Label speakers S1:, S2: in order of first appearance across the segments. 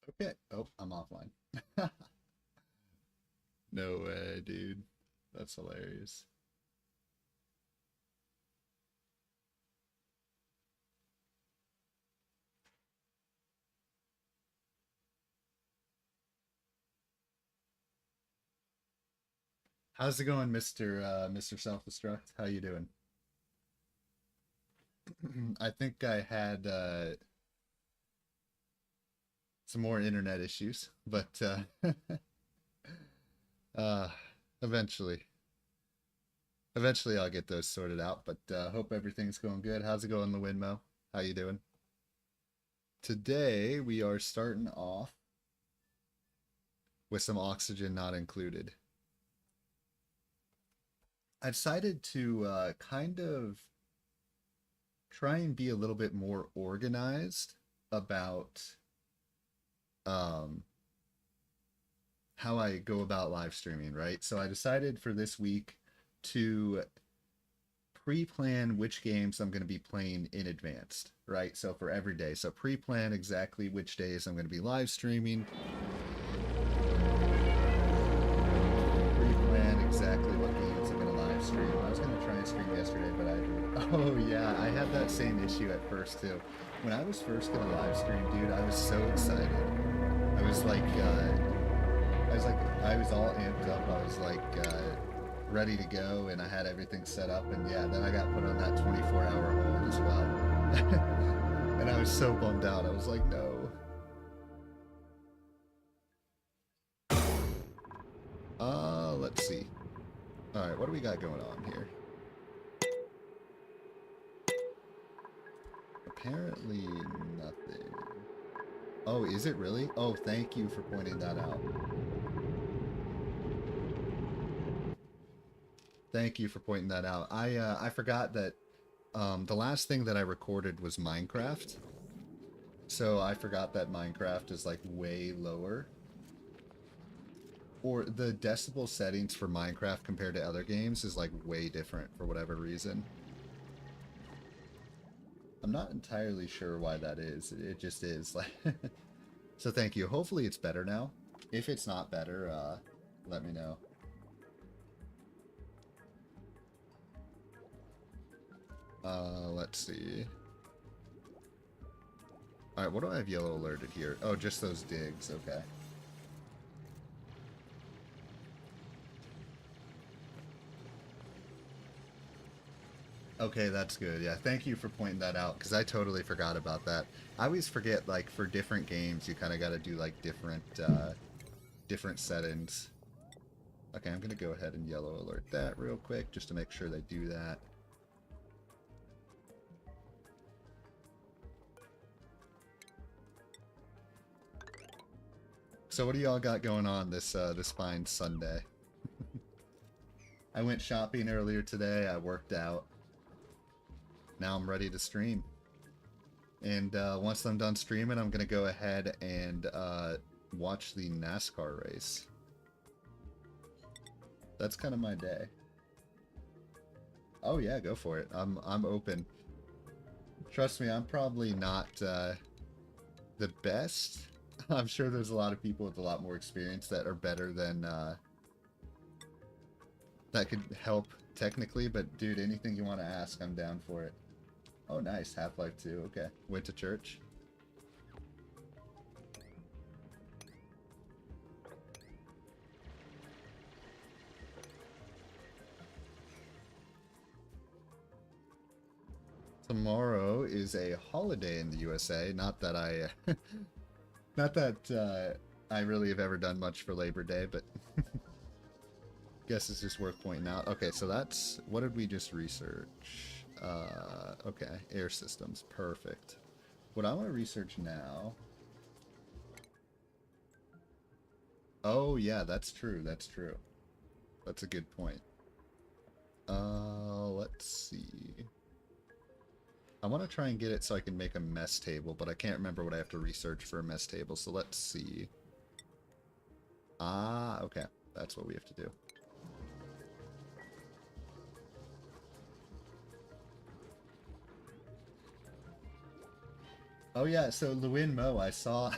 S1: Okay. Oh, I'm offline. No way, dude. That's hilarious. How's it going, Mr. Self-Destruct? How you doing? I think I had some more internet issues, but uh, eventually, eventually I'll get those sorted out. But hope everything's going good. How's it going, Lewinmo? How you doing? Today we are starting off with some oxygen not included. I decided to kind of try and be a little bit more organized about um, how I go about live streaming, right? So I decided for this week to pre-plan which games I'm going to be playing in advance, right? So for every day. So pre-plan exactly which days I'm going to be live streaming, pre-plan exactly what games I'm going to live stream. I was going to try and stream yesterday, but I didn't. Oh yeah, I had that same issue at first too. When I was first going to live stream, dude, I was so excited. I was like, I was all amped up. I was like, ready to go, and I had everything set up. And yeah, then I got put on that 24-hour hold as well. And I was so bummed out. I was like, no. Let's see. All right, what do we got going on here? Apparently nothing. Oh, is it really? Oh, thank you for pointing that out. Thank you for pointing that out. I forgot that the last thing that I recorded was Minecraft. So I forgot that Minecraft is like way lower. Or the decibel settings for Minecraft compared to other games is like way different for whatever reason. I'm not entirely sure why that is. It just is. Like so thank you. Hopefully it's better now. If it's not better, let me know. Let's see. Alright, what do I have yellow alerted here? Oh, just those digs, okay. Okay, that's good. Yeah, thank you for pointing that out, because I totally forgot about that. I always forget, like, for different games, you kind of got to do, like, different settings. Okay, I'm going to go ahead and yellow alert that real quick, just to make sure they do that. So what do y'all got going on this fine Sunday? I went shopping earlier today. I worked out. Now I'm ready to stream. And once I'm done streaming, I'm gonna go ahead and watch the NASCAR race. That's kind of my day. Oh yeah, go for it. I'm open. Trust me, I'm probably not the best. I'm sure there's a lot of people with a lot more experience that are better than that could help technically. But dude, anything you want to ask, I'm down for it. Oh, nice. Half-Life 2. Okay. Went to church. Tomorrow is a holiday in the USA. Not that I, not that I really have ever done much for Labor Day, but guess it's just worth pointing out. Okay, so that's what did we just research? Okay, air systems. Perfect. What I want to research now. Oh yeah, that's true. That's true. That's a good point. Let's see. I want to try and get it so I can make a mess table, but I can't remember what I have to research for a mess table, so let's see. Ah, okay. That's what we have to do. Oh yeah, so Lewin Mo, I saw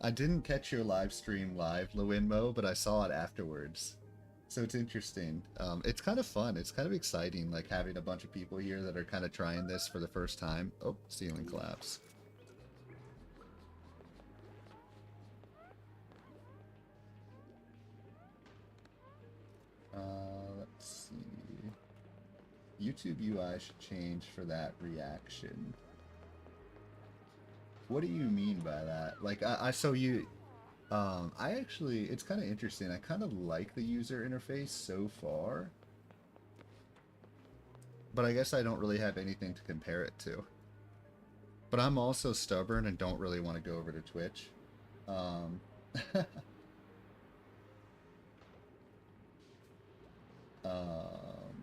S1: I didn't catch your live stream live, Lewinmo, but I saw it afterwards. So it's interesting. It's kind of fun. It's kind of exciting, like having a bunch of people here that are kind of trying this for the first time. Oh, ceiling collapse. Let's see. YouTube UI should change for that reaction. What do you mean by that? Like, I actually, it's kind of interesting. I kind of like the user interface so far. But I guess I don't really have anything to compare it to. But I'm also stubborn and don't really want to go over to Twitch.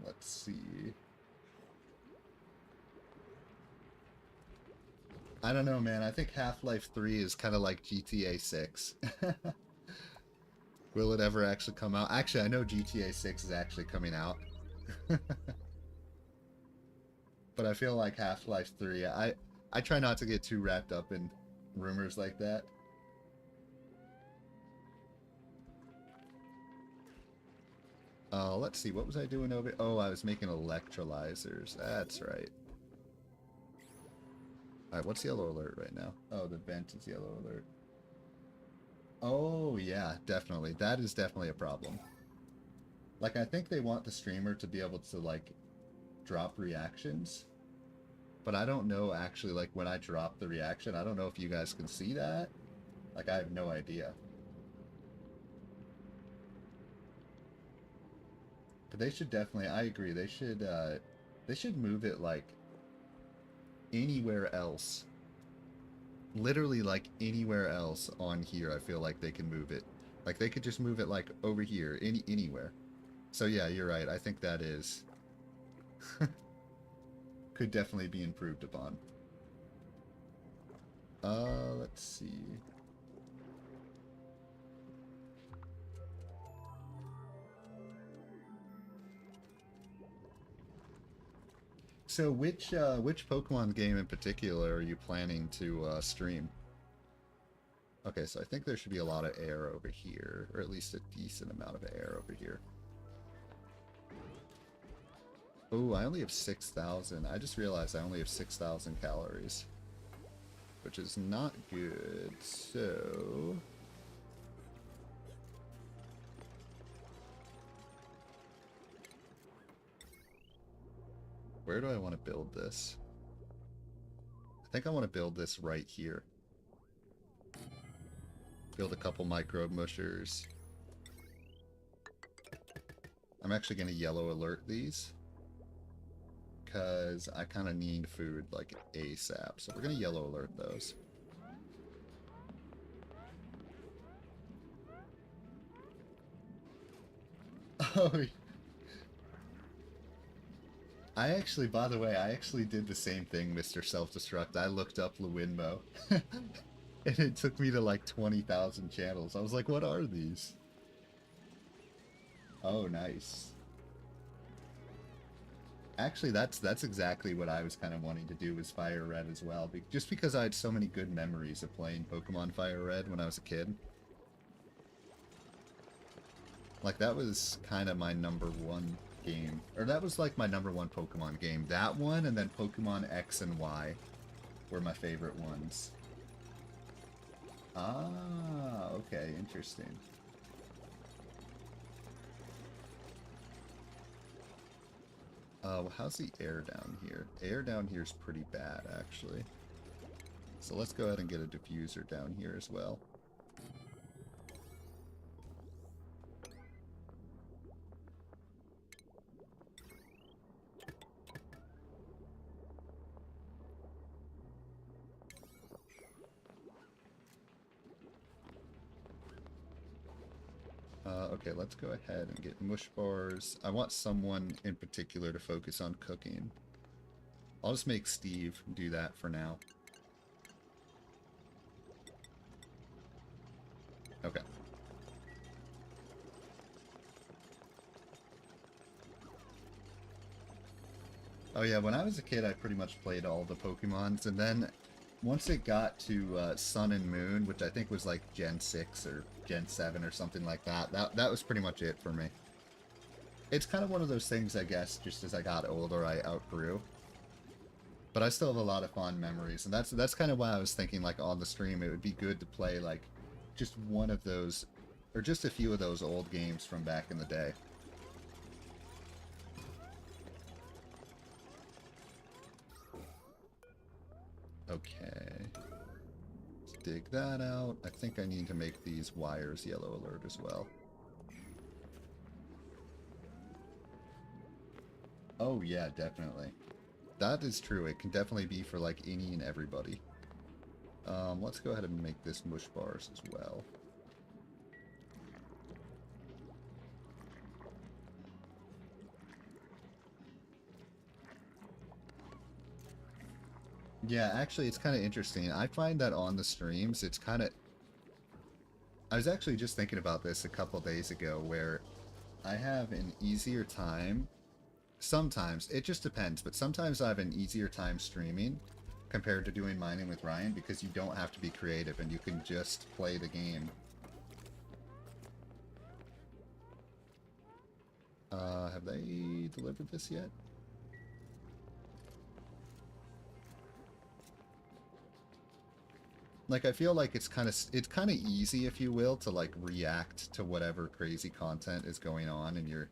S1: Let's see. I don't know, man. I think Half-Life 3 is kind of like GTA 6. Will it ever actually come out? Actually, I know GTA 6 is actually coming out. But I feel like Half-Life 3, I try not to get too wrapped up in rumors like that. Let's see, what was I doing over? Oh, I was making electrolyzers. That's right. Alright, what's yellow alert right now? Oh, the vent is yellow alert. Oh, yeah, definitely. That is definitely a problem. Like, I think they want the streamer to be able to, like, drop reactions. But I don't know, actually, like, when I drop the reaction, I don't know if you guys can see that. Like, I have no idea. But they should definitely, I agree, they should move it, like, anywhere else. Literally, like, anywhere else on here, I feel like they can move it. Like, they could just move it, like, over here, anywhere. So, yeah, you're right. I think that is... could definitely be improved upon. Let's see. So which Pokemon game in particular are you planning to stream? Okay, so I think there should be a lot of air over here, or at least a decent amount of air over here. Oh, I only have 6,000. I just realized I only have 6,000 calories, which is not good. So... where do I want to build this? I think I want to build this right here. Build a couple microbe mushers. I'm actually going to yellow alert these, because I kind of need food, like, ASAP. So we're going to yellow alert those. Oh, I actually, by the way, I actually did the same thing, Mr. Self-Destruct. I looked up Lewinmo, and it took me to, like, 20,000 channels. I was like, what are these? Oh, nice. Actually, that's exactly what I was kind of wanting to do, was Fire Red as well. Just because I had so many good memories of playing Pokemon Fire Red when I was a kid. Like, that was kind of my #1 game. Or that was, like, my #1 Pokemon game. That one, and then Pokemon X and Y were my favorite ones. Ah, okay, interesting. How's the air down here? Air down here is pretty bad, actually. So let's go ahead and get a diffuser down here as well. Okay, let's go ahead and get mush bars. I want someone in particular to focus on cooking. I'll just make Steve do that for now. Okay. Oh yeah, when I was a kid, I pretty much played all the Pokemons, and then once it got to Sun and Moon, which I think was like Gen 6 or Gen 7 or something like that, that was pretty much it for me. It's kind of one of those things, I guess, just as I got older, I outgrew. But I still have a lot of fond memories, and that's kind of why I was thinking, like, on the stream, it would be good to play, like, just one of those, or just a few of those old games from back in the day. Okay. Let's dig that out. I think I need to make these wires yellow alert as well. Oh, yeah, definitely. That is true. It can definitely be for, like, any and everybody. Let's go ahead and make this mush bars as well. Yeah, actually, it's kind of interesting. I find that on the streams, it's kind of... I was actually just thinking about this a couple days ago, where I have an easier time... Sometimes, it just depends, but sometimes I have an easier time streaming compared to doing mining with Ryan, because you don't have to be creative and you can just play the game. Have they delivered this yet? Like, I feel like it's kind of easy, if you will, to like react to whatever crazy content is going on in your...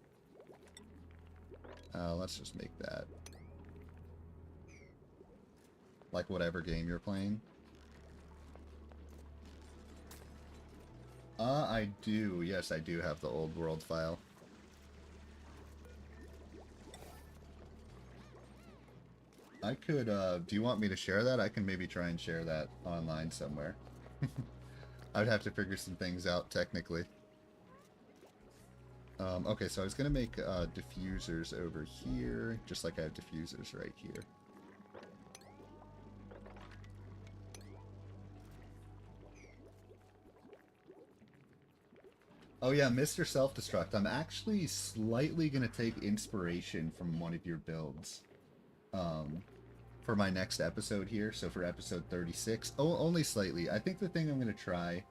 S1: let's just make that. Like whatever game you're playing. I do. Yes, I do have the old world file. I could, do you want me to share that? I can maybe try and share that online somewhere. I would have to figure some things out technically. Okay, so I was gonna make, diffusers over here, just like I have diffusers right here. Oh yeah, Mr. Self-Destruct. I'm actually slightly gonna take inspiration from one of your builds. For my next episode here, so for episode 36. Oh, only slightly. I think the thing I'm going to try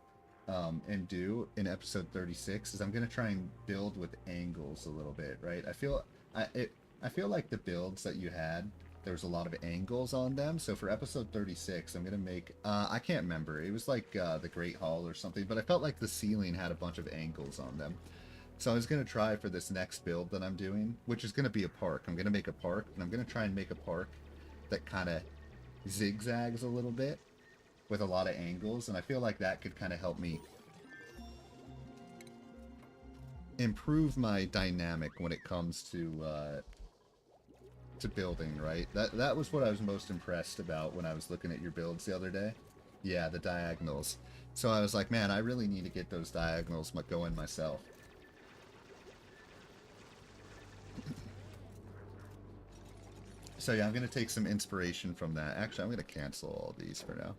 S1: and do in episode 36 is I'm going to try and build with angles a little bit, right? I feel like the builds that you had, there was a lot of angles on them. So for episode 36, I'm going to make, I can't remember. It was like the Great Hall or something, but I felt like the ceiling had a bunch of angles on them. So I was going to try for this next build that I'm doing, which is going to be a park. I'm going to make a park, and I'm going to try and make a park that kind of zigzags a little bit with a lot of angles, and I feel like that could kind of help me improve my dynamic when it comes to building, right? That was what I was most impressed about when I was looking at your builds the other day. Yeah, the diagonals. So I was like, man, I really need to get those diagonals going myself. So yeah, I'm going to take some inspiration from that. Actually, I'm going to cancel all these for now.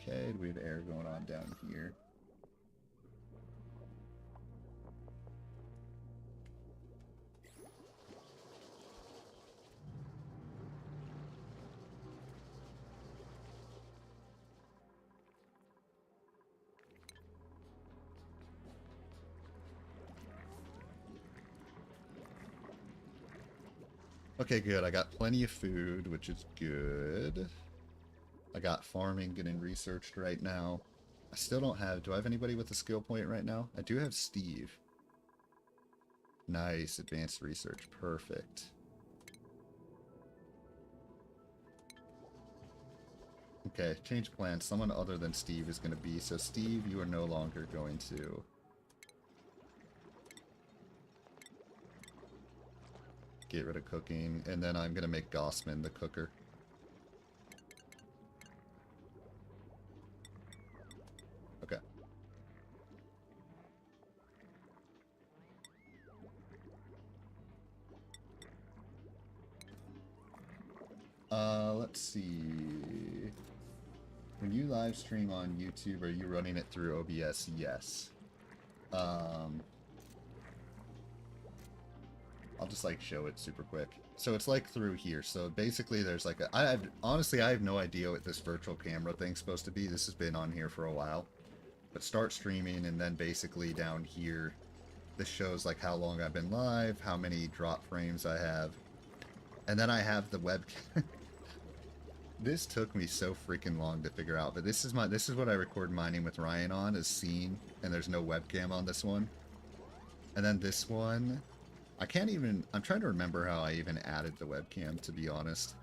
S1: Okay, we have air going on down here. Okay, good. I got plenty of food, which is good. I got farming getting researched right now. I still don't have... Do I have anybody with a skill point right now? I do have Steve. Nice. Advanced research. Perfect. Okay, change plans. Someone other than Steve is going to be. So Steve, you are no longer going to... get rid of cooking, and then I'm gonna make Gossman the cooker. Okay. Let's see. When you live stream on YouTube, are you running it through OBS? Yes. I'll I'll just like show it super quick. So it's like through here. So basically there's like a, honestly, I have no idea what this virtual camera thing's supposed to be. This has been on here for a while. But start streaming, and then basically down here, this shows like how long I've been live, how many drop frames I have. And then I have the webcam. This took me so freaking long to figure out, but this is what I record mining with Ryan on, is scene, and there's no webcam on this one. And then this one, I'm trying to remember how I even added the webcam, to be honest.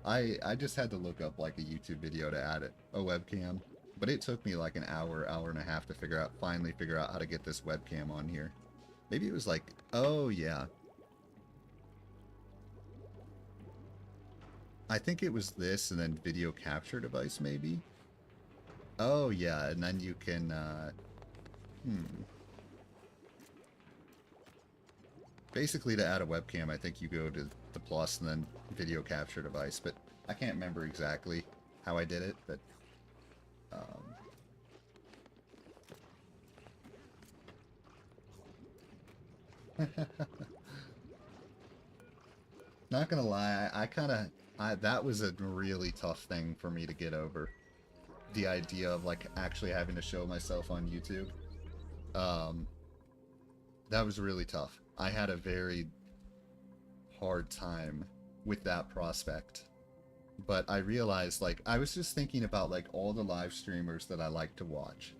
S1: I just had to look up like a YouTube video to add a webcam, but it took me like an hour and a half to finally figure out how to get this webcam on here. Maybe it was like, oh yeah. I think it was this and then video capture device maybe. Oh yeah, and then you can, Basically, to add a webcam, I think you go to the plus and then video capture device, but I can't remember exactly how I did it, but not gonna lie, that was a really tough thing for me to get over. The idea of like actually having to show myself on YouTube. That was really tough. I had a very hard time with that prospect. But I realized, like, I was just thinking about like all the live streamers that I like to watch.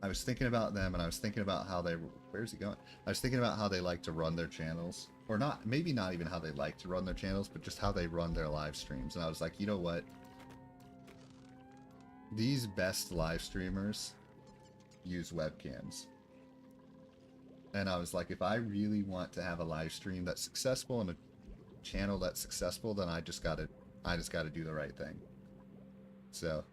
S1: I was thinking about them, and I was thinking about how they... Where's he going? I was thinking about how they like to run their channels. Or not, maybe not even how they like to run their channels, but just how they run their live streams. And I was like, you know what? These best live streamers use webcams. And I was like, if I really want to have a live stream that's successful and a channel that's successful, then I just gotta do the right thing. So...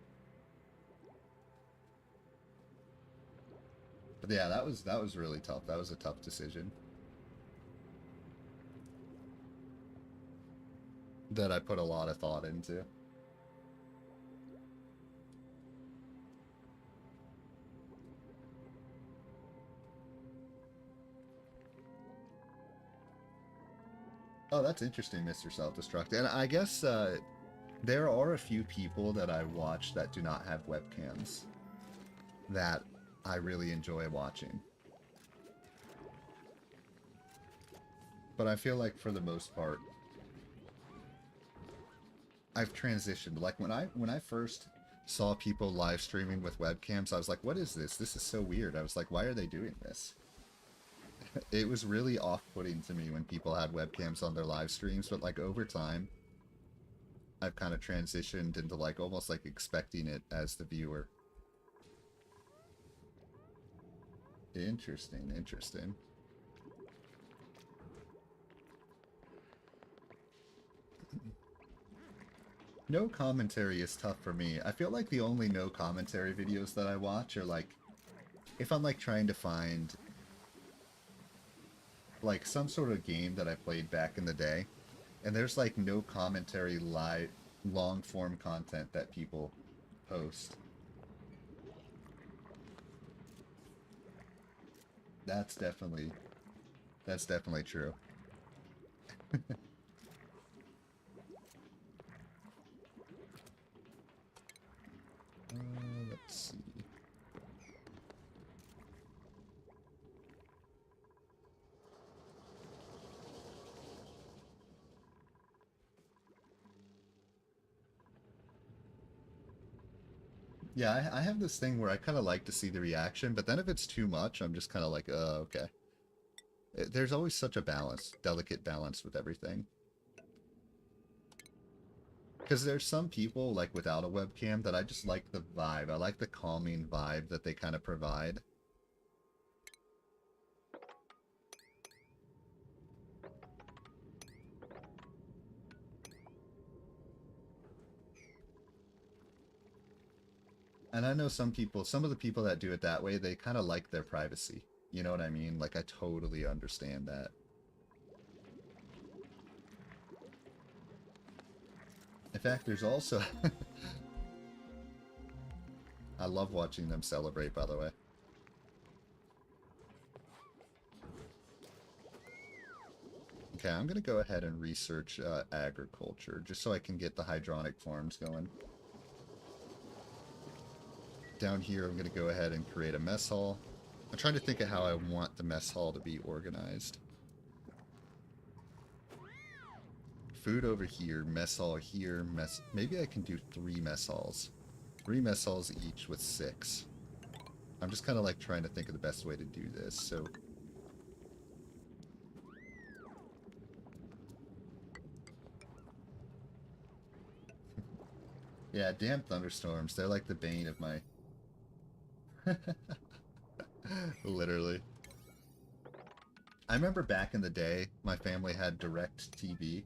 S1: But yeah, that was really tough. That was a tough decision that I put a lot of thought into. Oh, that's interesting, Mr. Self-Destruct. And I guess there are a few people that I watch that do not have webcams that I really enjoy watching. But I feel like for the most part, I've transitioned. Like when I first saw people live streaming with webcams, I was like, what is this? This is so weird. I was like, why are they doing this? It was really off-putting to me when people had webcams on their live streams, but like over time, I've kind of transitioned into like almost like expecting it as the viewer. Interesting, interesting. No commentary is tough for me. I feel like the only no commentary videos that I watch are like, if I'm like trying to find like some sort of game that I played back in the day, and there's like no commentary live long form content that people post. That's definitely true. Let's see. Yeah, I have this thing where I kind of like to see the reaction, but then if it's too much, I'm just kind of like, okay. There's always such a balance, delicate balance with everything. Because there's some people, like, without a webcam that I just like the vibe. I like the calming vibe that they kind of provide. And I know some of the people that do it that way, they kind of like their privacy. You know what I mean? Like, I totally understand that. In fact, there's also... I love watching them celebrate, by the way. Okay, I'm gonna go ahead and research agriculture just so I can get the hydronic farms going. Down here, I'm gonna go ahead and create a mess hall. I'm trying to think of how I want the mess hall to be organized. Food over here, mess hall here, maybe I can do 3 mess halls. 3 mess halls each with 6. I'm just kind of like trying to think of the best way to do this, so... Yeah, damn thunderstorms. They're like the bane of my... Literally. I remember back in the day, my family had direct TV.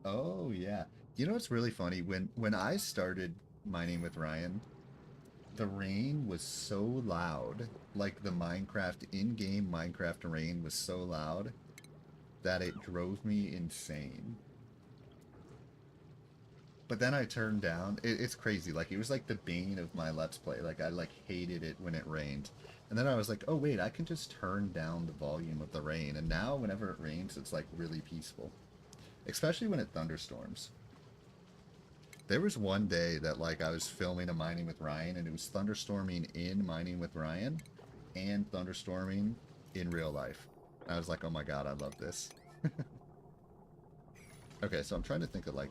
S1: Oh, yeah. You know what's really funny? When I started mining with Ryan, the rain was so loud. Like the Minecraft, in-game Minecraft rain was so loud that it drove me insane. But then I turned down, it's crazy, like it was like the bane of my Let's Play, like I like hated it when it rained. And then I was like, oh wait, I can just turn down the volume of the rain, and now whenever it rains, it's like really peaceful. Especially when it thunderstorms. There was one day that like I was filming a Mining with Ryan, and it was thunderstorming in Mining with Ryan, and thunderstorming in real life. I was like, oh my god, I love this. Okay, so I'm trying to think of like...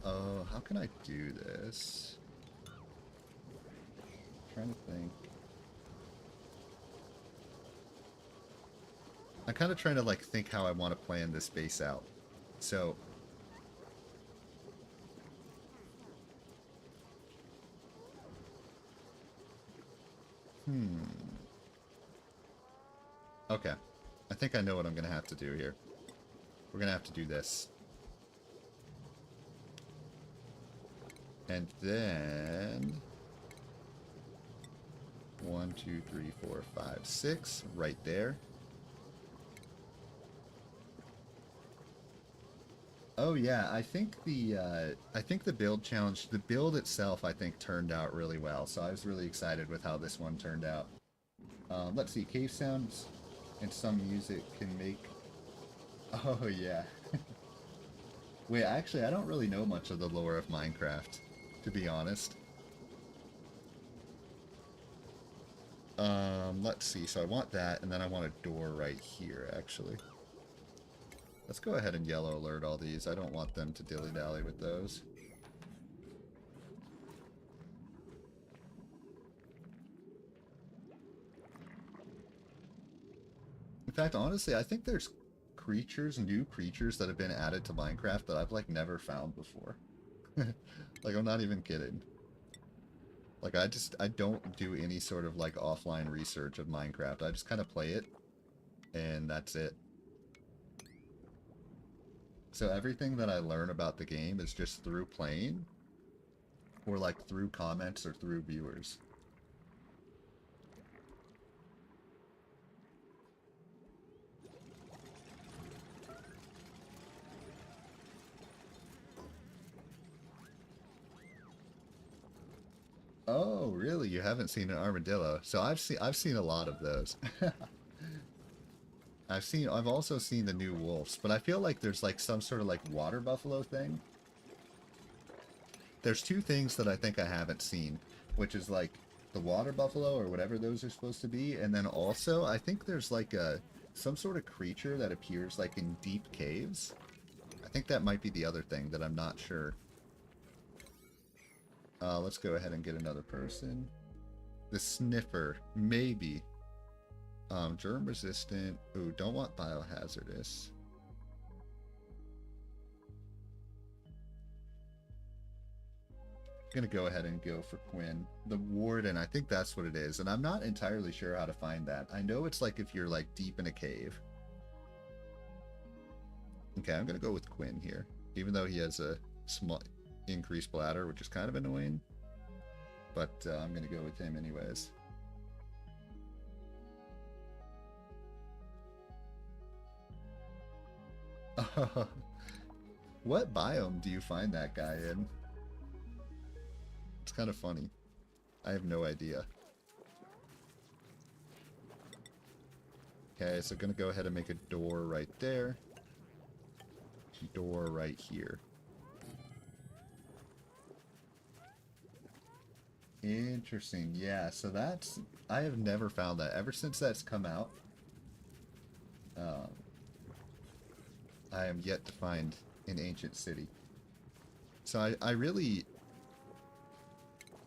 S1: Oh, how can I do this? I'm trying to think. I'm kind of trying to like think how I want to plan this base out. So... Okay. I think I know what I'm going to have to do here. We're going to have to do this. And then... 1, 2, 3, 4, 5, 6. Right there. Oh yeah, I think the build challenge, the build itself, I think turned out really well. So I was really excited with how this one turned out. Let's see, cave sounds and some music can make... Oh yeah. Wait, actually, I don't really know much of the lore of Minecraft, to be honest. Let's see, so I want that, and then I want a door right here, actually. Let's go ahead and yellow alert all these. I don't want them to dilly-dally with those. In fact, honestly, I think there's creatures, new creatures that have been added to Minecraft that I've, like, never found before. Like, I'm not even kidding. Like, I don't do any sort of, like, offline research of Minecraft. I just kind of play it, and that's it. So everything that I learn about the game is just through playing, or, like, through comments or through viewers. Oh, really? You haven't seen an armadillo? So I've seen a lot of those. I've also seen the new wolves, but I feel like there's like some sort of like water buffalo thing. There's 2 things that I think I haven't seen, which is like the water buffalo or whatever those are supposed to be, and then also I think there's like some sort of creature that appears like in deep caves. I think that might be the other thing that I'm not sure. Let's go ahead and get another person. The sniffer, maybe. Germ resistant. Ooh, don't want biohazardous. I'm gonna go ahead and go for Quinn. The warden, I think that's what it is, and I'm not entirely sure how to find that. I know it's like if you're like deep in a cave. Okay, I'm gonna go with Quinn here, even though he has a small increased bladder, which is kind of annoying. But I'm gonna go with him anyways. What biome do you find that guy in? It's kind of funny. I have no idea. Okay, so gonna go ahead and make a door right there. Door right here. Interesting. Yeah, so that's... I have never found that. Ever since that's come out, um, I am yet to find an ancient city. So I really...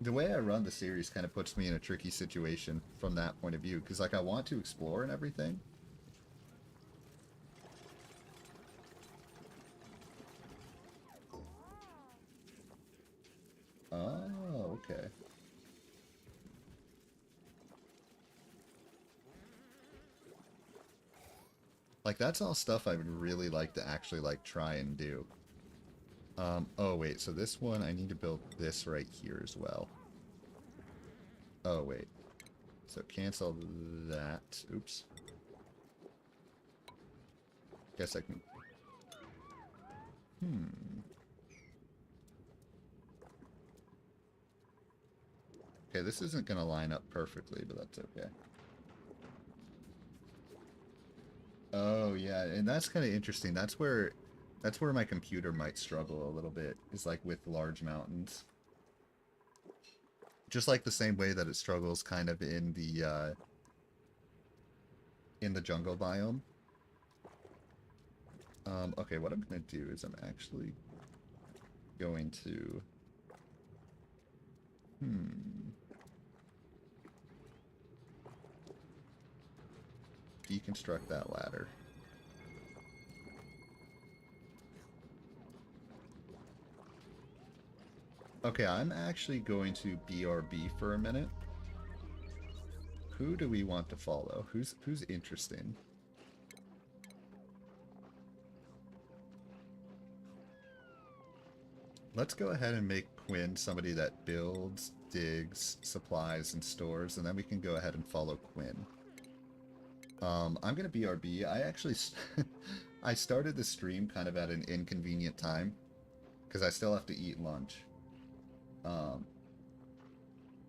S1: The way I run the series kind of puts me in a tricky situation from that point of view. Because, like, I want to explore and everything. Oh, okay. Like, that's all stuff I would really like to actually, like, try and do. Oh, wait, so this one, I need to build this right here as well. Oh, wait. So cancel that. Oops. Guess I can... Okay, this isn't going to line up perfectly, but that's okay. Oh, yeah, and that's kind of interesting. That's where my computer might struggle a little bit, is like with large mountains. Just like the same way that it struggles kind of in the jungle biome. Okay, what I'm going to do is I'm actually going to... Deconstruct that ladder. Okay, I'm actually going to BRB for a minute. Who do we want to follow? Who's interesting? Let's go ahead and make Quinn somebody that builds, digs, supplies, and stores, and then we can go ahead and follow Quinn. I'm going to BRB. I actually... I started the stream kind of at an inconvenient time, because I still have to eat lunch.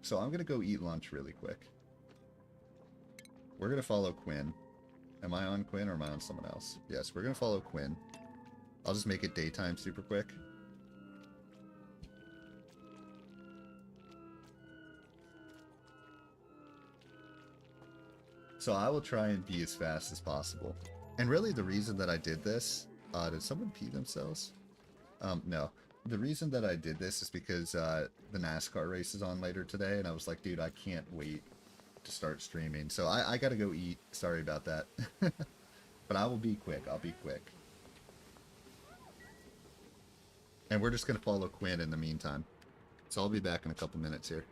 S1: So I'm going to go eat lunch really quick. We're going to follow Quinn. Am I on Quinn or am I on someone else? Yes, we're going to follow Quinn. I'll just make it daytime super quick. So I will try and be as fast as possible. And really the reason that I did this... did someone pee themselves? No. The reason that I did this is because the NASCAR race is on later today, and I was like, dude, I can't wait to start streaming. So I gotta go eat. Sorry about that. But I will be quick. I'll be quick. And we're just gonna follow Quinn in the meantime. So I'll be back in a couple minutes here.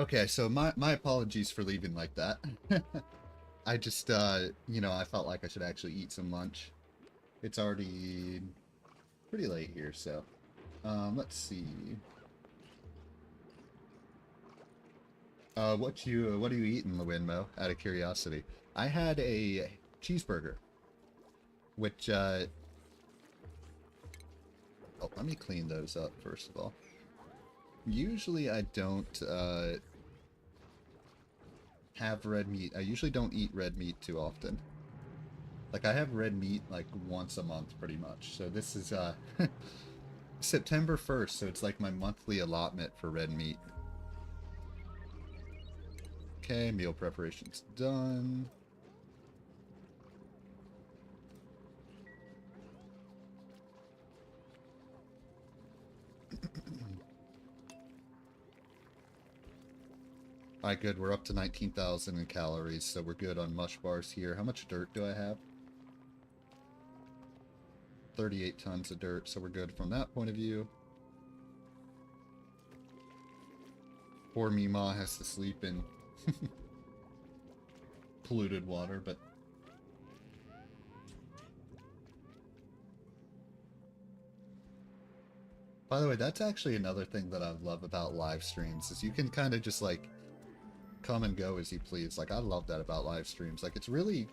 S1: Okay, so my apologies for leaving like that. I just, you know, I felt like I should actually eat some lunch. It's already pretty late here, so, let's see. What are you eating, Lewinmo, out of curiosity? I had a cheeseburger, which, oh, let me clean those up, first of all. Usually I don't, have red meat. I usually don't eat red meat too often. Like, I have red meat, like, once a month, pretty much. So this is, September 1st, so it's like my monthly allotment for red meat. Okay, meal preparation's done. Alright, good. We're up to 19,000 in calories, so we're good on mush bars here. How much dirt do I have? 38 tons of dirt, so we're good from that point of view. Poor Mima has to sleep in polluted water, but... By the way, that's actually another thing that I love about live streams, is you can kind of just, like, come and go as you please. Like, I love that about live streams. Like, it's really...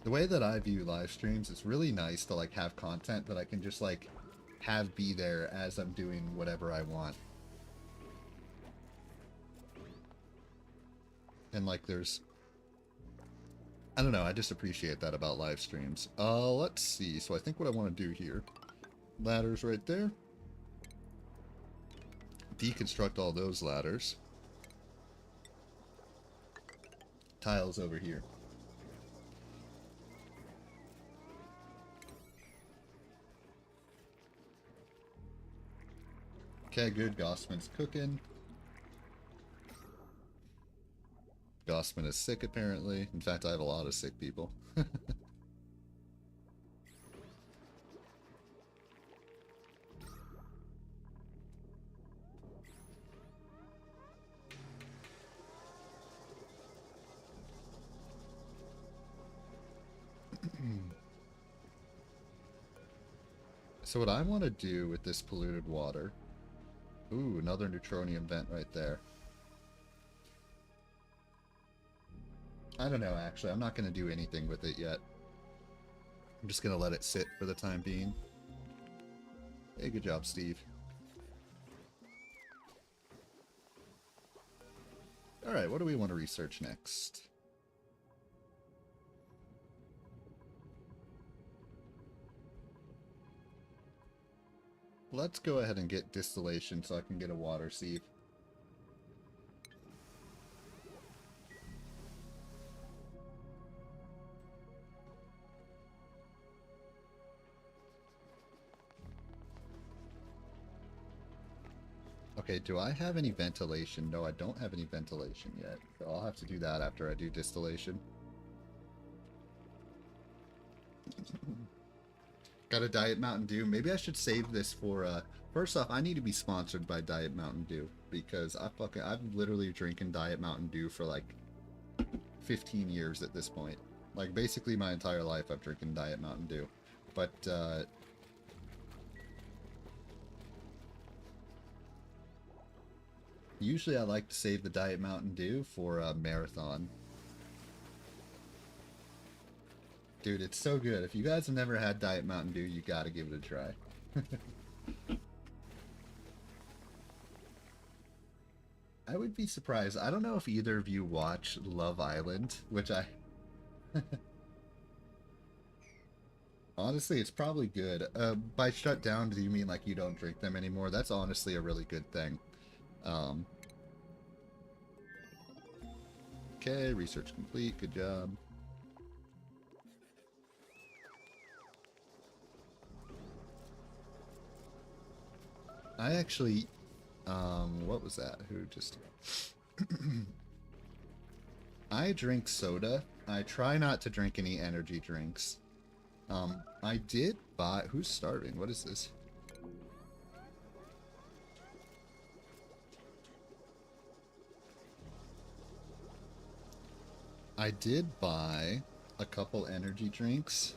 S1: The way that I view live streams, it's really nice to, like, have content that I can just, like, have be there as I'm doing whatever I want. And, like, there's... I don't know, I just appreciate that about live streams. Let's see. So I think what I want to do here... Ladders right there. Deconstruct all those ladders. Tiles over here. Okay, good. Gossman's cooking. Gossman is sick, apparently. In fact, I have a lot of sick people. So what I want to do with this polluted water... Ooh, another neutronium vent right there. I don't know, actually. I'm not going to do anything with it yet. I'm just going to let it sit for the time being. Hey, good job, Steve. Alright, what do we want to research next? Let's go ahead and get distillation so I can get a water sieve. Okay, do I have any ventilation? No, I don't have any ventilation yet. So I'll have to do that after I do distillation. Got a Diet Mountain Dew. Maybe I should save this for, first off, I need to be sponsored by Diet Mountain Dew. Because I'm literally drinking Diet Mountain Dew for like 15 years at this point. Like, basically my entire life I've drinking Diet Mountain Dew. But, usually I like to save the Diet Mountain Dew for a marathon. Dude, it's so good. If you guys have never had Diet Mountain Dew, you gotta give it a try. I would be surprised. I don't know if either of you watch Love Island, which I... Honestly, it's probably good. By shut down, do you mean like you don't drink them anymore? That's honestly a really good thing. Okay, research complete. Good job. I actually, what was that? Who just... I drink soda. I try not to drink any energy drinks. I did buy... Who's starving? What is this? I did buy a couple energy drinks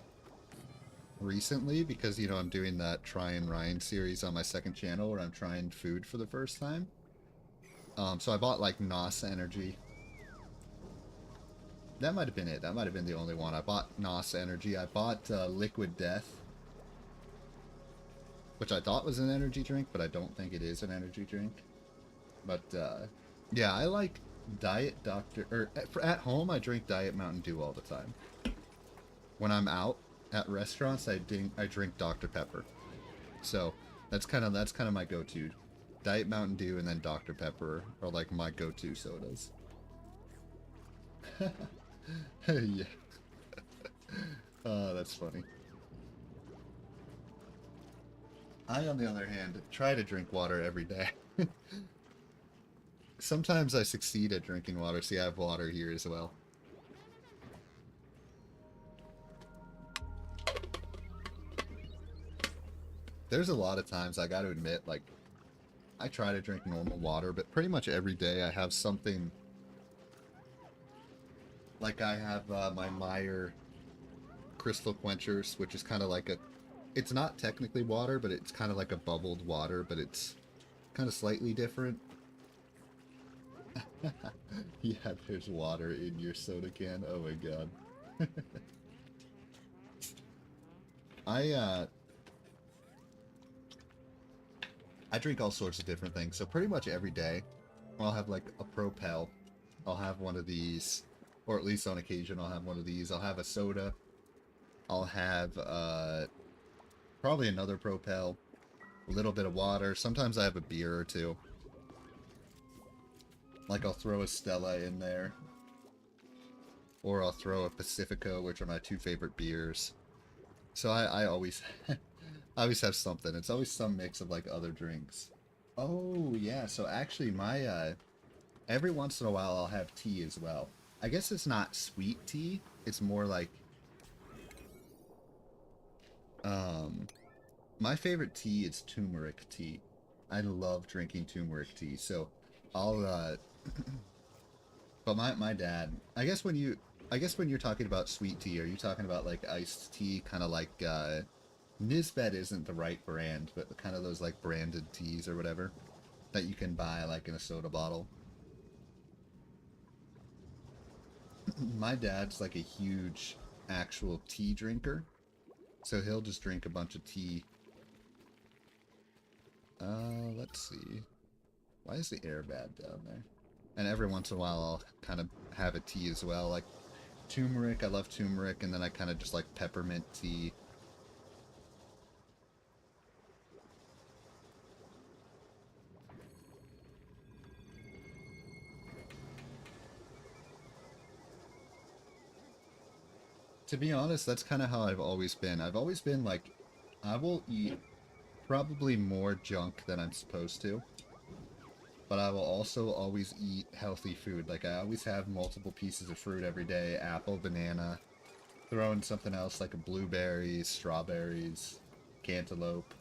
S1: recently because, you know, I'm doing that Try and Ryan series on my second channel where I'm trying food for the first time. So I bought like NOS Energy. That might have been it. That might have been the only one. I bought NOS Energy. I bought Liquid Death, which I thought was an energy drink, but I don't think it is an energy drink. But yeah, I like Diet Dr. Or at home, I drink Diet Mountain Dew all the time. When I'm out at restaurants, I drink Dr. Pepper. So that's kind of my go-to. Diet Mountain Dew and then Dr. Pepper are like my go-to sodas. Yeah. Oh, that's funny. I, on the other hand, try to drink water every day. Sometimes I succeed at drinking water. See, I have water here as well. There's a lot of times, I gotta admit, like, I try to drink normal water, but pretty much every day I have something. Like, I have my Meyer Crystal Quenchers, which is kind of like a... It's not technically water, but it's kind of like a bubbled water, but it's kind of slightly different. Yeah, there's water in your soda can. Oh my god. I drink all sorts of different things, so pretty much every day I'll have like a Propel. I'll have one of these, or at least on occasion I'll have one of these. I'll have a soda. I'll have probably another Propel, a little bit of water. Sometimes I have a beer or two. Like, I'll throw a Stella in there. Or I'll throw a Pacifico, which are my two favorite beers. So I always... I always have something. It's always some mix of, like, other drinks. Oh, yeah. So, actually, my... every once in a while, I'll have tea as well. I guess it's not sweet tea. It's more like... My favorite tea is turmeric tea. I love drinking turmeric tea. So, I'll, but my dad, I guess when you're talking about sweet tea, are you talking about like iced tea, kind of like Nisbet isn't the right brand, but kind of those like branded teas or whatever that you can buy like in a soda bottle. My dad's like a huge actual tea drinker, so he'll just drink a bunch of tea. Let's see. Why is the air bad down there? And every once in a while I'll kind of have a tea as well, like turmeric. I love turmeric, and then I kind of just like peppermint tea. To be honest, that's kind of how I've always been. I've always been like, I will eat probably more junk than I'm supposed to. But I will also always eat healthy food. Like, I always have multiple pieces of fruit every day. Apple, banana. Throw in something else like a blueberries, strawberries, cantaloupe.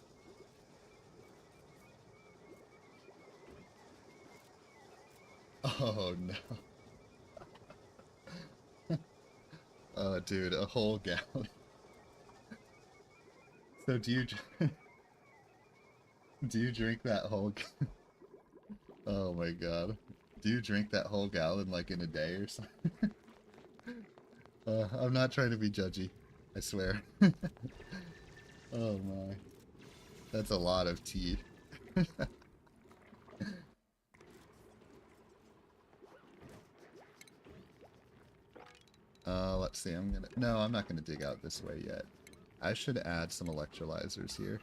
S1: Oh, no. Oh, dude, a whole gallon. So do you... do you drink that whole... Oh my god. Do you drink that whole gallon like in a day or something? I'm not trying to be judgy. I swear. Oh my. That's a lot of tea. Let's see. No, I'm not gonna dig out this way yet. I should add some electrolyzers here.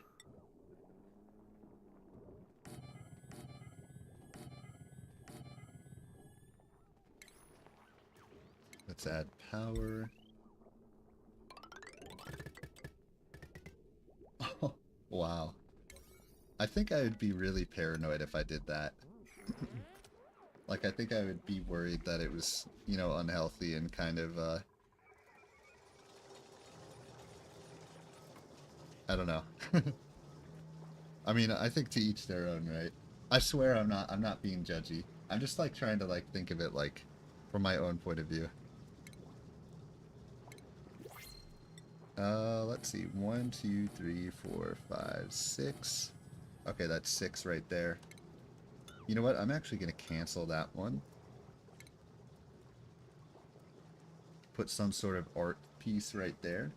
S1: Let's add power. Oh, wow. I think I would be really paranoid if I did that. Like, I think I would be worried that it was, you know, unhealthy and kind of, I don't know. I mean, I think to each their own, right? I swear I'm not being judgy. I'm just, like, trying to, like, think of it, like, from my own point of view. Let's see. 1, 2, 3, 4, 5, 6. Okay, that's 6 right there. You know what? I'm actually going to cancel that one. Put some sort of art piece right there.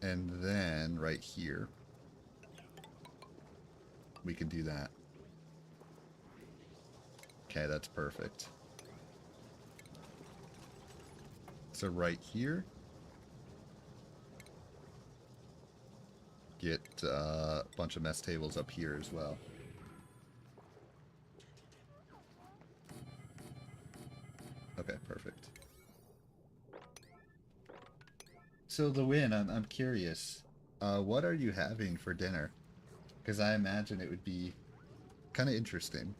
S1: And then right here, we can do that. Okay, that's perfect. So right here, get a bunch of mess tables up here as well. Okay, perfect. So the win, I'm curious. What are you having for dinner? Because I imagine it would be kind of interesting.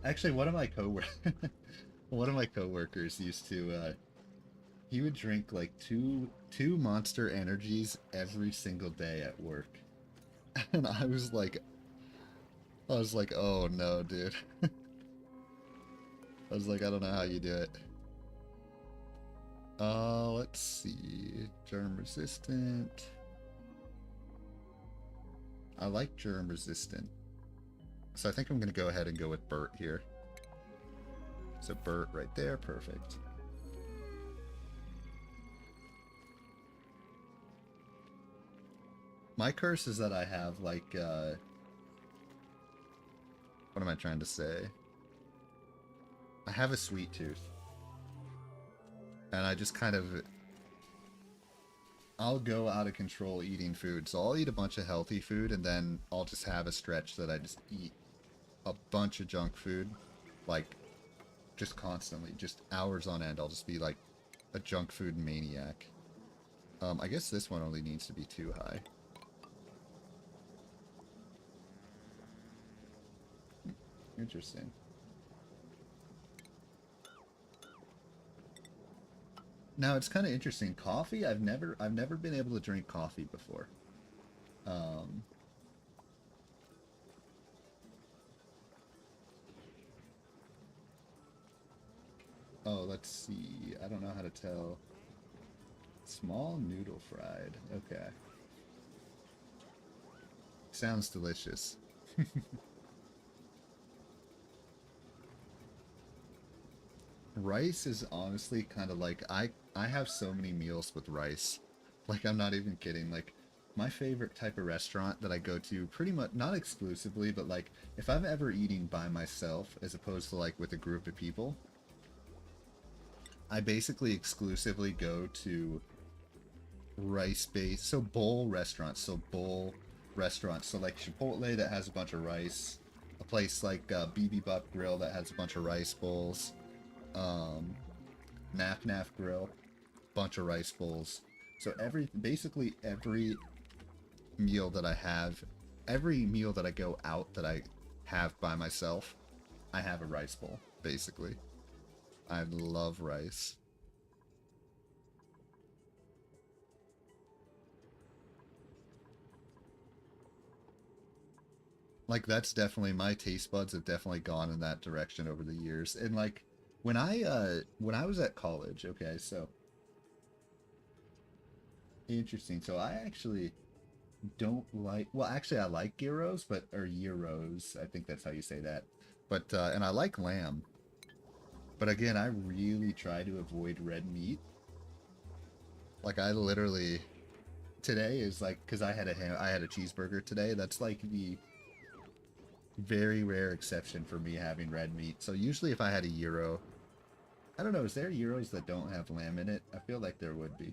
S1: Actually, one of my coworkers used to he would drink like two Monster Energies every single day at work. And I was like, "Oh no, dude." I was like, "I don't know how you do it." Let's see. Germ resistant. I like germ resistant. So I think I'm going to go ahead and go with Burt here. So Burt right there, perfect. My curse is that I have like, what am I trying to say? I have a sweet tooth. And I just kind of, I'll go out of control eating food. So I'll eat a bunch of healthy food and then I'll just have a stretch that I just eat a bunch of junk food. Like, just constantly, just hours on end. I'll just be like a junk food maniac. I guess this one only needs to be 2 high. Interesting. Now it's kind of interesting. Coffee, I've never been able to drink coffee before. Um, oh, let's see. I don't know how to tell. Small noodle fried. Okay. Sounds delicious. Rice is honestly kind of like I have so many meals with rice. Like I'm not even kidding. Like my favorite type of restaurant that I go to pretty much not exclusively, but like if I'm ever eating by myself as opposed to like with a group of people, I basically exclusively go to rice based so bowl restaurants, so like Chipotle that has a bunch of rice, a place like BB Bup Grill that has a bunch of rice bowls, um, Naf Naf Grill, bunch of rice bowls. So basically every meal that I have, every meal that I go out that I have by myself, I have a rice bowl, basically. I love rice. Like that's definitely my taste buds have definitely gone in that direction over the years. And like when I was at college, okay, so interesting. So I actually don't like, well actually I like gyros, but or gyros, I think that's how you say that. But and I like lamb. But again, I really try to avoid red meat. Like I literally today is like cuz I had a cheeseburger today. That's like the very rare exception for me having red meat. So usually if I had a gyro, I don't know, is there gyros that don't have lamb in it? I feel like there would be.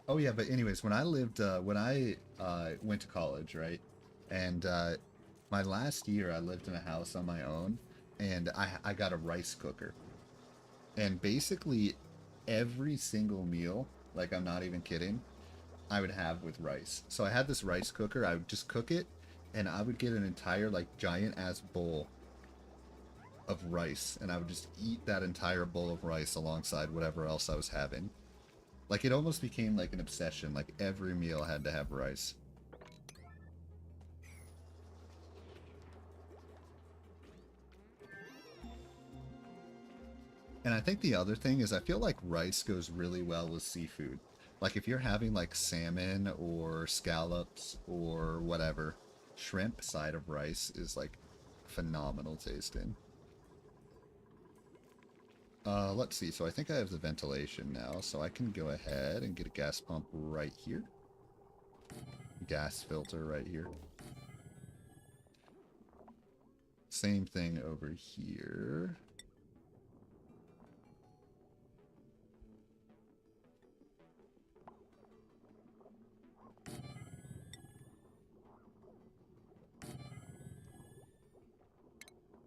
S1: Oh yeah, but anyways, when I went to college, right? And my last year I lived in a house on my own and I got a rice cooker. And basically every single meal, I'm not even kidding, I would have with rice. So I had this rice cooker. I would just cook it, and I would get an entire like giant ass bowl of rice, and I would just eat that entire bowl of rice alongside whatever else I was having. Like it almost became like an obsession. Like every meal had to have rice. And I think the other thing is I feel like rice goes really well with seafood. Like if you're having like salmon or scallops or whatever, shrimp side of rice is like phenomenal tasting. Let's see. So I think I have the ventilation now, so I can go ahead and get a gas pump right here. Gas filter right here. Same thing over here.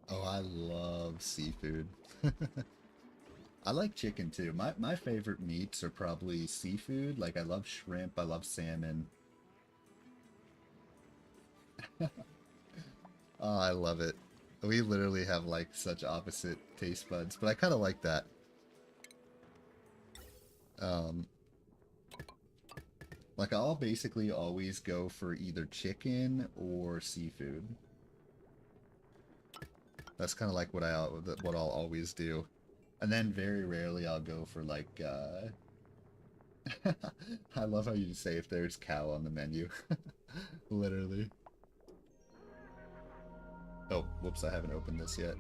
S1: Oh, I love seafood. I like chicken too. My favorite meats are probably seafood. Like I love shrimp, I love salmon. Oh, I love it. We literally have like such opposite taste buds, but I kind of like that. Um, like I'll basically always go for either chicken or seafood. That's kind of like what I'll always do. And then very rarely I'll go for like I love how you say if there's cow on the menu. Literally. Oh, whoops, I haven't opened this yet.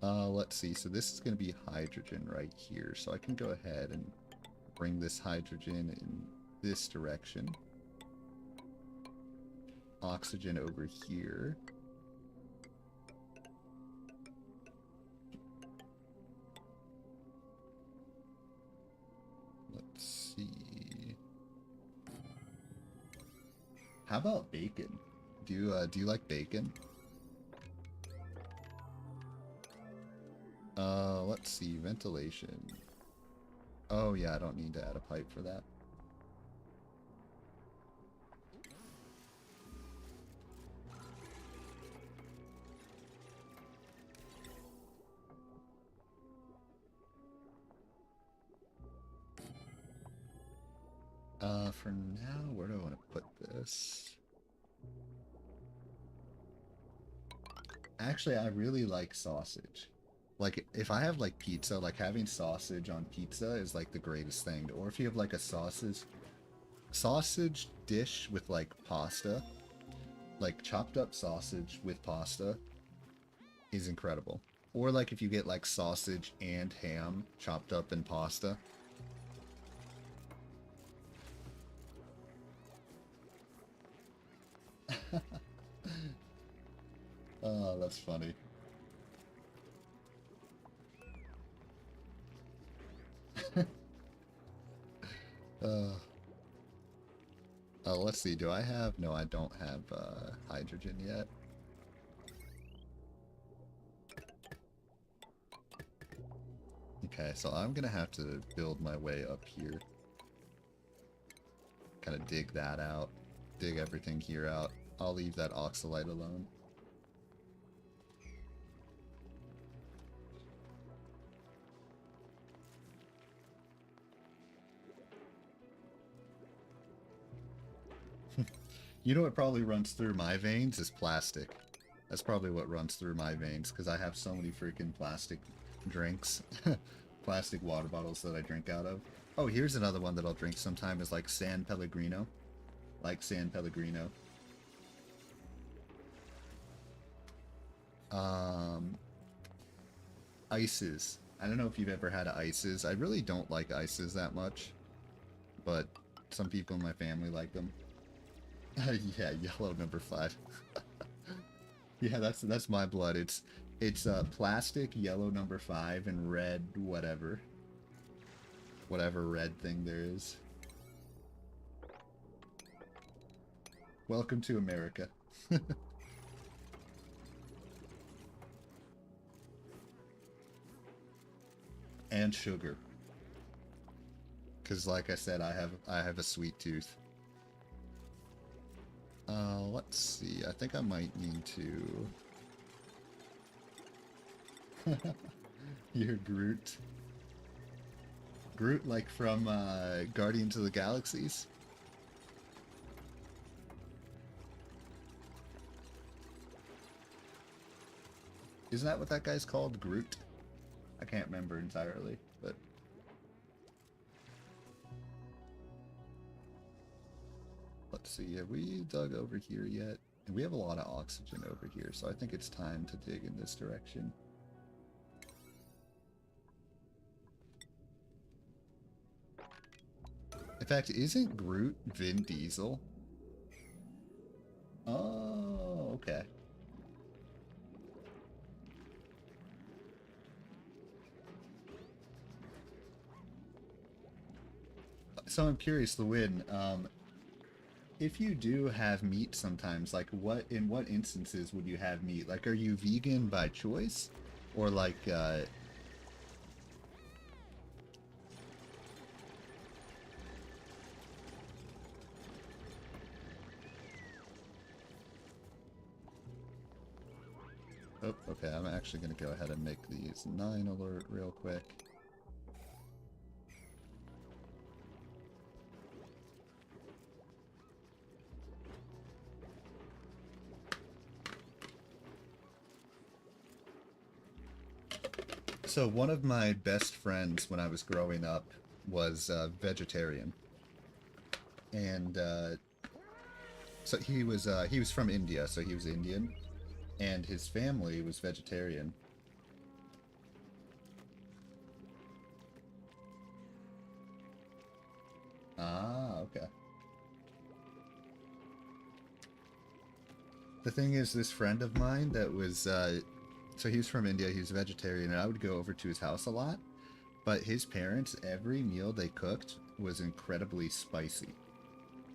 S1: Let's see. So this is going to be hydrogen right here. So I can go ahead and bring this hydrogen in this direction. Oxygen over here. Let's see. How about bacon? Do you like bacon? Let's see. Ventilation. Oh yeah, I don't need to add a pipe for that. For now, where do I want to put this? Actually, I really like sausage. Like, if I have, like, pizza, like, having sausage on pizza is, like, the greatest thing. Or if you have, like, a sausage dish with, like, pasta, like, chopped up sausage with pasta is incredible. Or, like, if you get, like, sausage and ham chopped up in pasta. Oh, that's funny. Uh, let's see. Do I have... No, I don't have hydrogen yet. Okay, so I'm gonna have to build my way up here. Kind of dig that out. Dig everything here out. I'll leave that oxalite alone. You know what probably runs through my veins is plastic. That's probably what runs through my veins, because I have so many freaking plastic drinks. Plastic water bottles that I drink out of. Oh, here's another one that I'll drink sometime is like San Pellegrino. Like San Pellegrino. Ices. I don't know if you've ever had ices. I really don't like ices that much, but some people in my family like them. Yeah, yellow number 5. Yeah, that's my blood. It's plastic, yellow number 5, and red whatever. Whatever red thing there is. Welcome to America. And sugar. Because like I said, I have a sweet tooth. Let's see. I think I might need to... You're Groot. Groot, like from Guardians of the Galaxies? Isn't that what that guy's called? Groot? I can't remember entirely, but... Let's see, have we dug over here yet? And we have a lot of oxygen over here, so I think it's time to dig in this direction. In fact, isn't Groot Vin Diesel? Oh, okay. So I'm curious, Lewin, if you do have meat sometimes, like in what instances would you have meat? Like, are you vegan by choice? Or like, oh, okay, I'm actually going to go ahead and make these 9 alert real quick. So one of my best friends when I was growing up was vegetarian, and so he was from India, so he was Indian, and his family was vegetarian. Ah, okay. The thing is, this friend of mine that was so he was from India, he was a vegetarian, and I would go over to his house a lot. But his parents, every meal they cooked was incredibly spicy.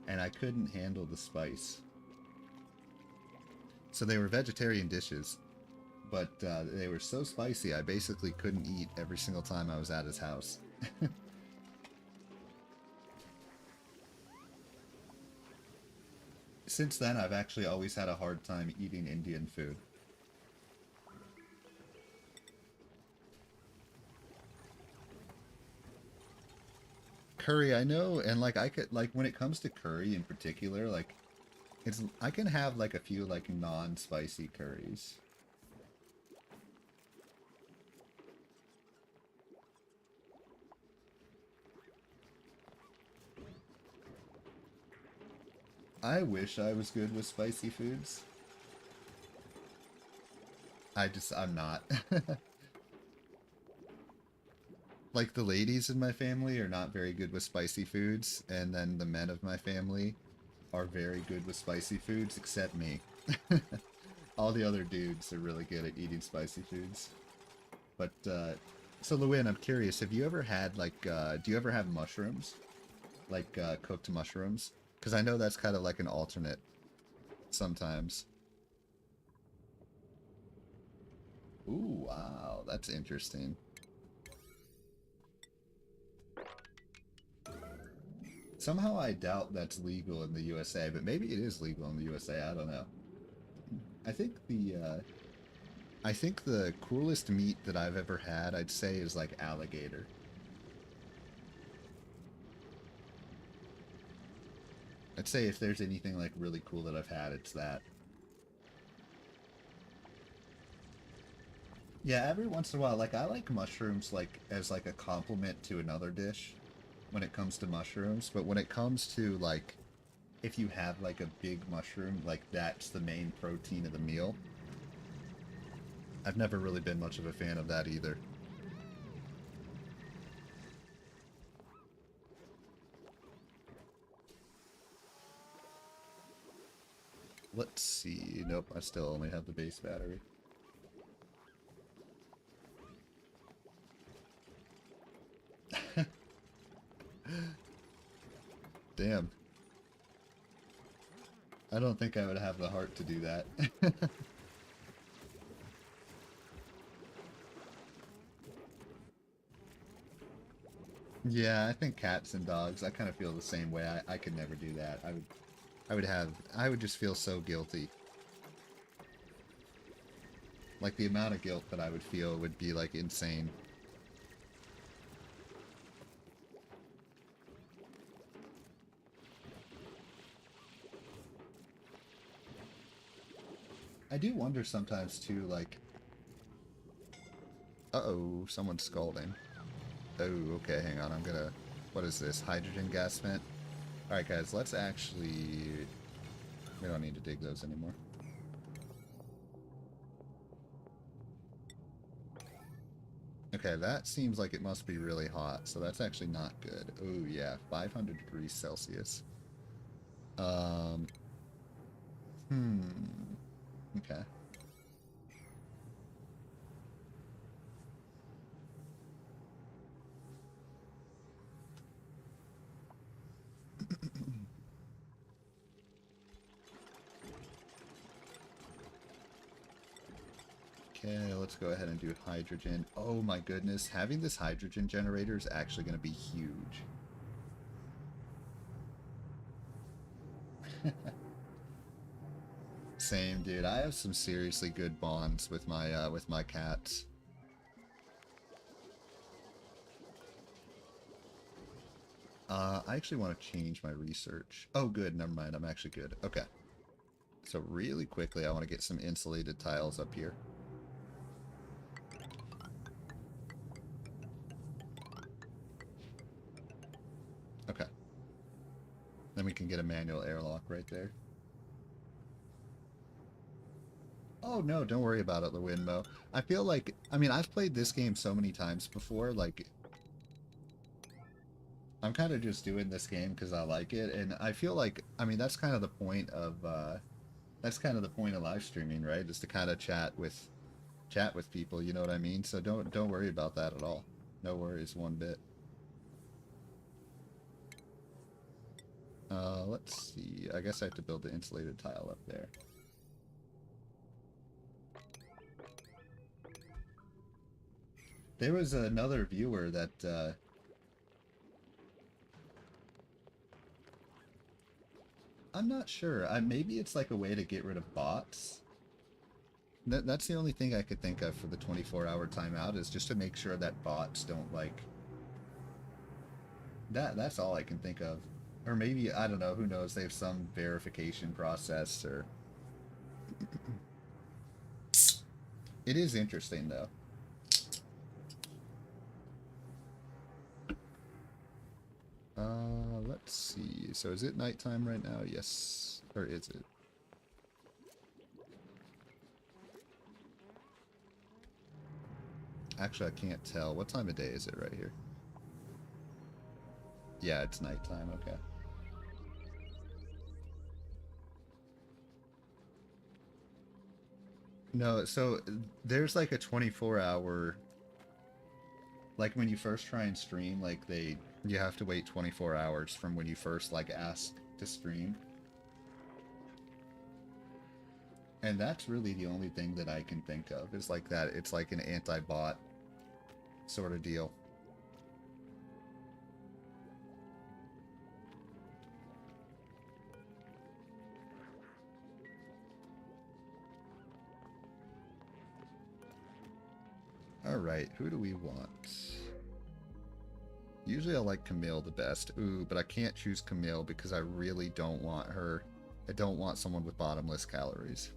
S1: And I couldn't handle the spice. So they were vegetarian dishes, but they were so spicy I basically couldn't eat every single time I was at his house. Since then, I've actually always had a hard time eating Indian food. Curry, I know, and like I could like when it comes to curry in particular, like it's I can have like a few like non-spicy curries. I wish I was good with spicy foods. I'm not. Like the ladies in my family are not very good with spicy foods, and then the men of my family are very good with spicy foods, except me. All the other dudes are really good at eating spicy foods. But, so Lewin, I'm curious, have you ever had, like, do you ever have mushrooms? Like, cooked mushrooms? Because I know that's kind of like an alternate sometimes. Ooh, wow, that's interesting. Somehow I doubt that's legal in the USA, but maybe it is legal in the USA, I don't know. I think the coolest meat that I've ever had, I'd say, is like alligator. I'd say if there's anything like really cool that I've had, it's that. Yeah, every once in a while, like I like mushrooms like as like a complement to another dish when it comes to mushrooms, but when it comes to like if you have like a big mushroom, like that's the main protein of the meal. I've never really been much of a fan of that either. Let's see. Nope, I still only have the base battery. Damn. I don't think I would have the heart to do that. Yeah, I think cats and dogs, I kind of feel the same way. I could never do that. I would just feel so guilty. Like the amount of guilt that I would feel would be like insane. I do wonder sometimes too, like, uh-oh, someone's scalding. Oh, okay, hang on, I'm gonna, what is this, hydrogen gas vent? Alright guys, let's actually, we don't need to dig those anymore. Okay, that seems like it must be really hot, so that's actually not good. Oh yeah, 500 degrees Celsius. Um, hmm, okay. Okay, let's go ahead and do hydrogen. Oh my goodness, having this hydrogen generator is actually going to be huge. Same, dude. I have some seriously good bonds with my cats. I actually want to change my research. Oh, good. Never mind. I'm actually good. Okay. So really quickly, I want to get some insulated tiles up here. Okay. Then we can get a manual airlock right there. Oh, no, don't worry about it, Lewinmo. I feel like, I mean, I've played this game so many times before, like, I'm kind of just doing this game because I like it, and I feel like, I mean, that's kind of the point of live streaming, right? Is to kind of chat with people, you know what I mean? So don't worry about that at all. No worries one bit. Let's see. I guess I have to build the insulated tile up there. There was another viewer that I'm not sure. Maybe it's like a way to get rid of bots. That's the only thing I could think of for the 24-hour timeout is just to make sure that bots don't like that. That's all I can think of. Or maybe, I don't know, who knows, they have some verification process or it is interesting though. Let's see. So is it nighttime right now? Yes. Or is it? Actually, I can't tell. What time of day is it right here? Yeah, it's nighttime. Okay. No, so there's like a 24-hour, like when you first try and stream, like you have to wait 24 hours from when you first like ask to stream. And that's really the only thing that I can think of is like that. It's like an anti-bot sort of deal. Alright, who do we want? Usually I like Camille the best. Ooh, but I can't choose Camille because I really don't want her. I don't want someone with bottomless calories.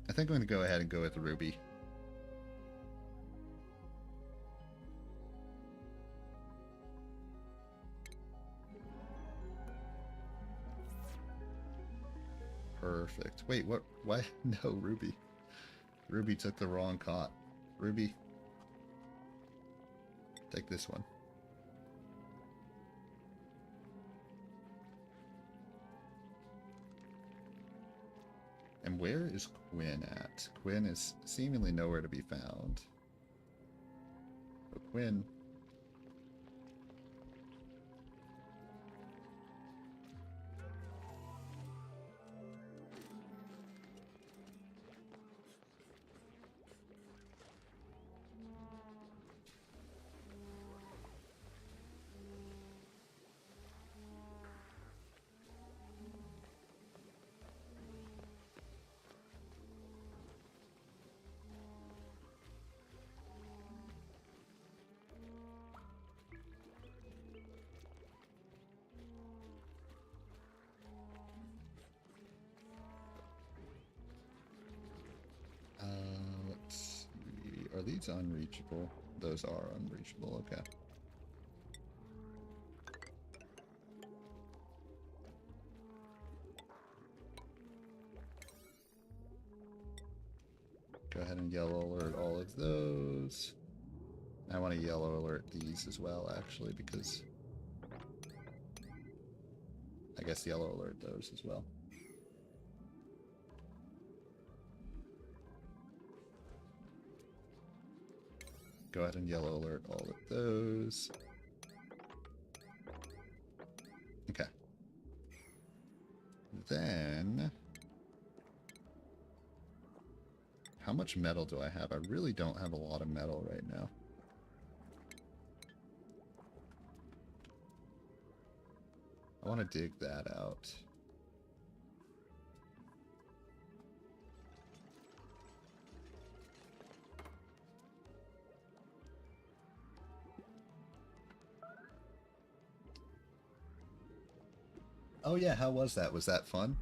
S1: I think I'm going to go ahead and go with Ruby. Perfect. Wait, what? Why? No, Ruby. Ruby took the wrong cot. Ruby, take this one. And where is Quinn at? Quinn is seemingly nowhere to be found. But Quinn... Are these unreachable? Those are unreachable, okay. Go ahead and yellow alert all of those. I want to yellow alert these as well, actually, because I guess yellow alert those as well. Go ahead and yellow alert all of those. Okay. Then, how much metal do I have? I really don't have a lot of metal right now. I want to dig that out. Oh yeah, how was that? Was that fun?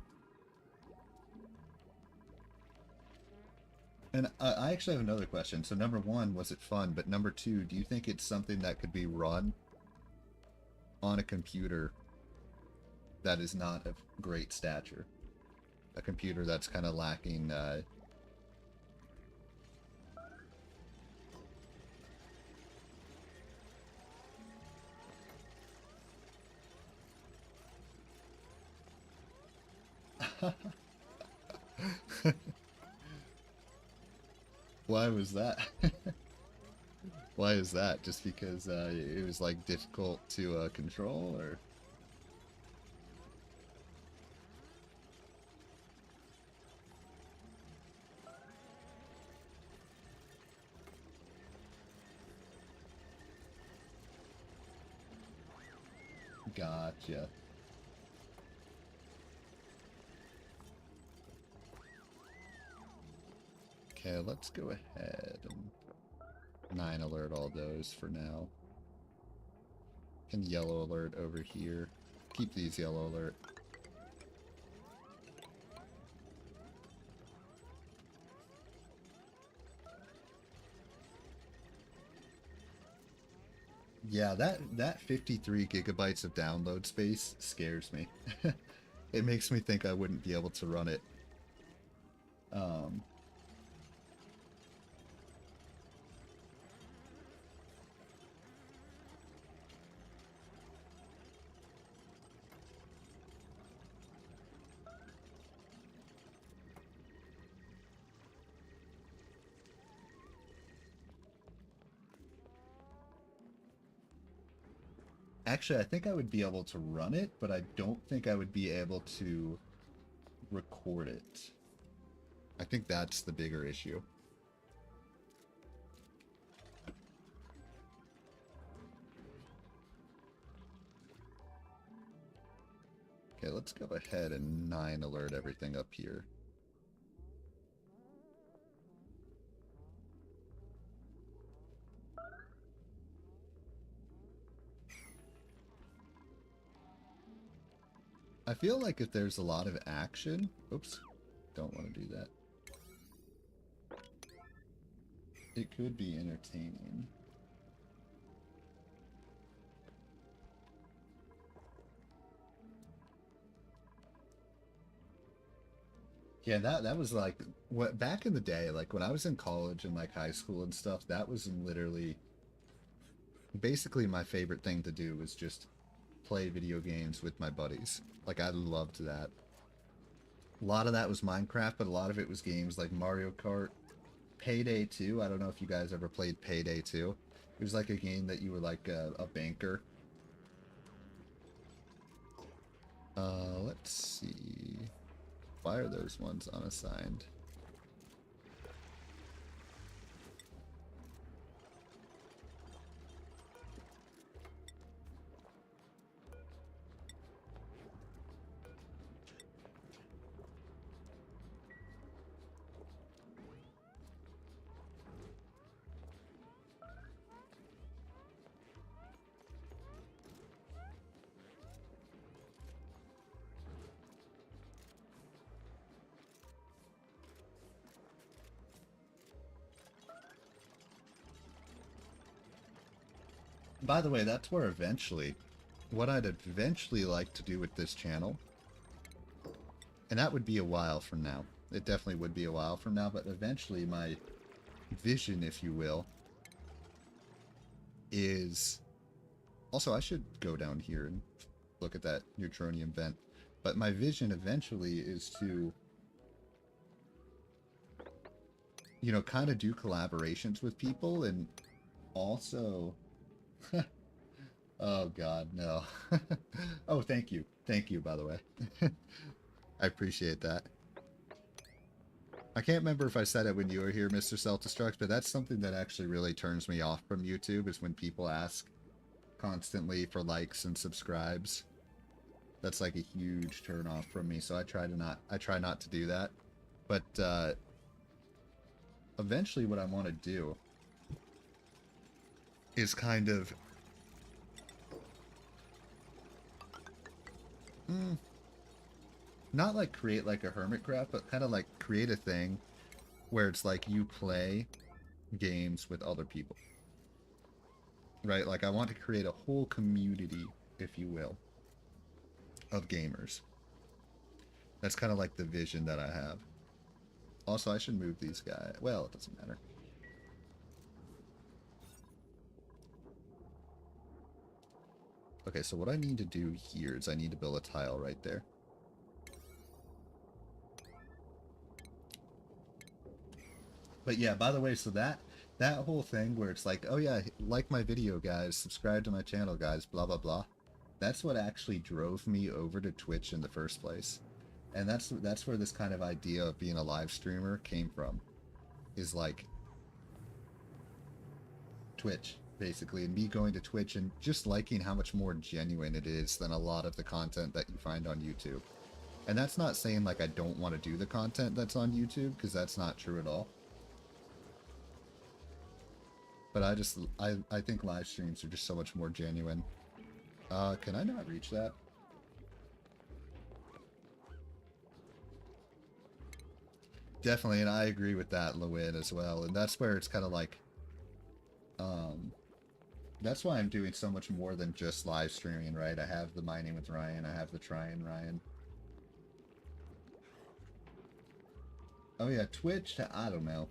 S1: And I actually have another question. So number one, was it fun? But number two, do you think it's something that could be run on a computer that is not of great stature? A computer that's kind of lacking Why was that? Why is that? Just because it was like difficult to control, or? Gotcha. Okay, let's go ahead and 9 alert all those for now. And yellow alert over here. Keep these yellow alert. Yeah, that 53 gigabytes of download space scares me. It makes me think I wouldn't be able to run it. Actually, I think I would be able to run it, but I don't think I would be able to record it. I think that's the bigger issue. Okay, let's go ahead and 9 alert everything up here. I feel like if there's a lot of action... Oops, don't want to do that. It could be entertaining. Yeah, that was like what back in the day, like when I was in college and like high school and stuff, that was literally basically my favorite thing to do was just play video games with my buddies. Like I loved that. A lot of that was Minecraft, but a lot of it was games like Mario Kart, Payday 2. I don't know if you guys ever played Payday 2. It was like a game that you were like a banker. Let's see. Why are those ones unassigned? By the way, that's where eventually, what I'd eventually like to do with this channel, and that would be a while from now. It definitely would be a while from now, but eventually my vision, if you will, is... Also, I should go down here and look at that neutronium vent. But my vision eventually is to, you know, kind of do collaborations with people and also... Oh, God, no. Oh, thank you. Thank you, by the way. I appreciate that. I can't remember if I said it when you were here, Mr. Self-Destruct, but that's something that actually really turns me off from YouTube, is when people ask constantly for likes and subscribes. That's like a huge turn off from me, so I try not to do that. But eventually what I want to do is kind of not like create like a hermitcraft, but kind of like create a thing where it's like you play games with other people. Right? Like I want to create a whole community, if you will, of gamers. That's kind of like the vision that I have. Also, I should move these guys. Well, it doesn't matter. Okay, so what I need to do here is I need to build a tile right there. But yeah, by the way, so that whole thing where it's like, oh yeah, like my video, guys, subscribe to my channel, guys, blah, blah, blah. That's what actually drove me over to Twitch in the first place. And that's where this kind of idea of being a live streamer came from. Is like Twitch, basically, and me going to Twitch and just liking how much more genuine it is than a lot of the content that you find on YouTube. And that's not saying like I don't want to do the content that's on YouTube, because that's not true at all. But I think live streams are just so much more genuine. Can I not reach that? Definitely, and I agree with that, Lewin, as well. And that's where it's kind of like, that's why I'm doing so much more than just live streaming, right? I have the Mining with Ryan, I have the Trying Ryan. Oh yeah, Twitch, I don't know.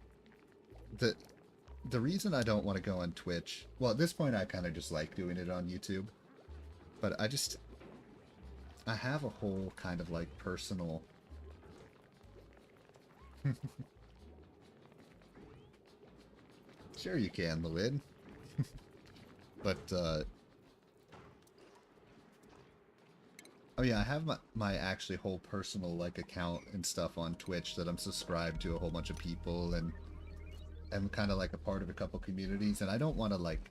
S1: The reason I don't want to go on Twitch, well, at this point I kind of just like doing it on YouTube, but I have a whole kind of like personal... Sure you can, Lewin. But, oh yeah, I have my actually whole personal, like, account and stuff on Twitch that I'm subscribed to a whole bunch of people, and I'm kind of, like, a part of a couple communities, and I don't want to, like,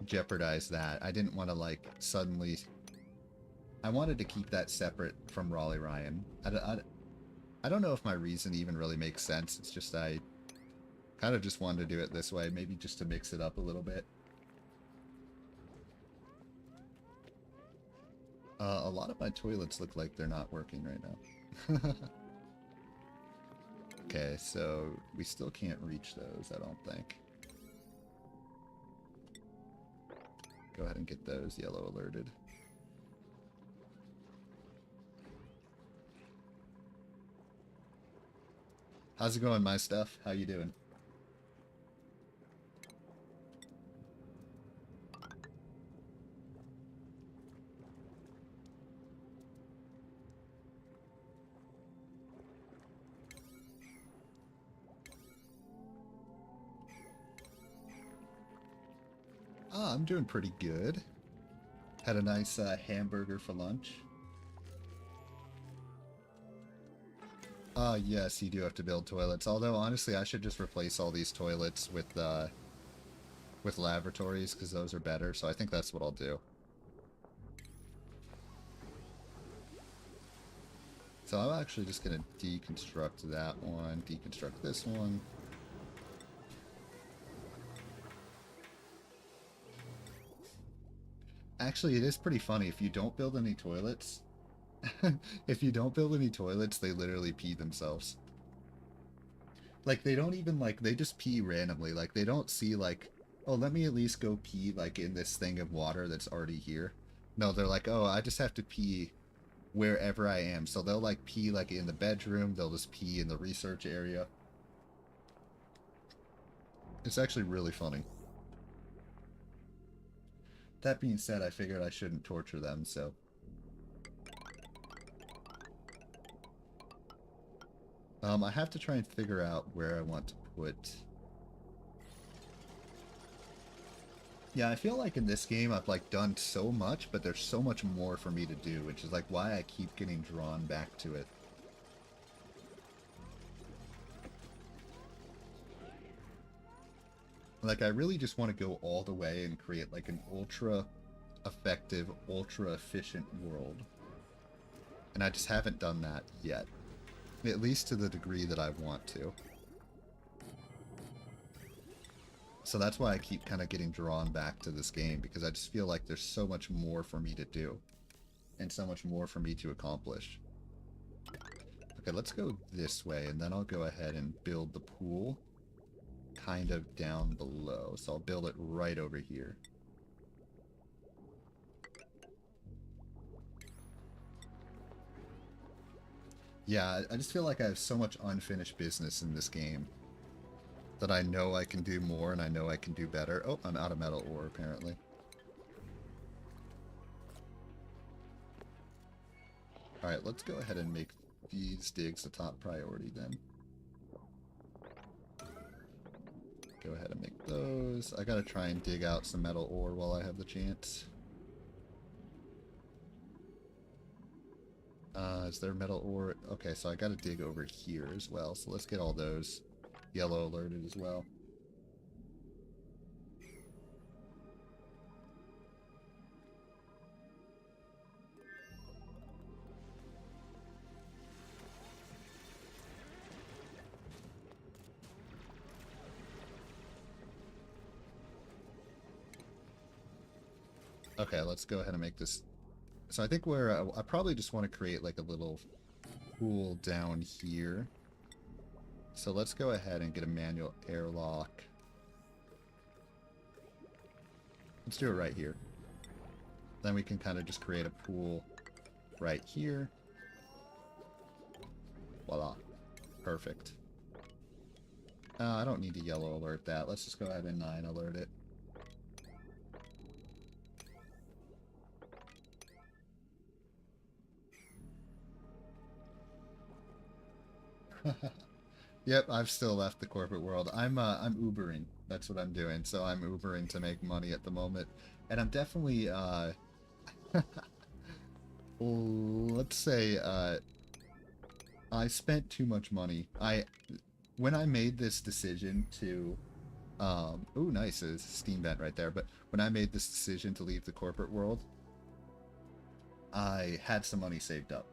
S1: jeopardize that. I didn't want to, like, suddenly... I wanted to keep that separate from Raleigh Ryan. I don't know if my reason even really makes sense. It's just I kind of just wanted to do it this way, maybe just to mix it up a little bit. A lot of my toilets look like they're not working right now. Okay, so we still can't reach those, I don't think. Go ahead and get those yellow alerted. How's it going, my stuff? How you doing? Oh, I'm doing pretty good. Had a nice hamburger for lunch. Yes, you do have to build toilets. Although, honestly, I should just replace all these toilets with lavatories, because those are better. So I think that's what I'll do. So I'm actually just going to deconstruct that one, deconstruct this one. Actually, it is pretty funny. If you don't build any toilets, if you don't build any toilets, they literally pee themselves. Like, they don't even, like, they just pee randomly. Like, they don't see, like, oh, let me at least go pee, like, in this thing of water that's already here. No, they're like, oh, I just have to pee wherever I am. So they'll, like, pee, like, in the bedroom. They'll just pee in the research area. It's actually really funny. That being said, I figured I shouldn't torture them, so... I have to try and figure out where I want to put... Yeah, I feel like in this game I've like done so much, but there's so much more for me to do, which is like why I keep getting drawn back to it. Like I really just want to go all the way and create like an ultra effective, ultra efficient world. And I just haven't done that yet. At least to the degree that I want to. So that's why I keep kind of getting drawn back to this game, because I just feel like there's so much more for me to do. And so much more for me to accomplish. Okay, let's go this way, and then I'll go ahead and build the pool kind of down below. So I'll build it right over here. Yeah, I just feel like I have so much unfinished business in this game that I know I can do more and I know I can do better. Oh, I'm out of metal ore, apparently. Alright, let's go ahead and make these digs the top priority then. Go ahead and make those. I gotta try and dig out some metal ore while I have the chance. Is there metal ore? Okay, so I gotta dig over here as well. So let's get all those yellow alerted as well. Okay, let's go ahead and make this. So I think I probably just want to create like a little pool down here. So let's go ahead and get a manual airlock. Let's do it right here. Then we can kind of just create a pool right here. Voila. Perfect. I don't need to yellow alert that. Let's just go ahead and 9 alert it. Yep, I've still left the corporate world. I'm Ubering. That's what I'm doing. So I'm Ubering to make money at the moment. And I'm definitely let's say I spent too much money. When I made this decision to oh nice, there's a steam vent right there, but when I made this decision to leave the corporate world, I had some money saved up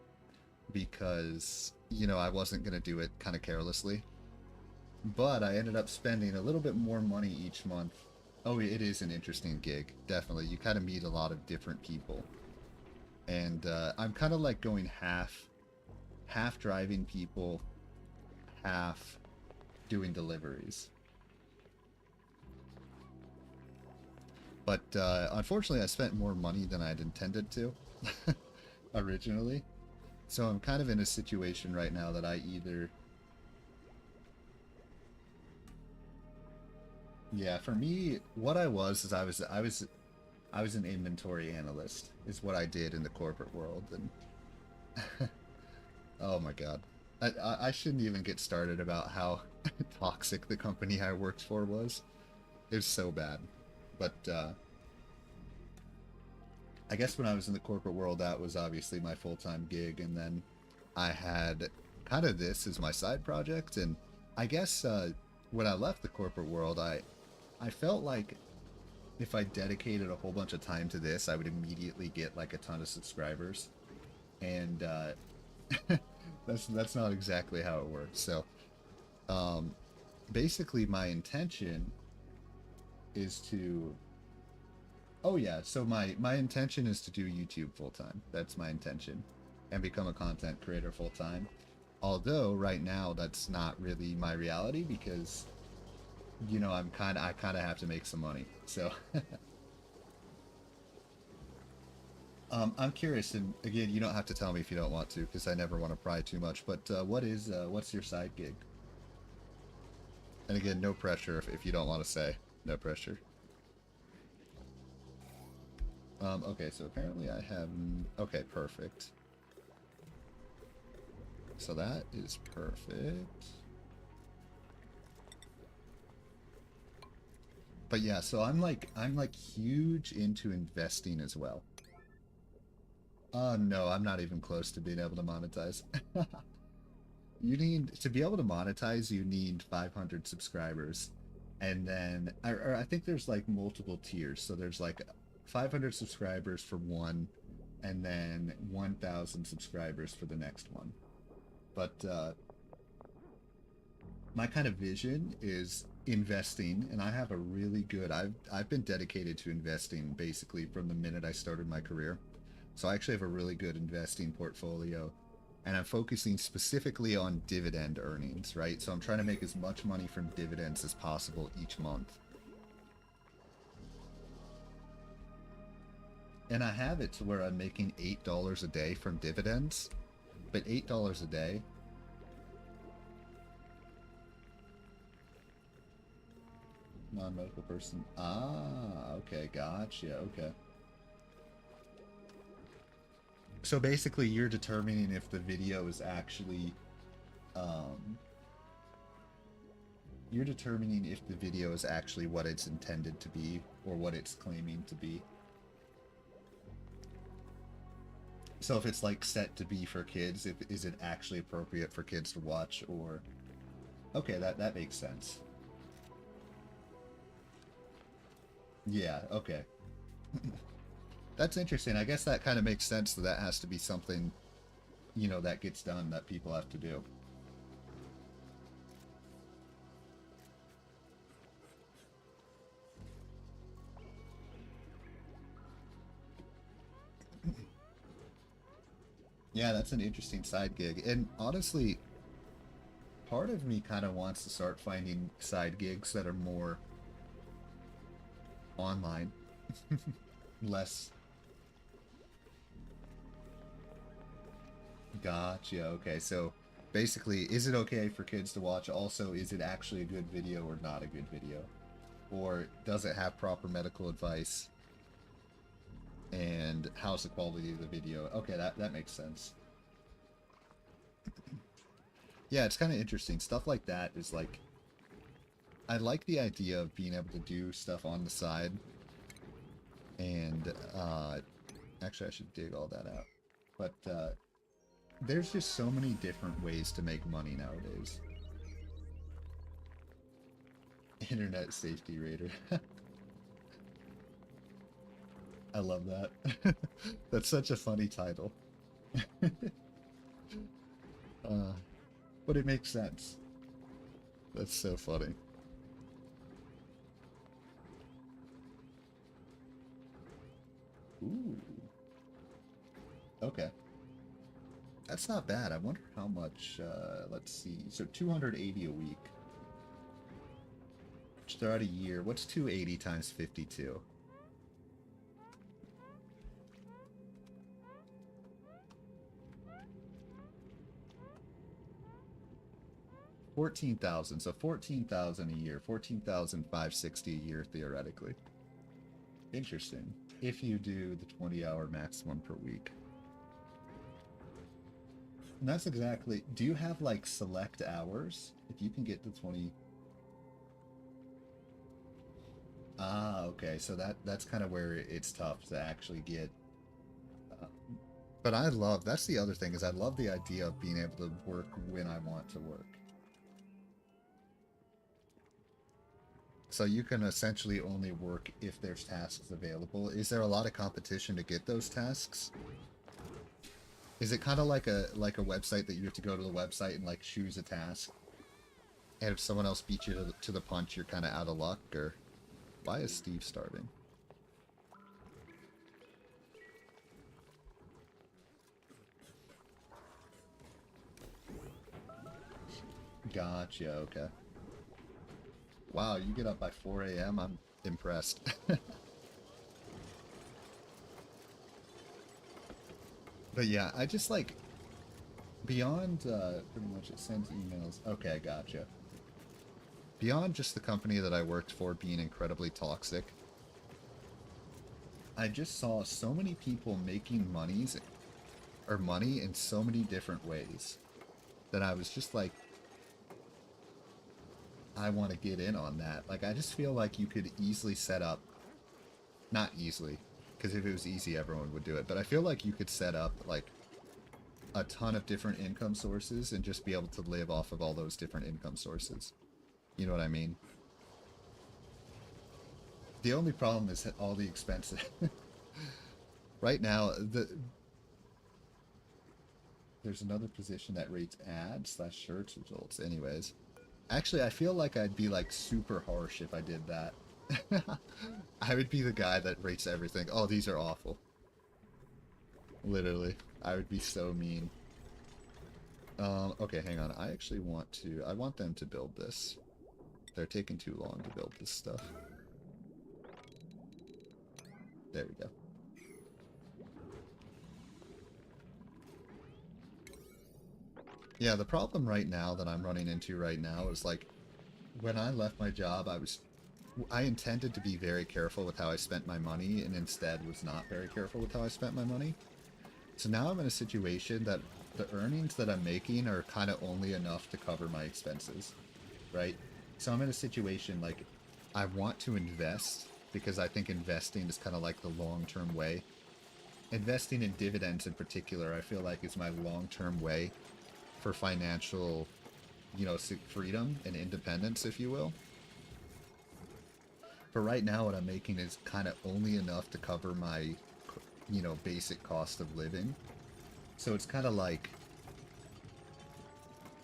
S1: because, you know, I wasn't going to do it kind of carelessly. But I ended up spending a little bit more money each month. Oh, it is an interesting gig, definitely. You kind of meet a lot of different people. And I'm kind of like going half driving people, half doing deliveries. But unfortunately, I spent more money than I'd intended to originally. So I'm kind of in a situation right now that I either... Yeah, for me, what I was is I was an inventory analyst, is what I did in the corporate world, and oh my god, I shouldn't even get started about how toxic the company I worked for was. It was so bad, but I guess when I was in the corporate world, that was obviously my full-time gig, and then I had kind of this as my side project, and I guess when I left the corporate world, I felt like if I dedicated a whole bunch of time to this, I would immediately get like a ton of subscribers, and that's not exactly how it works. So basically my intention is to... Oh yeah, so my intention is to do YouTube full-time. That's my intention. And become a content creator full-time. Although, right now, that's not really my reality, because you know, I kind of have to make some money. So, I'm curious, and again, you don't have to tell me if you don't want to, because I never want to pry too much. But what's your side gig? And again, no pressure if you don't want to say. No pressure. Okay, so apparently I have... Okay, perfect. So that is perfect. But yeah, so I'm like huge into investing as well. No, I'm not even close to being able to monetize. You need to be able to monetize, you need 500 subscribers. And then I think there's like multiple tiers. So there's like 500 subscribers for one, and then 1,000 subscribers for the next one. But my kind of vision is investing, and I have a really good... I've been dedicated to investing basically from the minute I started my career. So I actually have a really good investing portfolio, and I'm focusing specifically on dividend earnings, right? So I'm trying to make as much money from dividends as possible each month. And I have it to where I'm making $8 a day from dividends, but $8 a day... Non-medical person. Ah, okay, gotcha, okay. So basically you're determining if the video is actually, you're determining if the video is actually what it's intended to be, or what it's claiming to be. So if it's like set to be for kids, is it actually appropriate for kids to watch, or... Okay, that makes sense. Yeah, okay. That's interesting. I guess that kind of makes sense, that has to be something, you know, that gets done, that people have to do. Yeah, that's an interesting side gig. And honestly, part of me kind of wants to start finding side gigs that are more online. Less... Gotcha. Okay, so basically, is it okay for kids to watch? Also, is it actually a good video or not a good video? Or does it have proper medical advice? And how's the quality of the video? Okay, that makes sense. Yeah, it's kind of interesting. Stuff like that is like... I like the idea of being able to do stuff on the side. And, actually I should dig all that out. But, there's just so many different ways to make money nowadays. Internet Safety Raider. I love that. That's such a funny title. But it makes sense. That's so funny. Ooh. Okay. That's not bad. I wonder how much, let's see. So 280 a week. Start a year. What's 280 times 52? $14,000. So 14,000 a year. 14,560 a year theoretically. Interesting. If you do the 20-hour maximum per week. And that's exactly... Do you have, like, select hours? If you can get to 20... Ah, okay. So that's kind of where it's tough to actually get... but I love... That's the other thing, is I love the idea of being able to work when I want to work. So you can essentially only work if there's tasks available. Is there a lot of competition to get those tasks? Is it kind of like a website that you have to go to the website and like choose a task? And if someone else beats you to the punch, you're kind of out of luck? Or why is Steve starving? Gotcha, okay. Wow, you get up by 4 a.m.? I'm impressed. But yeah, I just like, beyond pretty much it sends emails. Okay, gotcha. Beyond just the company that I worked for being incredibly toxic, I just saw so many people making money in so many different ways that I was just like, I want to get in on that. Like, I just feel like you could easily set up, not easily, because if it was easy, everyone would do it, but I feel like you could set up, like, a ton of different income sources and just be able to live off of all those different income sources. You know what I mean? The only problem is all the expenses. Right now, there's another position that rates ads slash search results. Anyways, actually, I feel like I'd be like super harsh if I did that. I would be the guy that rates everything. Oh, these are awful. Literally, I would be so mean. Okay, hang on. I want them to build this. They're taking too long to build this stuff. There we go. Yeah, the problem right now that I'm running into right now is like, when I left my job, I intended to be very careful with how I spent my money and instead was not very careful with how I spent my money. So now I'm in a situation that the earnings that I'm making are kind of only enough to cover my expenses, right? So I'm in a situation like, I want to invest because I think investing is kind of like the long-term way. Investing in dividends in particular, I feel like is my long-term way for financial, you know, freedom and independence, if you will. But right now what I'm making is kind of only enough to cover my, you know, basic cost of living. So it's kind of like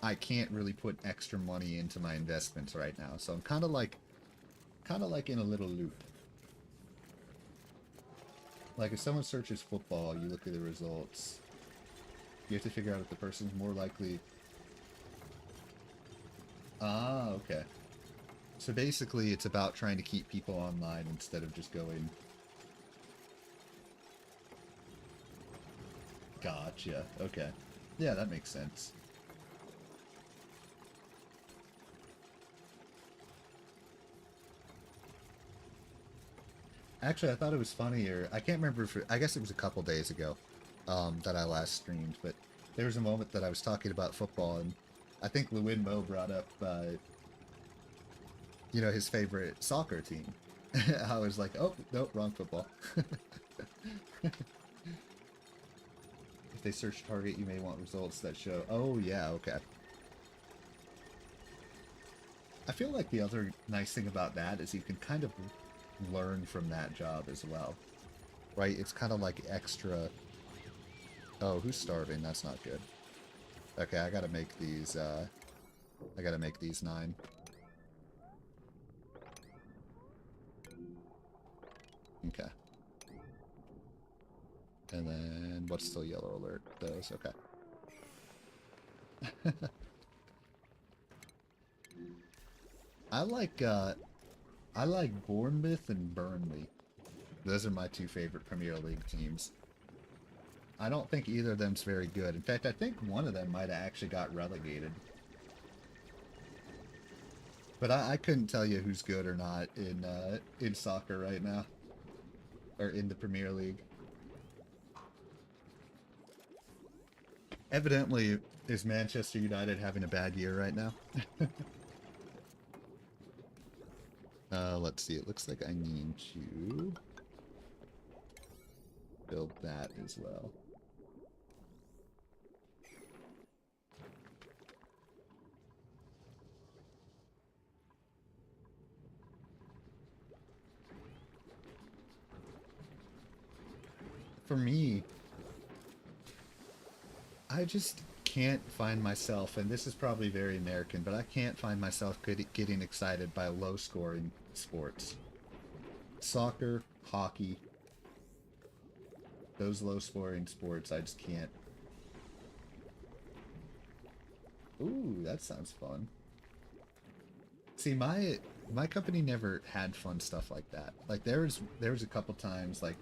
S1: I can't really put extra money into my investments right now. So I'm kind of like in a little loop. Like if someone searches football, you look at the results. You have to figure out if the person's more likely. Ah, okay. So basically it's about trying to keep people online instead of just going. Gotcha. Okay. Yeah, that makes sense. Actually, I thought it was funnier. I can't remember if I guess it was a couple days ago that I last streamed, but there was a moment that I was talking about football, and I think Lewin Mo brought up, you know, his favorite soccer team. I was like, oh, nope, wrong football. If they search target, you may want results that show. Oh, yeah, okay. I feel like the other nice thing about that is you can kind of learn from that job as well, right? It's kind of like extra. Oh, who's starving? That's not good. Okay, I gotta make these, I gotta make these 9. Okay. And then, what's still yellow alert? Those, okay. I like Bournemouth and Burnley. Those are my 2 favorite Premier League teams. I don't think either of them's very good. In fact, I think one of them might have actually got relegated. But I couldn't tell you who's good or not in soccer right now. Or in the Premier League. Evidently, is Manchester United having a bad year right now? Let's see. It looks like I need to build that as well. For me, I just can't find myself, and this is probably very American, but I can't find myself getting excited by low-scoring sports. Soccer, hockey, those low-scoring sports, I just can't. Ooh, that sounds fun. See, my company never had fun stuff like that. Like there was a couple times, like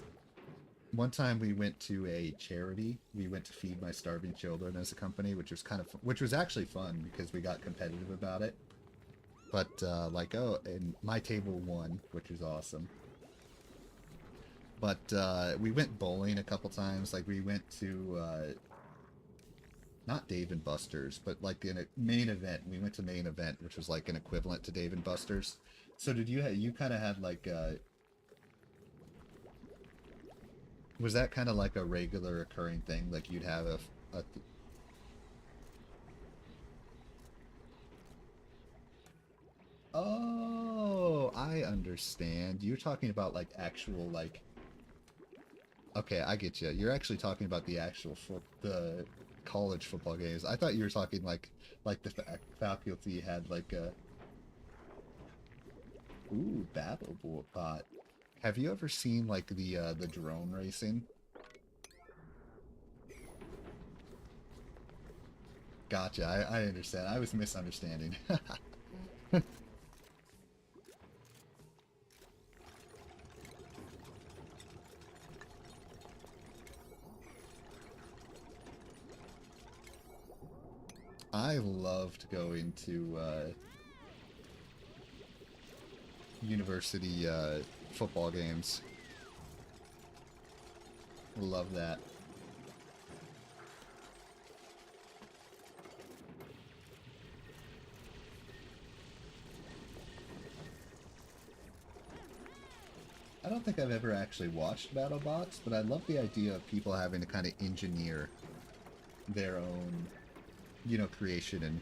S1: one time we went to a charity. We went to feed my starving children as a company, which was which was actually fun because we got competitive about it. But like, oh, and my table won, which was awesome. But we went bowling a couple times. Like we went to not Dave and Buster's, but like in a main event. We went to main event, which was like an equivalent to Dave and Buster's. So did you kind of had like was that kind of like a regular occurring thing? Like you'd have a oh, I understand. You're talking about like actual like okay, I get you. You're actually talking about the actual the college football games. I thought you were talking like the faculty had like a ooh battle bot. Have you ever seen like the drone racing? Gotcha. I understand. I was misunderstanding. I loved going to university football games. Love that. I don't think I've ever actually watched BattleBots, but I love the idea of people having to kind of engineer their own, creation and,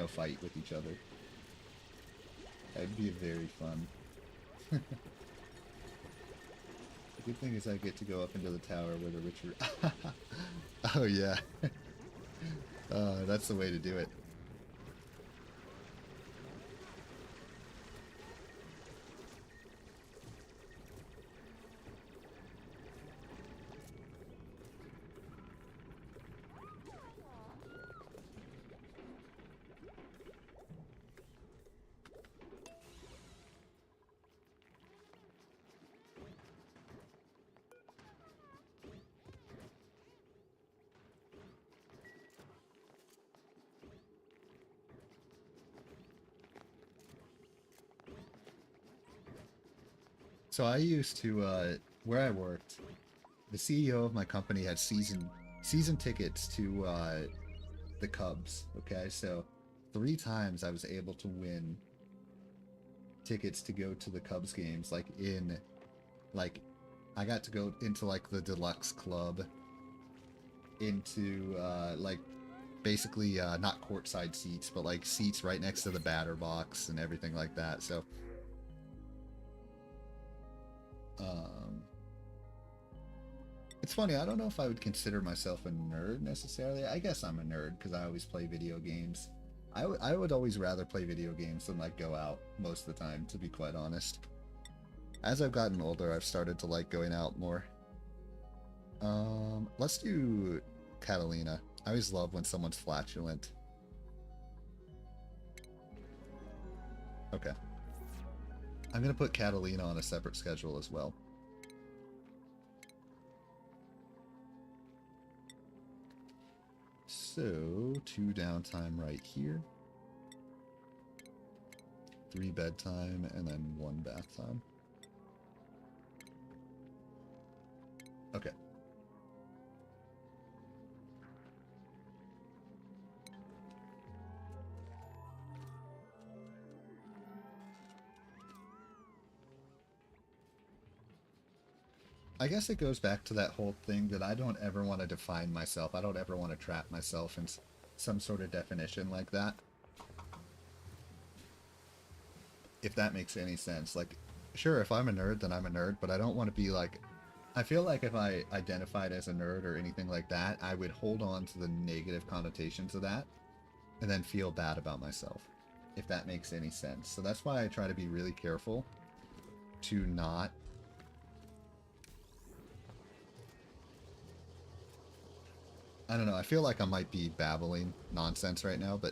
S1: fight with each other. That'd be very fun. The good thing is I get to go up into the tower where the richer... Oh, yeah. That's the way to do it. So I used to, where I worked, the CEO of my company had season tickets to the Cubs. Okay, so 3 times I was able to win tickets to go to the Cubs games. Like I got to go into like the deluxe club, into like basically not courtside seats, but like seats right next to the batter box and everything like that. So um, it's funny. I don't know if I would consider myself a nerd necessarily. I guess I'm a nerd because I always play video games. I would always rather play video games than like go out most of the time, to be quite honest. As I've gotten older, I've started to like going out more. Let's do Catalina. I always love when someone's flatulent. Okay. I'm gonna put Catalina on a separate schedule as well. So, 2 downtime right here. 3 bedtime, and then 1 bath time. Okay. I guess it goes back to that whole thing that I don't ever want to define myself. I don't ever want to trap myself in some sort of definition like that. If that makes any sense. Like, sure, if I'm a nerd, then I'm a nerd, but I don't want to be like... I feel like if I identified as a nerd or anything like that, I would hold on to the negative connotations of that and then feel bad about myself, if that makes any sense. So that's why I try to be really careful to not... I don't know, I feel like I might be babbling nonsense right now, but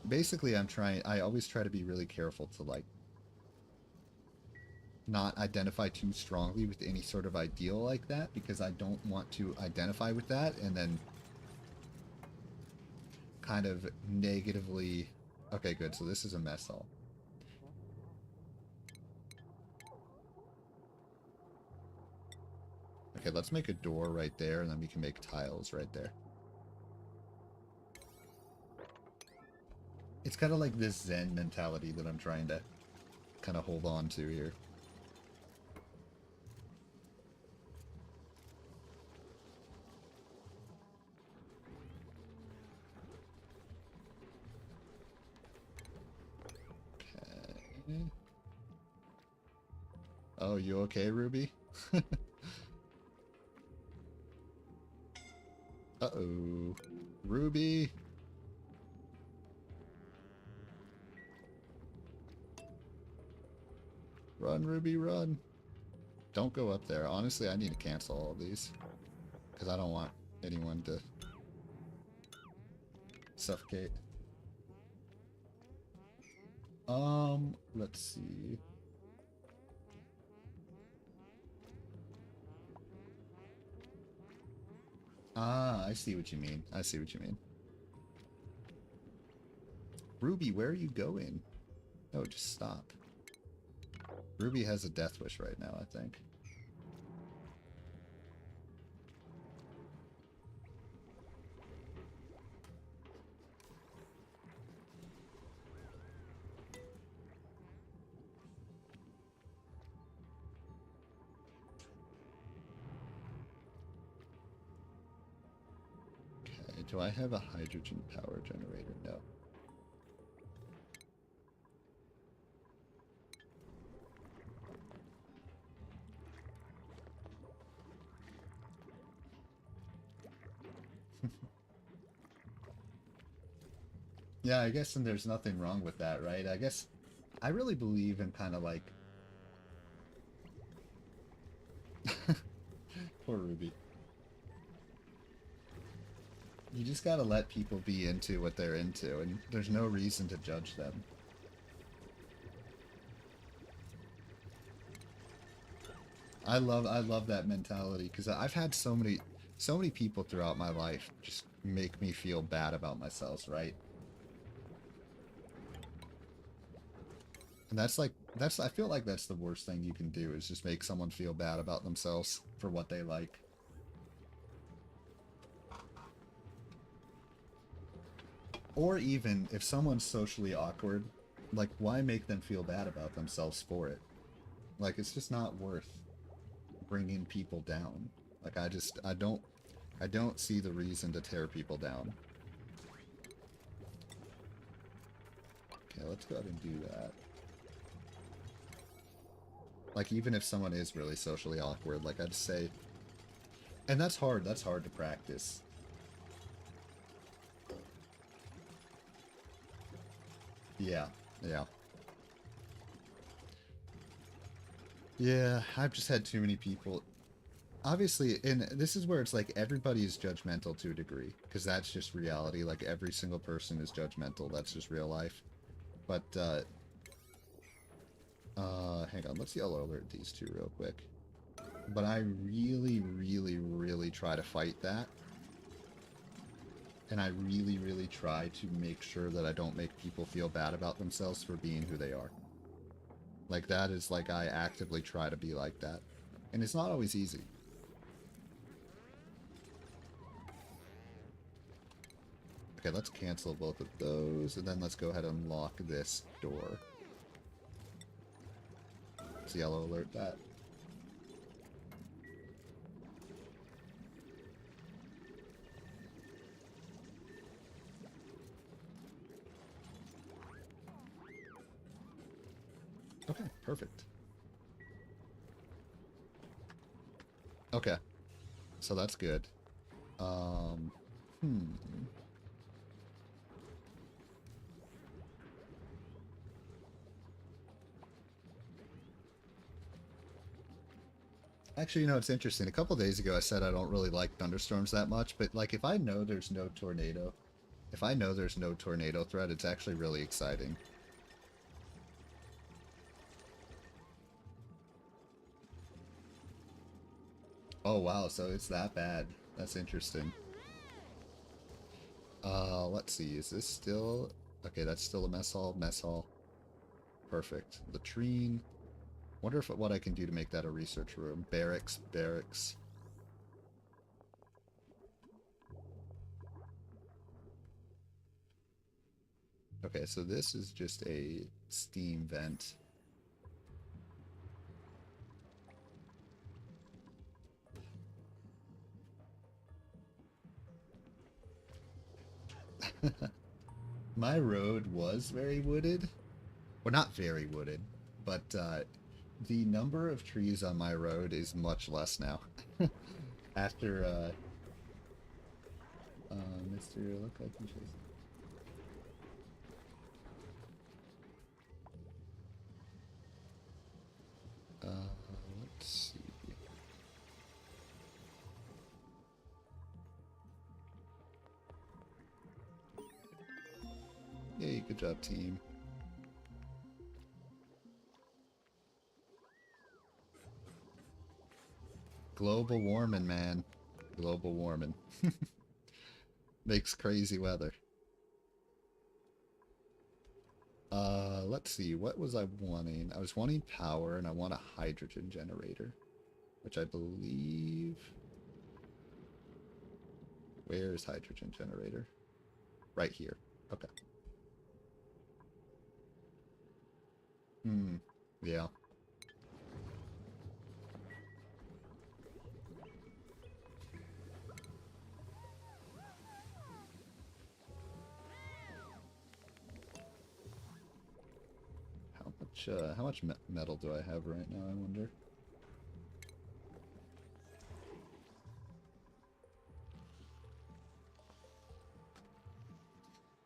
S1: basically I always try to be really careful to like not identify too strongly with any sort of ideal like that, because I don't want to identify with that and then kind of negatively... Okay, good. So this is a mess hall. Okay, let's make a door right there, and then we can make tiles right there. It's kind of like this Zen mentality that I'm trying to kind of hold on to here. Okay. Oh, you okay, Ruby? Uh-oh. Ruby! Run, Ruby, run! Don't go up there. Honestly, I need to cancel all of these. Because I don't want anyone to suffocate. Let's see. Ah, I see what you mean. I see what you mean. Ruby, where are you going? No, just stop. Ruby has a death wish right now, I think. Okay, do I have a hydrogen power generator? No. Yeah, I guess, and there's nothing wrong with that, right? I guess I really believe in kind of like... Poor Ruby. You just gotta let people be into what they're into, and there's no reason to judge them. I love that mentality, because I've had so many people throughout my life just make me feel bad about myself, right? And I feel like that's the worst thing you can do, is just make someone feel bad about themselves for what they like. Or even if someone's socially awkward, like, why make them feel bad about themselves for it? Like, it's just not worth bringing people down. Like, I don't see the reason to tear people down. Okay, let's go ahead and do that. Like, even if someone is really socially awkward, like, I'd say... And that's hard to practice. Yeah, yeah. Yeah, I've just had too many people... Obviously, and this is where it's like everybody is judgmental to a degree, because that's just reality. Like, every single person is judgmental. That's just real life. But, hang on, let's yellow alert these two real quick. But I really, really, really try to fight that. And I really, really try to make sure that I don't make people feel bad about themselves for being who they are. Like, that is, like, I actively try to be like that. And it's not always easy. Okay, let's cancel both of those, and then let's go ahead and lock this door. Let's yellow alert that. Okay, perfect. Okay, so that's good. Actually, you know, it's interesting. A couple days ago, I said I don't really like thunderstorms that much, but, like, if I know there's no tornado, threat, it's actually really exciting. Oh wow, so it's that bad. That's interesting. Let's see. Is this still... Okay, that's still a mess hall. Mess hall. Perfect. Latrine. Wonder if what I can do to make that a research room. Barracks. Barracks. Okay, so this is just a steam vent. My road was very wooded. Well, not very wooded, but the number of trees on my road is much less now. After, Mr. Look like he shows. Let's see. Yay, good job, team. Global warming, man. Global warming. Makes crazy weather. Let's see. What was I wanting? I was wanting power, and I want a hydrogen generator, which I believe... Where is hydrogen generator? Right here. Okay. Yeah. How much metal do I have right now, I wonder?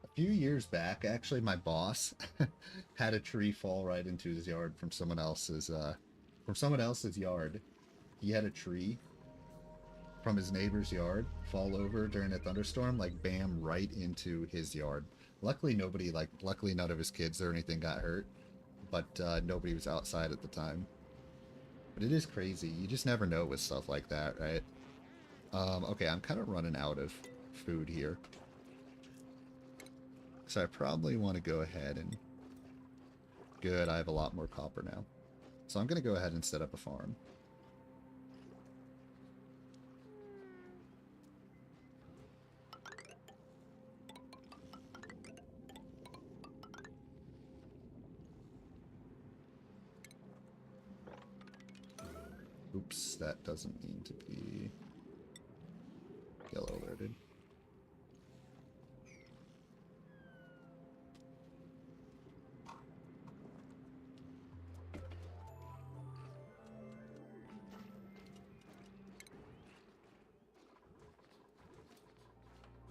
S1: A few years back, actually, my boss had a tree fall right into his yard from someone else's yard. He had a tree from his neighbor's yard fall over during a thunderstorm, like bam, right into his yard. Luckily luckily none of his kids or anything got hurt, but nobody was outside at the time. But it is crazy. You just never know with stuff like that, right? Okay, I'm kind of running out of food here. So I probably want to go ahead and... Good, I have a lot more copper now. So I'm going to go ahead and set up a farm. Oops, that doesn't mean to be yellow alerted.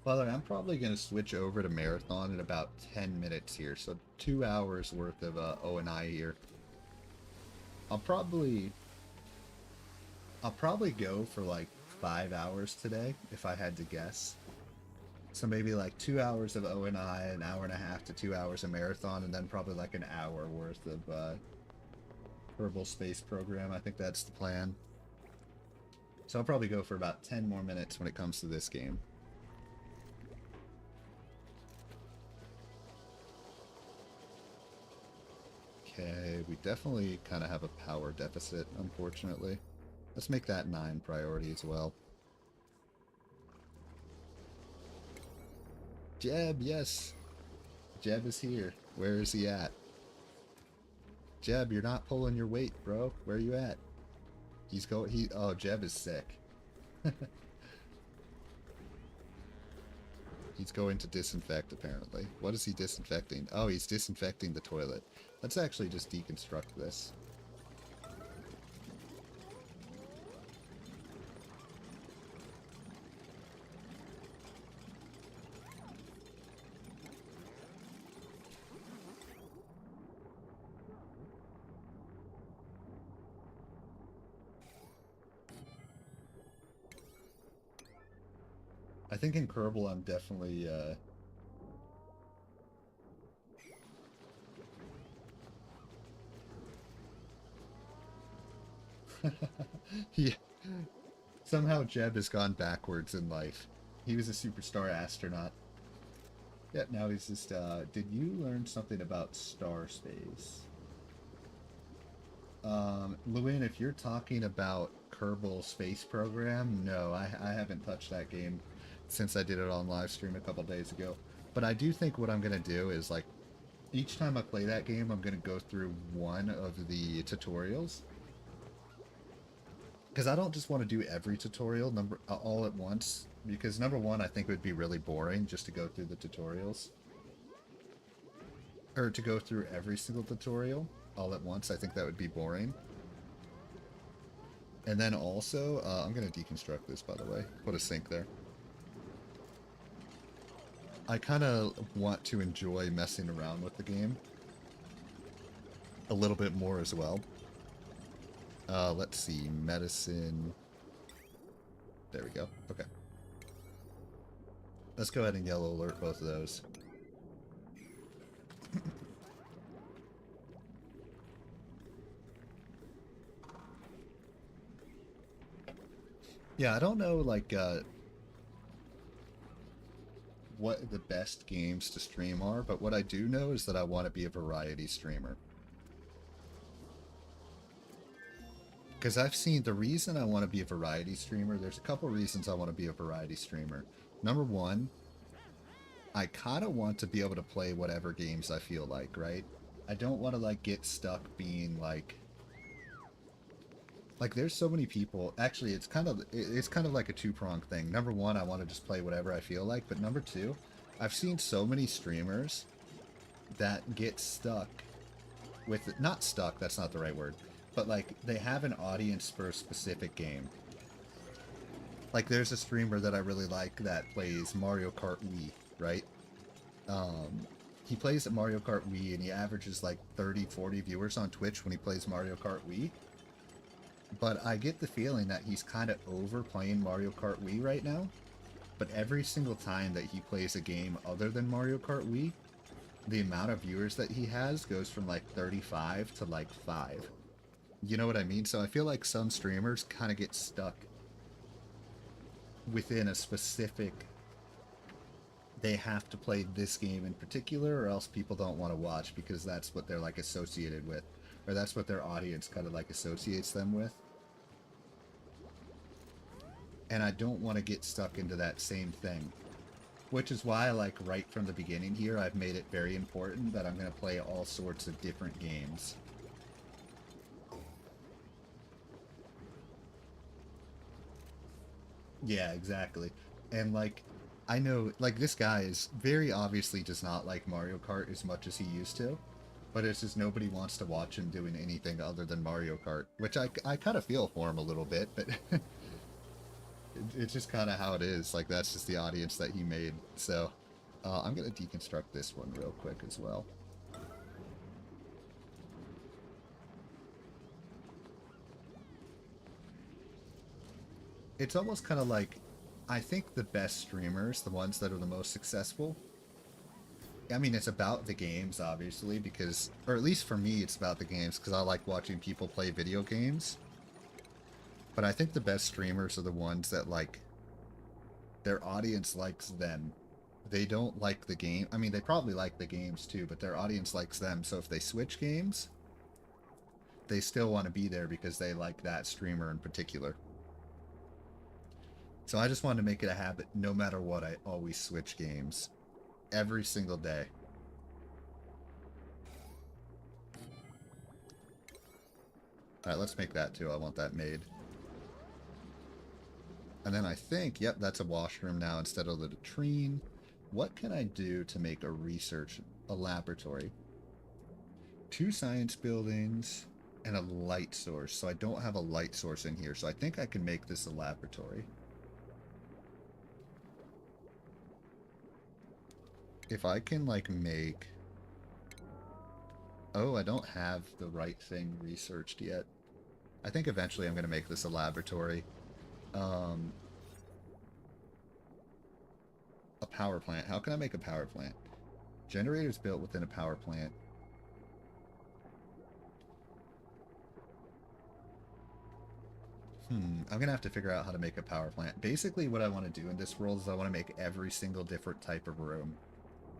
S1: Father, I'm probably going to switch over to Marathon in about 10 minutes here, so 2 hours worth of ONI here. I'll probably go for like 5 hours today, if I had to guess. So maybe like 2 hours of ONI, an hour and a half to 2 hours of Marathon, and then probably like an hour worth of Kerbal Space Program. I think that's the plan. So I'll probably go for about 10 more minutes when it comes to this game. Okay, we definitely kind of have a power deficit, unfortunately. Let's make that 9 priority as well. Jeb, yes! Jeb is here. Where is he at? Jeb, you're not pulling your weight, bro. Where are you at? Oh, Jeb is sick. He's going to disinfect, apparently. What is he disinfecting? Oh, he's disinfecting the toilet. Let's actually just deconstruct this. I think in Kerbal I'm definitely, yeah. Somehow Jeb has gone backwards in life. He was a superstar astronaut. Yeah, now he's just, did you learn something about star space? Lewin, if you're talking about Kerbal Space Program, no, I haven't touched that game since I did it on live stream a couple days ago. But I do think what I'm going to do is, like, each time I play that game, I'm going to go through one of the tutorials. Because I don't just want to do every tutorial all at once. Because number one, I think it would be really boring just to go through the tutorials. Or to go through every single tutorial all at once. I think that would be boring. And then also, I'm going to deconstruct this, by the way. Put a sink there. I kind of want to enjoy messing around with the game a little bit more as well. Let's see, medicine. There we go. Okay. Let's go ahead and yellow alert both of those. Yeah, I don't know, like, what the best games to stream are, but what I do know is that I want to be a variety streamer. Because I've seen the reason I want to be a variety streamer, there's a couple reasons I want to be a variety streamer. Number one, I kind of want to be able to play whatever games I feel like, right? I don't want to, like, get stuck being, like, there's so many people. Actually, it's kind of like a two-pronged thing. Number one, I want to just play whatever I feel like, but number two, I've seen so many streamers that get stuck with it. Not stuck, that's not the right word, but, like, they have an audience for a specific game. Like, there's a streamer that I really like that plays Mario Kart Wii, right? He plays at Mario Kart Wii, and he averages like 30, 40 viewers on Twitch when he plays Mario Kart Wii. But I get the feeling that he's kind of overplaying Mario Kart Wii right now. But every single time that he plays a game other than Mario Kart Wii, the amount of viewers that he has goes from like 35 to like 5. You know what I mean? So I feel like some streamers kind of get stuck within a specific... They have to play this game in particular, or else people don't want to watch because that's what they're like associated with. Or that's what their audience kind of like associates them with. And I don't want to get stuck into that same thing. Which is why, like, right from the beginning here, I've made it very important that I'm going to play all sorts of different games. Yeah, exactly. And, like, I know, like, this guy is very obviously does not like Mario Kart as much as he used to. But it's just nobody wants to watch him doing anything other than Mario Kart. Which I kind of feel for him a little bit, but... it's just kind of how it is. Like, that's just the audience that he made. So, I'm going to deconstruct this one real quick as well. It's almost kind of like, I think the best streamers, the ones that are the most successful, I mean, it's about the games, obviously, because, or at least for me, it's about the games, because I like watching people play video games. But I think the best streamers are the ones that, like, their audience likes them. They don't like the game. I mean, they probably like the games too, but their audience likes them. So if they switch games, they still want to be there because they like that streamer in particular. So I just wanted to make it a habit, no matter what, I always switch games. Every single day. Alright, let's make that too. I want that made. And then I think, yep, that's a washroom now instead of the latrine. What can I do to make a laboratory? 2 science buildings and a light source. So I don't have a light source in here. So I think I can make this a laboratory. If I can, like, make... Oh, I don't have the right thing researched yet. I think eventually I'm going to make this a laboratory. A power plant. How can I make a power plant? Generators built within a power plant. I'm gonna have to figure out how to make a power plant. Basically, what I want to do in this world is I want to make every single different type of room.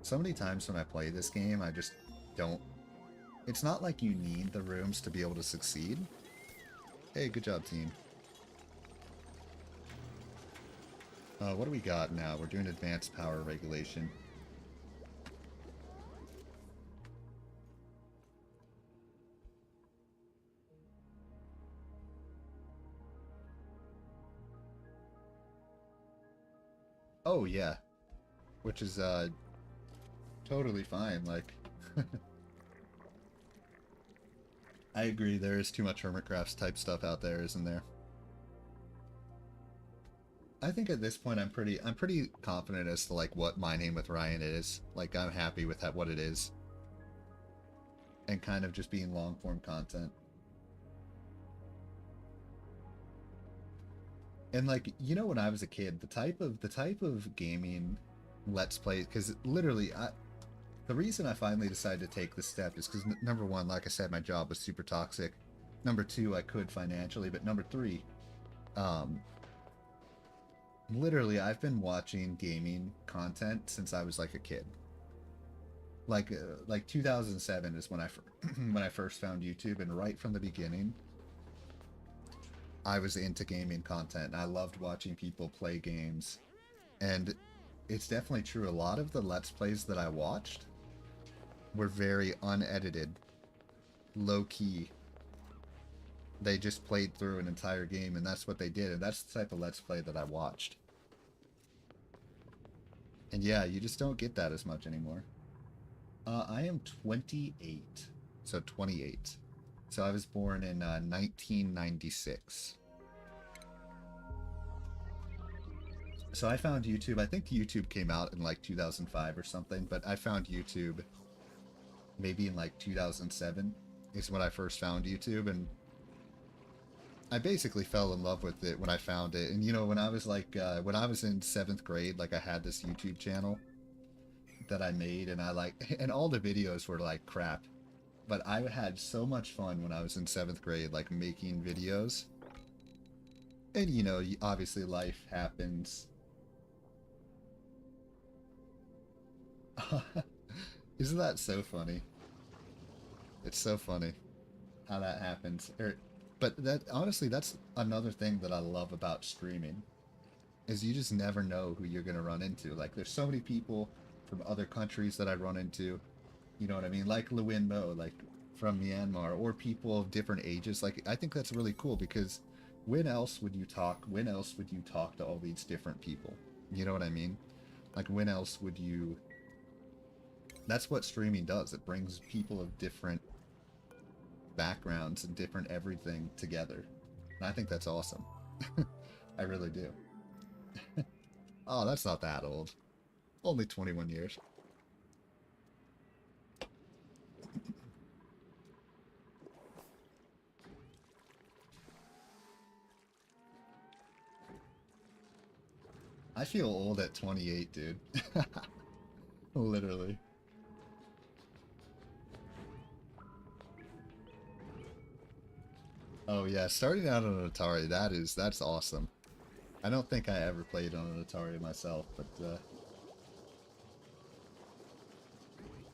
S1: So many times when I play this game, I just don't... It's not like you need the rooms to be able to succeed. Hey, good job, team. What do we got now? We're doing advanced power regulation. Oh, yeah. Which is, totally fine, like... I agree, there is too much Hermitcrafts type stuff out there, isn't there? I think at this point I'm pretty confident as to like what My Name with Ryan is. Like I'm happy with what it is. And kind of just being long form content. And like, you know, when I was a kid, the type of gaming let's play, because literally the reason I finally decided to take this step is because number one, like I said, my job was super toxic. Number two, I could financially, but number three, literally, I've been watching gaming content since I was like a kid. Like 2007 is when when I first found YouTube, and right from the beginning, I was into gaming content. I loved watching people play games, and it's definitely true. A lot of the Let's Plays that I watched were very unedited, low key. They just played through an entire game, and that's what they did, and that's the type of Let's Play that I watched. And yeah, you just don't get that as much anymore. I am 28. So 28. So I was born in 1996. So I found YouTube, I think YouTube came out in like 2005 or something, but I found YouTube maybe in like 2007 is when I first found YouTube, and I basically fell in love with it when I found it. And you know, when I was like, when I was in 7th grade, like I had this YouTube channel that I made, and and all the videos were like crap. But I had so much fun when I was in 7th grade, like making videos. And you know, obviously life happens. Isn't that so funny? It's so funny how that happens. But that honestly, that's another thing that I love about streaming, is you just never know who you're gonna run into. Like there's so many people from other countries that I run into, you know what I mean? Like Lewin Mo, like from Myanmar, or people of different ages. Like I think that's really cool, because when else would you talk? When else would you talk to all these different people? You know what I mean? Like when else would you? That's what streaming does. It brings people of different backgrounds and different everything together. And I think that's awesome. I really do. Oh, that's not that old. Only 21 years. I feel old at 28, dude. Literally. Oh yeah, starting out on an Atari, that's awesome. I don't think I ever played on an Atari myself, but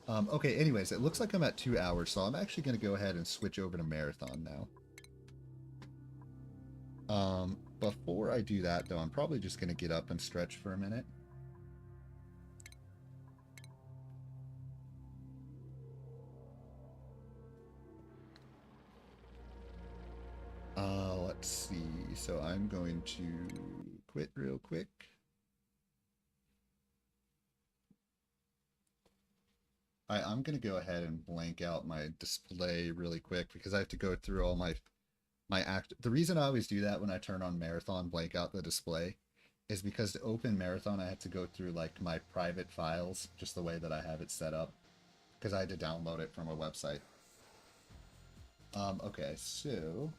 S1: okay, anyways, it looks like I'm at 2 hours, so I'm actually going to go ahead and switch over to Marathon now. Before I do that, though, I'm probably just going to get up and stretch for a minute. Let's see. So I'm going to quit real quick. I'm going to go ahead and blank out my display really quick, because I have to go through all my the reason I always do that when I turn on Marathon, blank out the display, is because to open Marathon I have to go through like my private files, just the way that I have it set up, because I had to download it from a website. Okay, so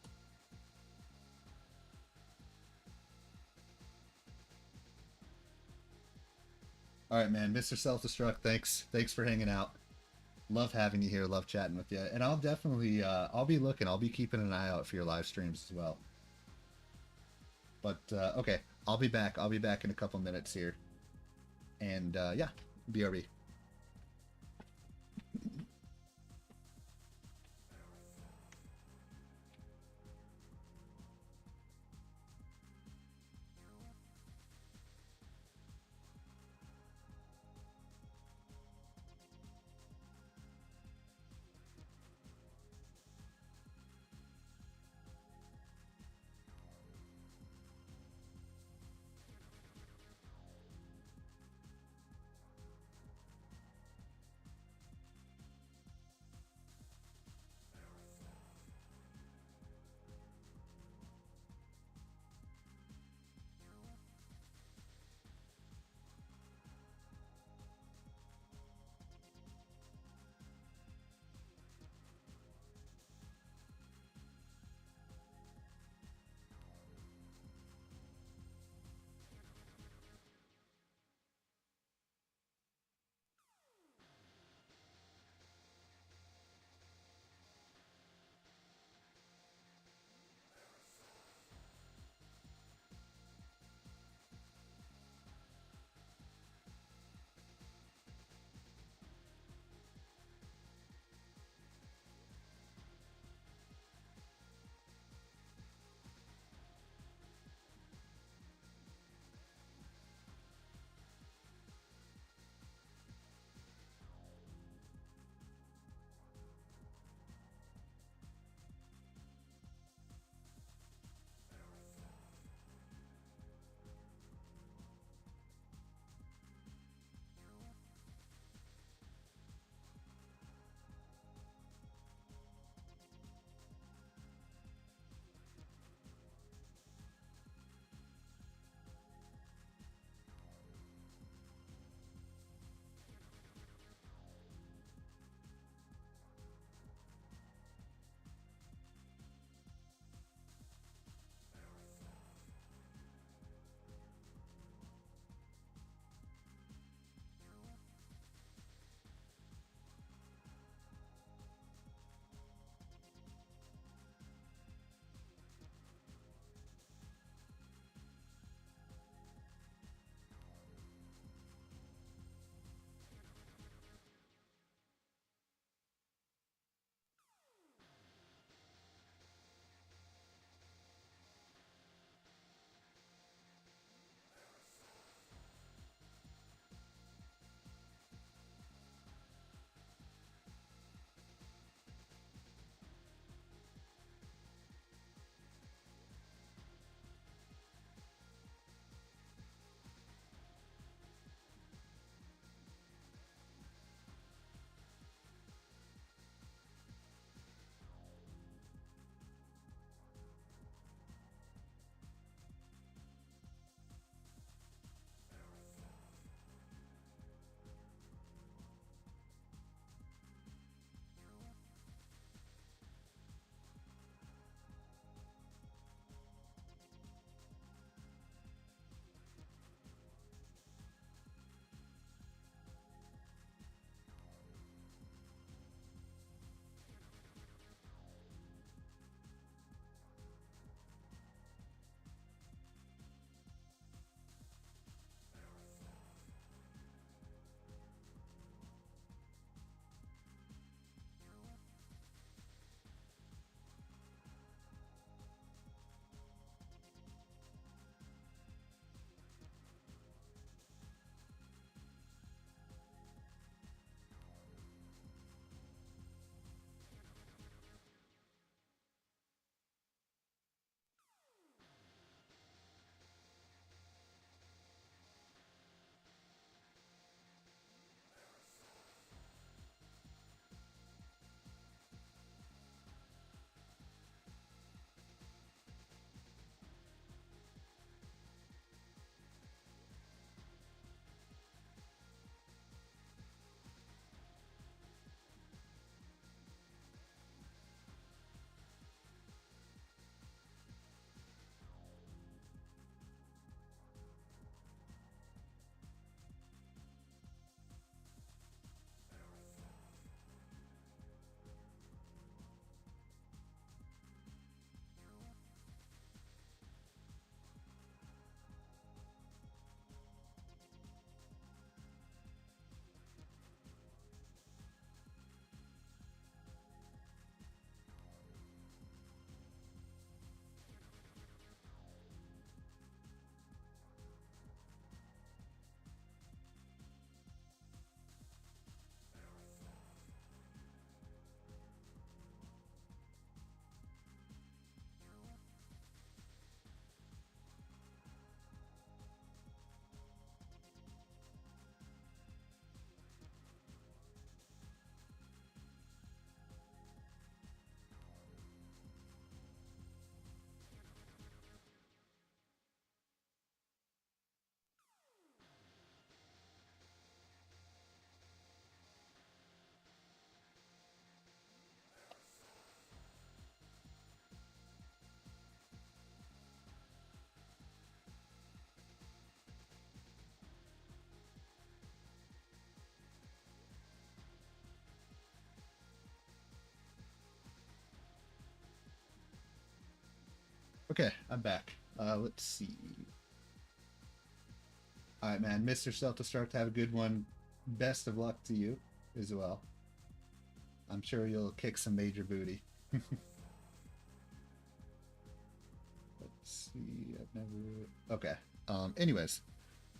S1: all right, man, Mr. Self-Destruct, thanks for hanging out. Love having you here, love chatting with you, and I'll definitely I'll be looking, I'll be keeping an eye out for your live streams as well. But okay, I'll be back. I'll be back in a couple minutes here. And yeah, BRB. Okay, I'm back. Let's see. All right, man. Mr. Self-Destruct, have a good one. Best of luck to you as well. I'm sure you'll kick some major booty. Let's see. I've never. Okay. Anyways,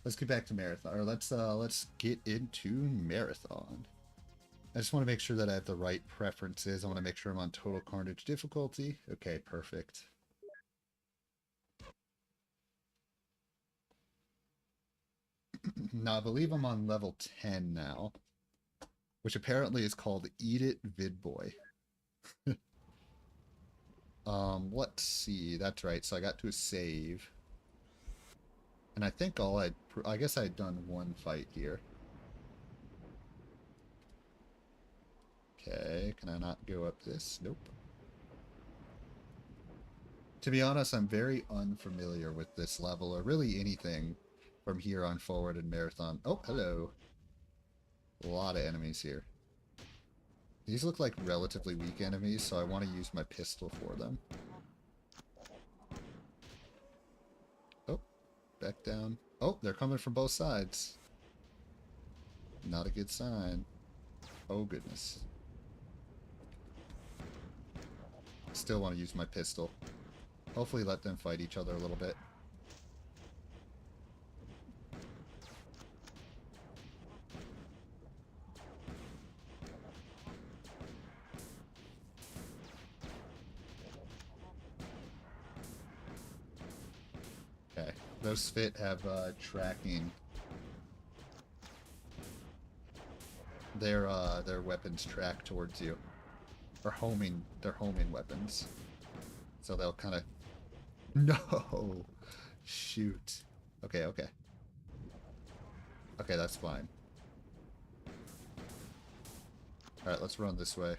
S1: let's get back to marathon, or let's get into marathon. I just want to make sure that I have the right preferences. I want to make sure I'm on total carnage difficulty. Okay, perfect. Now I believe I'm on level 10 now, which apparently is called Eat It Vidboy. Let's see. That's right. So I got to a save. And I think I guess I'd done one fight here. Okay, can I not go up this? Nope. To be honest, I'm very unfamiliar with this level, or really anything from here on forward in Marathon. Oh, hello. A lot of enemies here. These look like relatively weak enemies, so I want to use my pistol for them. Oh, back down. Oh, they're coming from both sides. Not a good sign. Oh, goodness. Still want to use my pistol. Hopefully let them fight each other a little bit. Okay. Those fit have tracking. Their weapons track towards you. Or homing. They're homing weapons. So they'll kind of... No! Shoot. Okay, okay. Okay, that's fine. Alright, let's run this way.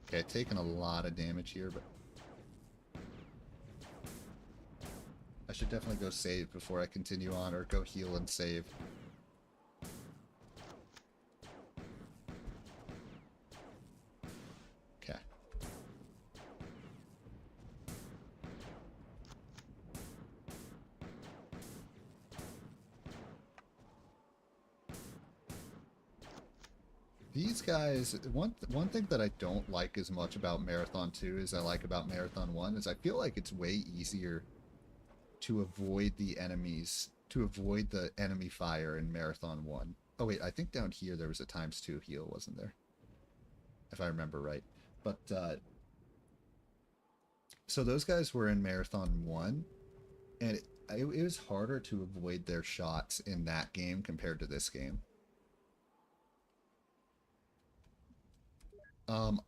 S1: Okay, taking a lot of damage here, but... I should definitely go save before I continue on, or go heal and save. Okay. These guys, one thing that I don't like as much about Marathon 2 as I like about Marathon 1 is I feel like it's way easier to avoid the enemies, to avoid the enemy fire in Marathon 1. Oh wait, I think down here there was a ×2 heal, wasn't there? If I remember right. But, so those guys were in Marathon 1, and it was harder to avoid their shots in that game compared to this game.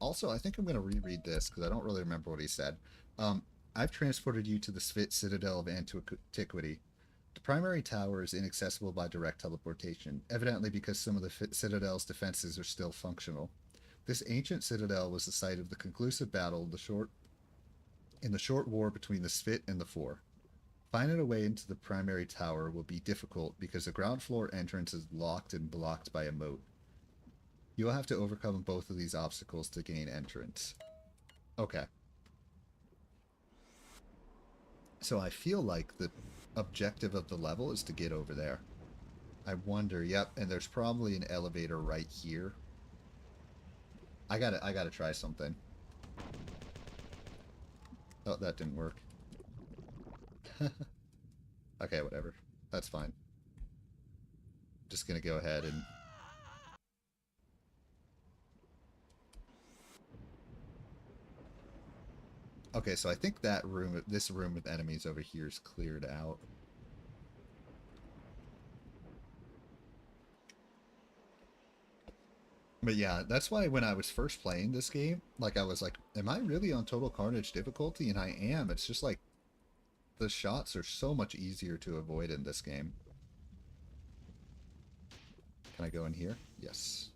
S1: Also, I think I'm going to reread this because I don't really remember what he said. I've transported you to the Svit Citadel of Antiquity. The primary tower is inaccessible by direct teleportation, evidently because some of the Citadel's defenses are still functional. This ancient citadel was the site of the conclusive battle in the short war between the Svit and the Four. Finding a way into the primary tower will be difficult because the ground floor entrance is locked and blocked by a moat. You will have to overcome both of these obstacles to gain entrance. Okay. So I feel like the objective of the level is to get over there. I wonder, yep, and there's probably an elevator right here. I gotta try something. Oh, that didn't work. Okay, whatever. That's fine. Just gonna go ahead and... Okay, so I think that room, this room with enemies over here is cleared out. But yeah, that's why when I was first playing this game, like I was like, am I really on total carnage difficulty? And I am. It's just like the shots are so much easier to avoid in this game. Can I go in here? Yes.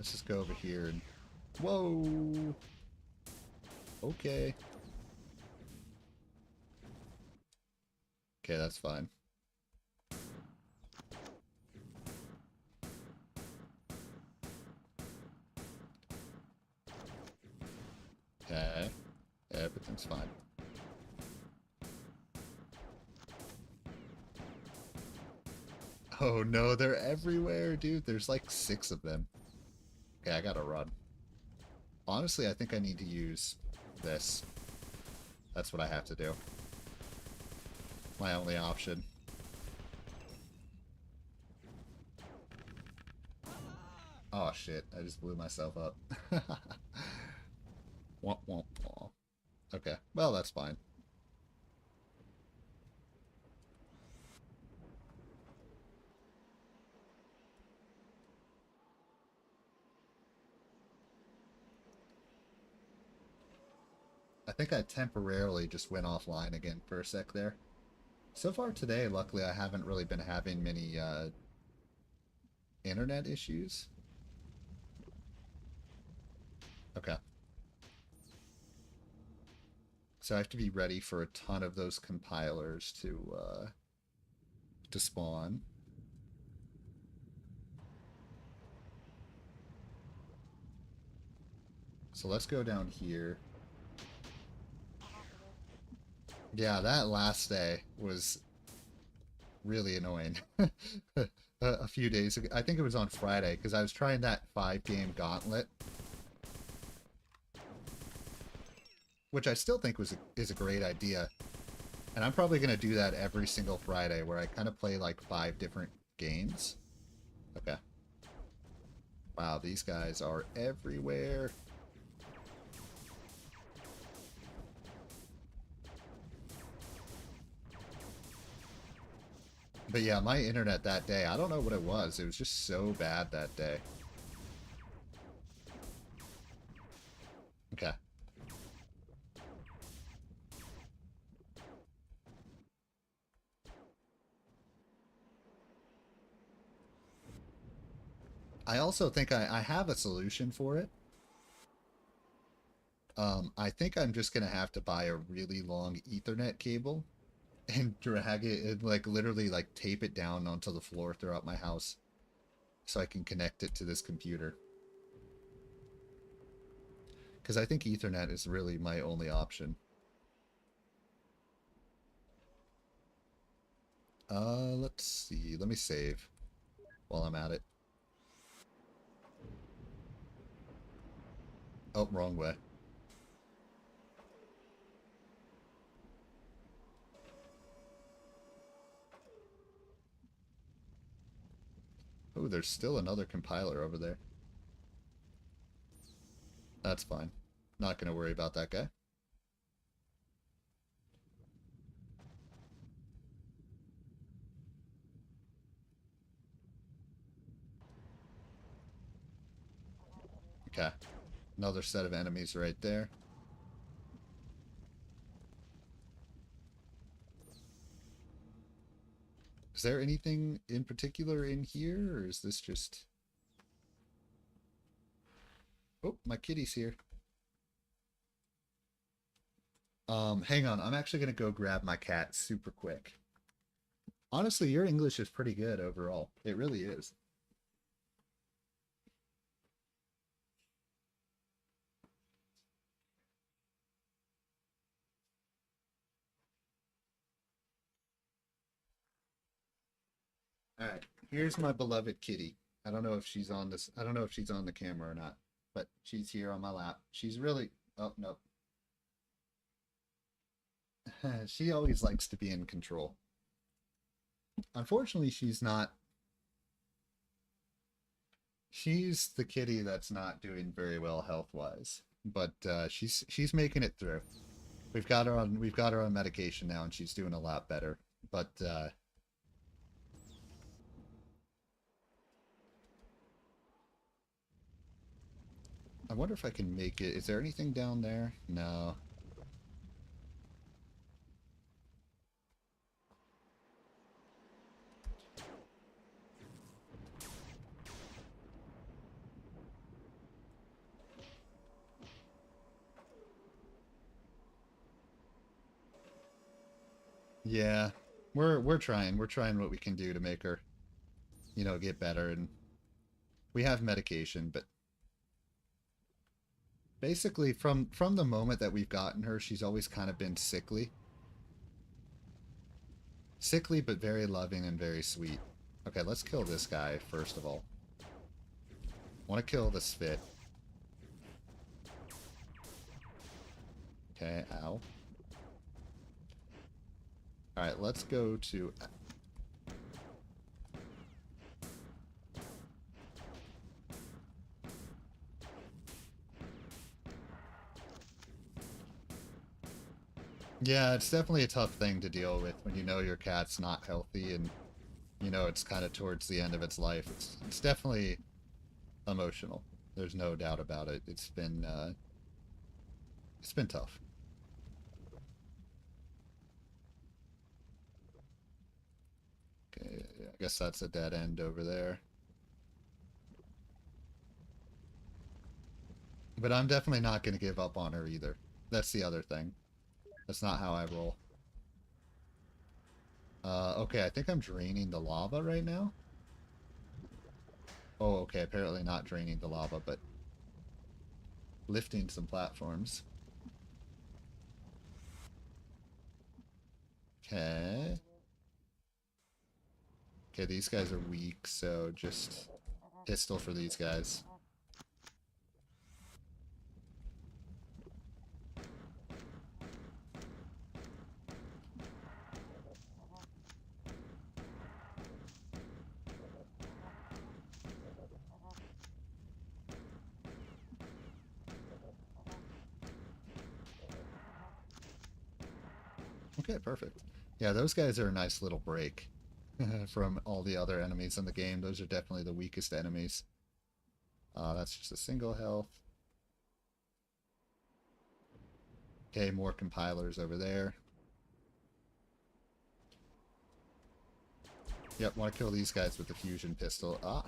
S1: Let's just go over here and... Whoa! Okay. Okay, that's fine. Okay. Everything's fine. Oh no, they're everywhere, dude. There's like 6 of them. Okay, I gotta run. Honestly, I think I need to use this. That's what I have to do. My only option. Oh shit, I just blew myself up. Womp womp womp. Okay, well that's fine. I think I temporarily just went offline again for a sec there. So far today, luckily, I haven't really been having many internet issues. Okay. So I have to be ready for a ton of those compilers to spawn. So let's go down here. Yeah, that last day was really annoying. A few days ago, I think it was on Friday, because I was trying that 5-game gauntlet, which I still think is a great idea. And I'm probably going to do that every single Friday, where I kind of play like 5 different games. Okay. Wow, these guys are everywhere. But yeah, my internet that day, I don't know what it was. It was just so bad that day. Okay. I also think I have a solution for it. I think I'm just going to have to buy a really long Ethernet cable and drag it and like literally like tape it down onto the floor throughout my house so I can connect it to this computer. Because I think Ethernet is really my only option. Let's see. Let me save while I'm at it. Oh, wrong way. Oh, there's still another compiler over there. That's fine. Not going to worry about that guy. Okay. Another set of enemies right there. Is there anything in particular in here, or is this just... Oh, my kitty's here. Hang on. I'm actually going to go grab my cat super quick. Honestly, your English is pretty good overall. It really is. All right. Here's my beloved kitty. I don't know if she's on this. I don't know if she's on the camera or not, but she's here on my lap. She's really... Oh, no. She always likes to be in control. Unfortunately, she's not. She's the kitty that's not doing very well health-wise, but she's making it through. We've got her on medication now, and she's doing a lot better. But I wonder if I can make it. Is there anything down there? No. Yeah, we're trying. We're trying what we can do to make her, get better. And we have medication, but basically from the moment that we've gotten her, she's always kind of been sickly. Sickly, but very loving and very sweet. Okay, let's kill this guy first of all. Want to kill the Spit. Okay, ow. Alright, let's go to... Yeah, it's definitely a tough thing to deal with when you know your cat's not healthy and it's kind of towards the end of its life. It's definitely emotional. There's no doubt about it. It's been tough. Okay, I guess that's a dead end over there. But I'm definitely not going to give up on her either. That's the other thing. That's not how I roll. Okay, I think I'm draining the lava right now. Oh, okay, apparently not draining the lava, but lifting some platforms. Okay. Okay, these guys are weak, so just pistol for these guys. Okay, perfect. Yeah, those guys are a nice little break from all the other enemies in the game. Those are definitely the weakest enemies. That's just a single health. Okay, more compilers over there. Yep, want to kill these guys with the fusion pistol. Ah.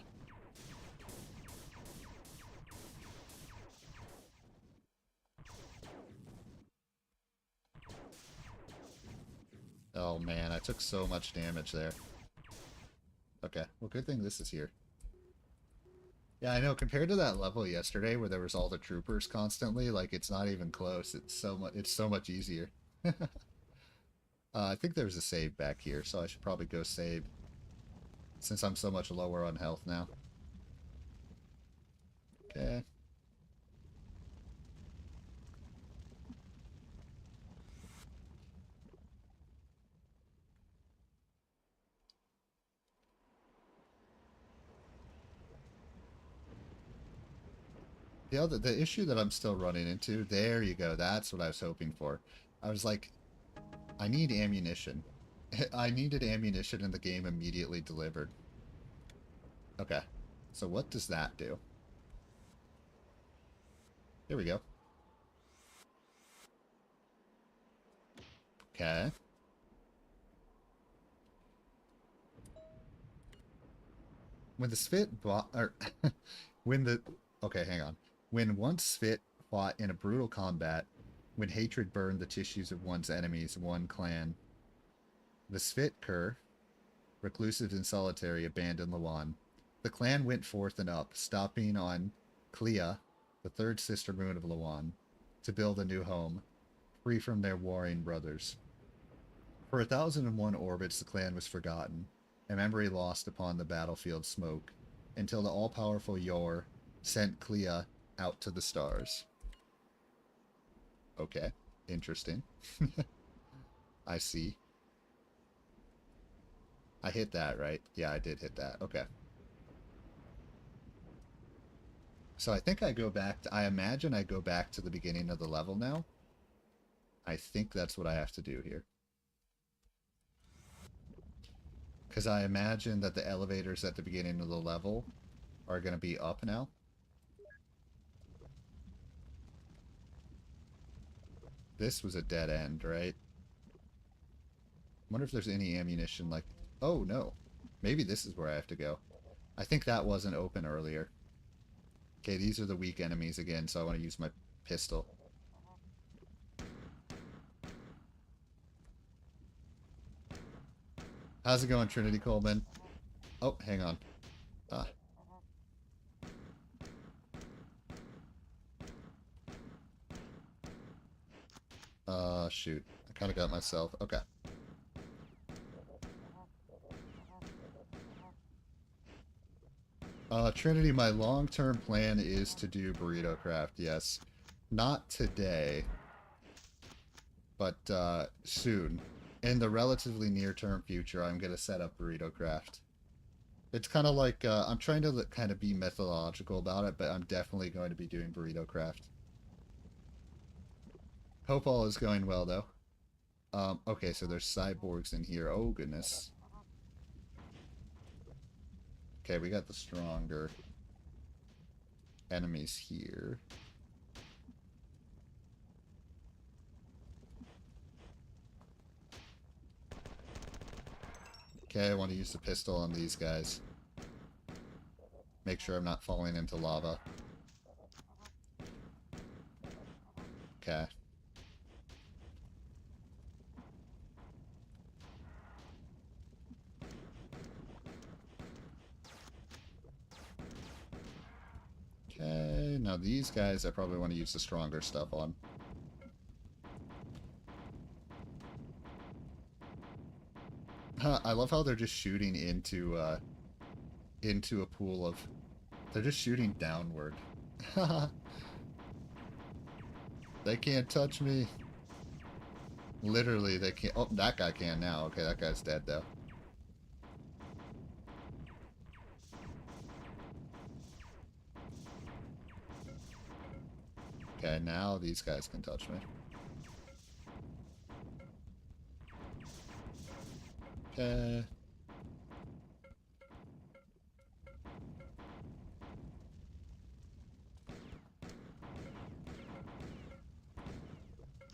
S1: Oh man, I took so much damage there. Okay, well good thing this is here. Yeah, I know, compared to that level yesterday where there was all the troopers constantly, like it's not even close. It's so much easier. I think there's a save back here, so I should probably go save since I'm so much lower on health now. Okay. The issue that I'm still running into, there you go, that's what I was hoping for. I was like, I need ammunition. I needed ammunition and the game immediately delivered. Okay, so what does that do? Here we go. Okay. When the Svit bought, or when the, okay, hang on. When one Svit fought in a brutal combat, when hatred burned the tissues of one's enemies, one clan, the Svit Kur, reclusive and solitary, abandoned Lawan. The clan went forth and up, stopping on Clea, the third sister moon of Lawan, to build a new home, free from their warring brothers. For 1,001 orbits the clan was forgotten, a memory lost upon the battlefield smoke, until the all-powerful Yor sent Clea out to the stars. Okay, interesting. I see. I hit that, right? Yeah, I did hit that. Okay. So I think I go back to, I imagine I go back to the beginning of the level now. I think that's what I have to do here. Because I imagine that the elevators at the beginning of the level are going to be up now. This was a dead end, right? Wonder if there's any ammunition like... Oh, no. Maybe this is where I have to go. I think that wasn't open earlier. Okay, these are the weak enemies again, so I want to use my pistol. How's it going, Trinity Coleman? Oh, hang on. Ah. Shoot. I kind of got myself. Okay. Trinity, my long-term plan is to do burrito craft, yes. Not today, but soon. In the relatively near-term future, I'm going to set up burrito craft. It's kind of like, I'm trying to kind of be methodological about it, but I'm definitely going to be doing burrito craft. Hope all is going well, though. Okay, so there's cyborgs in here. Oh, goodness. Okay, we got the stronger enemies here. Okay, I want to use the pistol on these guys. Make sure I'm not falling into lava. Okay. Okay, now these guys I probably want to use the stronger stuff on. I love how they're just shooting into a pool of... They're just shooting downward. They can't touch me. Literally, they can't... Oh, that guy can now. Okay, that guy's dead, though. Okay, now these guys can touch me. Okay.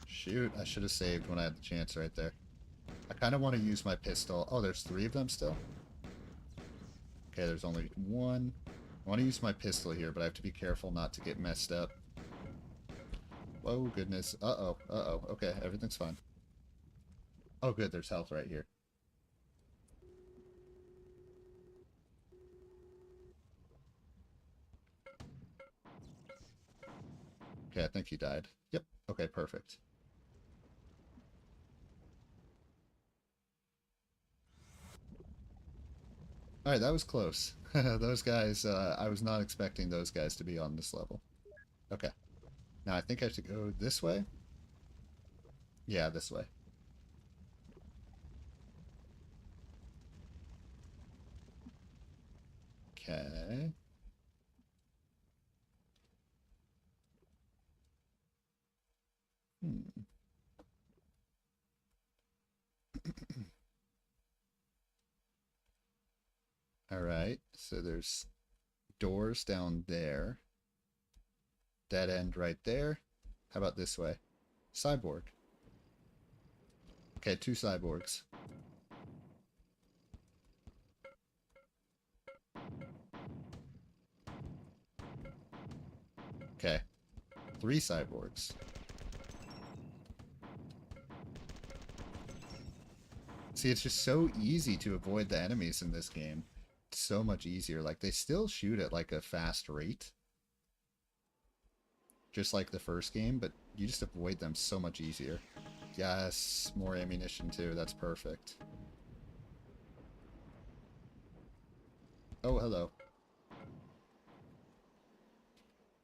S1: Shoot, I should have saved when I had the chance right there. I kind of want to use my pistol. Oh, there's 3 of them still? Okay, there's only 1. I want to use my pistol here, but I have to be careful not to get messed up. Whoa, goodness. Uh-oh, uh-oh. Okay, everything's fine. Oh, good, there's health right here. Okay, I think he died. Yep, okay, perfect. Alright, that was close. Those guys, I was not expecting those guys to be on this level. Okay. Now I think I should go this way? Yeah, this way. Okay. Hmm. Alright, so there's doors down there. Dead end right there. How about this way? Cyborg. Okay, 2 cyborgs. Okay, 3 cyborgs. See, it's just so easy to avoid the enemies in this game. It's so much easier. Like, they still shoot at, like, a fast rate. Just like the first game, but you just avoid them so much easier. Yes, more ammunition too. That's perfect. Oh, hello.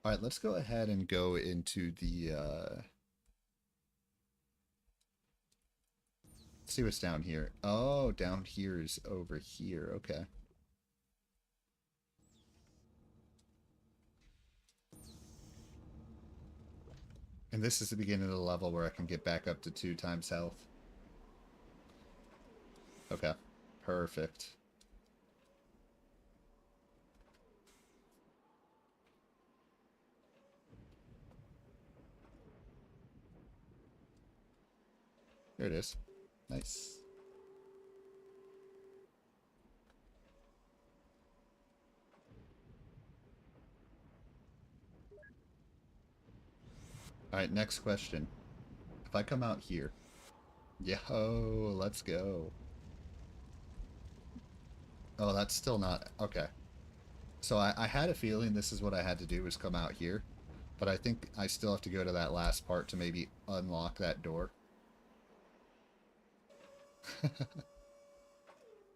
S1: Alright, let's go ahead and go into the, let's see what's down here. Oh, down here is over here. Okay. And this is the beginning of the level where I can get back up to 2 times health. Okay. Perfect. There it is. Nice. Alright, next question. If I come out here... Yo, let's go. Oh, that's still not... Okay. So I had a feeling this is what I had to do, was come out here. But I think I still have to go to that last part to maybe unlock that door.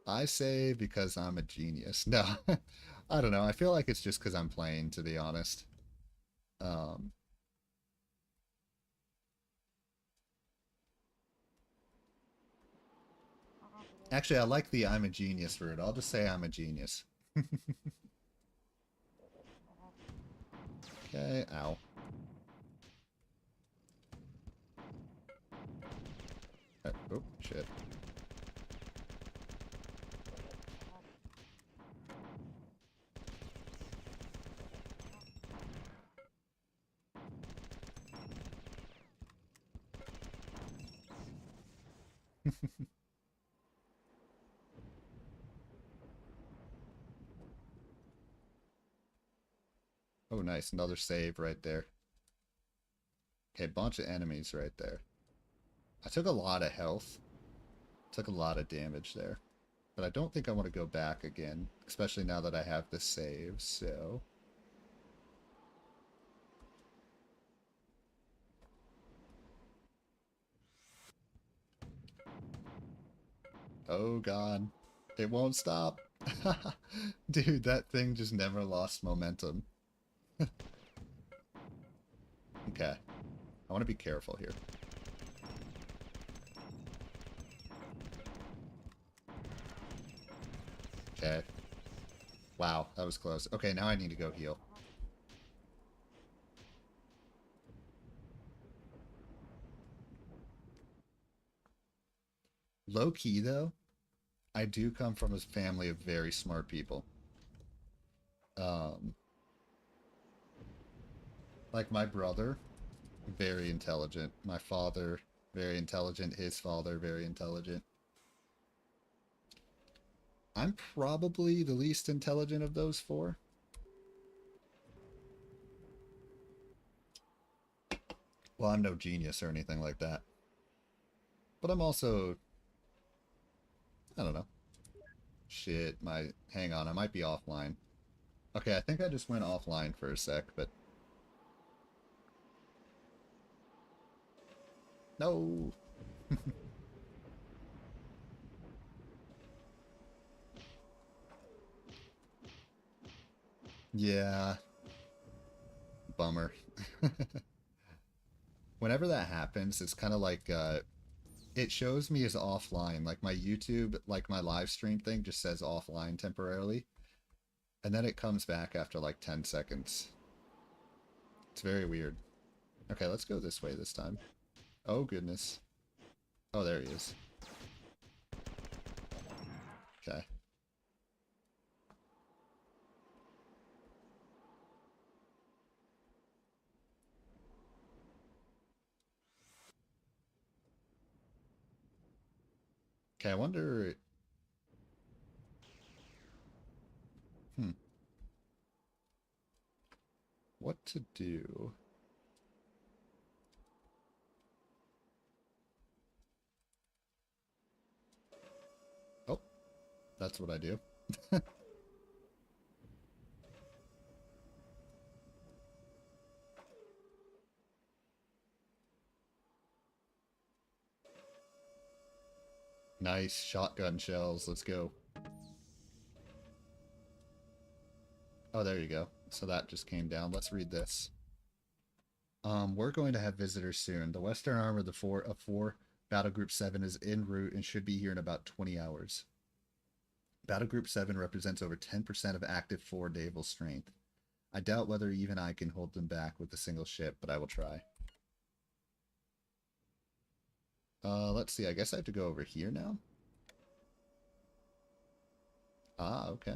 S1: I say because I'm a genius. No, I don't know. I feel like it's just because I'm playing, to be honest. Um, Actually, I like the I'm a genius route. I'll just say I'm a genius. Okay, ow. Oh, shit. Oh, nice. Another save right there. Okay, bunch of enemies right there. I took a lot of health. Took a lot of damage there. But I don't think I want to go back again, especially now that I have the save, so... Oh god. It won't stop. Dude, that thing just never lost momentum. Okay. I want to be careful here. Okay. Wow, that was close. Okay, now I need to go heal. Low key, though, I do come from a family of very smart people. Um, like my brother, very intelligent. My father, very intelligent. His father, very intelligent. I'm probably the least intelligent of those four. Well, I'm no genius or anything like that. But I'm also, I don't know. Shit, hang on, I might be offline. Okay, I think I just went offline for a sec, but no. Yeah, bummer. Whenever that happens, it's kind of like it shows me as offline. Like my YouTube, like my live stream thing just says offline temporarily, and then it comes back after like 10 seconds. It's very weird. Okay, let's go this way this time. Oh goodness. Oh, there he is. Okay. Okay, I wonder. Hmm. What to do? Oh, that's what I do. Nice shotgun shells. Let's go. Oh, there you go. So that just came down. Let's read this. We're going to have visitors soon. The Western Arm of the four Battle Group 7 is en route and should be here in about 20 hours. Battle Group 7 represents over 10% of active 4 naval strength. I doubt whether even I can hold them back with a single ship, but I will try. Let's see. I guess I have to go over here now. Ah, okay.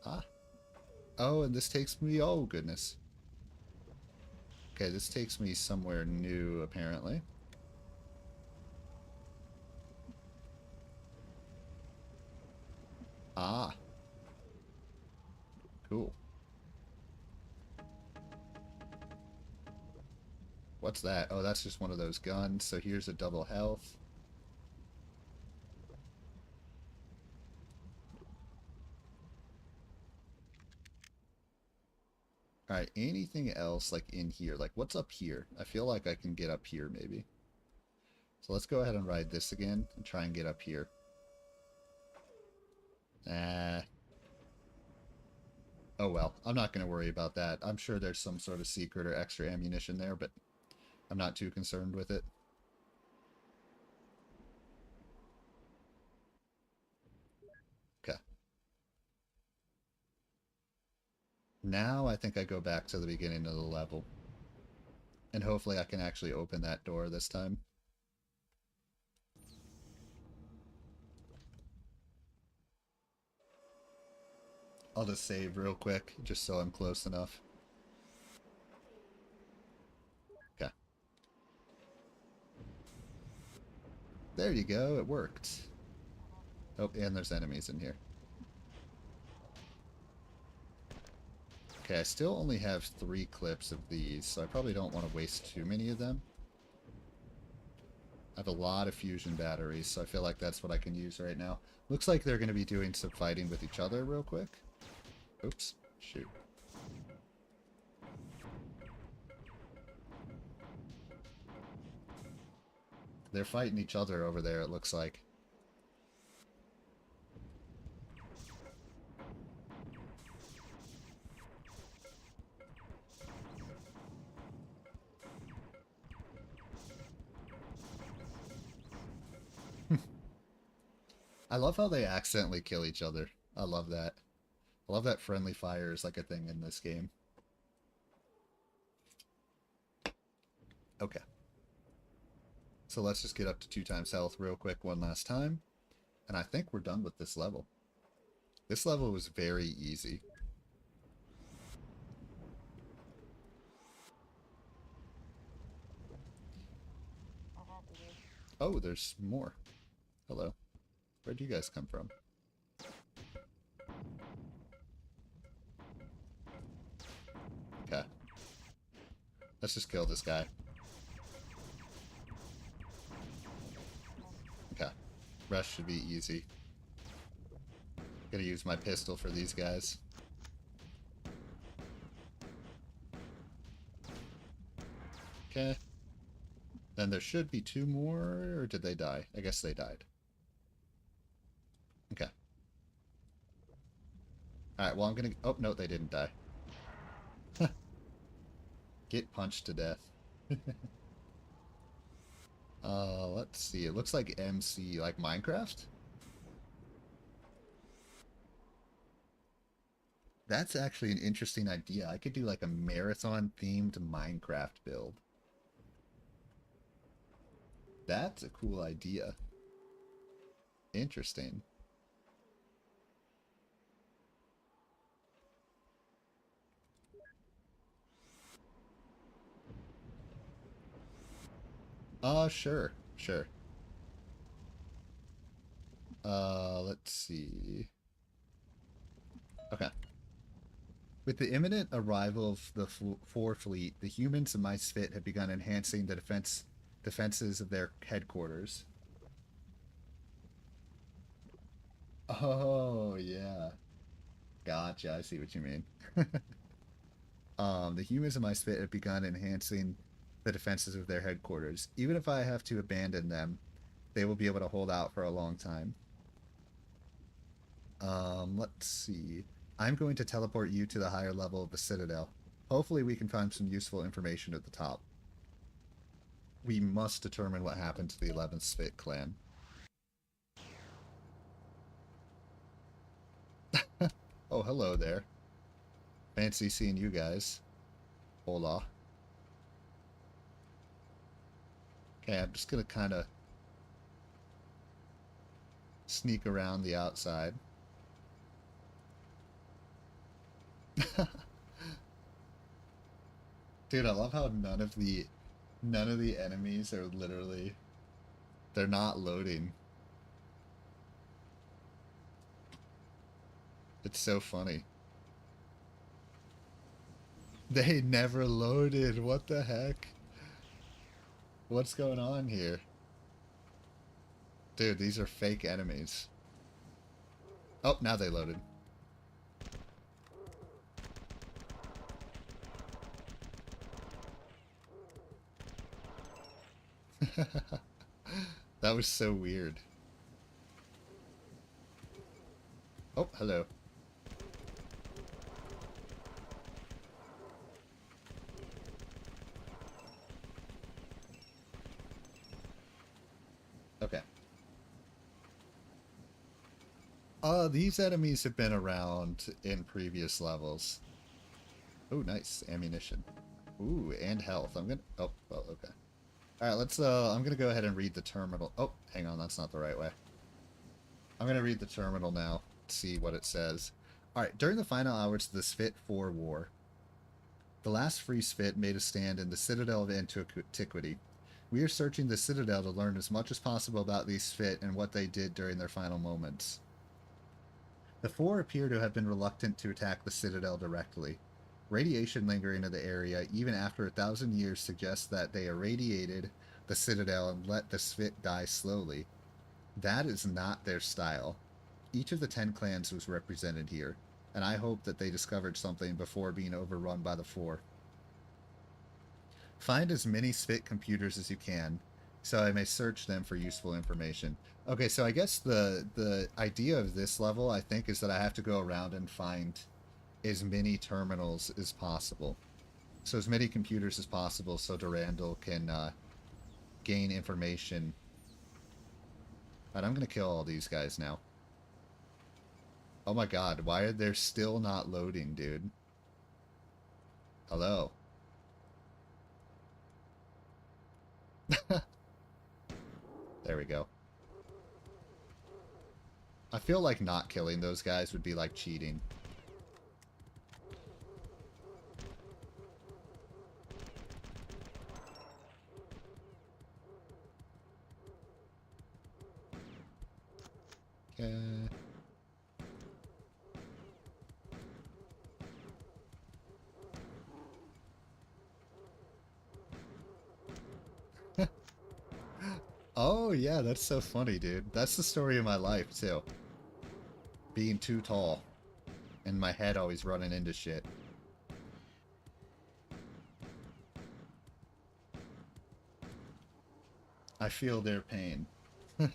S1: Ah. Oh, and this takes me... Oh, goodness. Okay, this takes me somewhere new, apparently. Ah. Cool. What's that? Oh, that's just one of those guns. So here's a double health. Alright, anything else like in here? Like what's up here? I feel like I can get up here maybe. So let's go ahead and ride this again and try and get up here. Ah. Oh well, I'm not going to worry about that. I'm sure there's some sort of secret or extra ammunition there, but I'm not too concerned with it. Okay. Now I think I go back to the beginning of the level. And hopefully I can actually open that door this time. I'll just save real quick, just so I'm close enough. Okay. There you go, it worked. Oh, and there's enemies in here. Okay, I still only have 3 clips of these, so I probably don't want to waste too many of them. I have a lot of fusion batteries, so I feel like that's what I can use right now. Looks like they're going to be doing some fighting with each other real quick. Oops. Shoot. They're fighting each other over there, it looks like. I love how they accidentally kill each other. I love that. I love that friendly fire is like a thing in this game. Okay. So let's just get up to 2 times health real quick one last time. And I think we're done with this level. This level was very easy. Oh, there's more. Hello. Where'd you guys come from? Okay. Let's just kill this guy. Okay. Rush should be easy. Gonna use my pistol for these guys. Okay. Then there should be 2 more, or did they die? I guess they died. Okay. Alright, well I'm gonna... Oh, no, they didn't die. Get punched to death. Let's see. It looks like MC, like Minecraft? That's actually an interesting idea. I could do like a marathon-themed Minecraft build. That's a cool idea. Interesting. Sure. Sure. Let's see. Okay. With the imminent arrival of the 4 fleet, the humans of Misfit have begun enhancing the defenses of their headquarters. Oh, yeah. Gotcha, I see what you mean. The humans of Misfit have begun enhancing the defenses of their headquarters. Even if I have to abandon them, they will be able to hold out for a long time. Let's see. I'm going to teleport you to the higher level of the Citadel. Hopefully we can find some useful information at the top. We must determine what happened to the 11th Spit clan. Oh, hello there. Fancy seeing you guys. Hola. Okay, I'm just gonna kind of sneak around the outside. Dude, I love how none of the enemies are literally, they're not loading. It's so funny. They never loaded. What the heck? What's going on here? Dude, these are fake enemies. Oh, now they loaded. That was so weird. Oh, hello. Okay. These enemies have been around in previous levels. Oh, nice. Ammunition. Ooh, and health. I'm gonna... Oh, well, okay. Alright, let's, I'm gonna go ahead and read the terminal. Oh, hang on, that's not the right way. I'm gonna read the terminal now, see what it says. Alright, during the final hours of the Spit 4 war, the last free Spit made a stand in the Citadel of Antiquity. We are searching the Citadel to learn as much as possible about these Spit and what they did during their final moments. The Four appear to have been reluctant to attack the Citadel directly. Radiation lingering in the area, even after 1,000 years, suggests that they irradiated the Citadel and let the Spit die slowly. That is not their style. Each of the 10 clans was represented here, and I hope that they discovered something before being overrun by the Four. Find as many Spit computers as you can, so I may search them for useful information. Okay, so I guess the idea of this level, I think, is that I have to go around and find as many terminals as possible. So as many computers as possible so Durandal can gain information. Alright, I'm going to kill all these guys now. Oh my god, why are they still not loading, dude? Hello. There we go. I feel like not killing those guys would be like cheating. Okay. Oh, yeah, that's so funny, dude. That's the story of my life, too. Being too tall. And my head always running into shit. I feel their pain. Okay.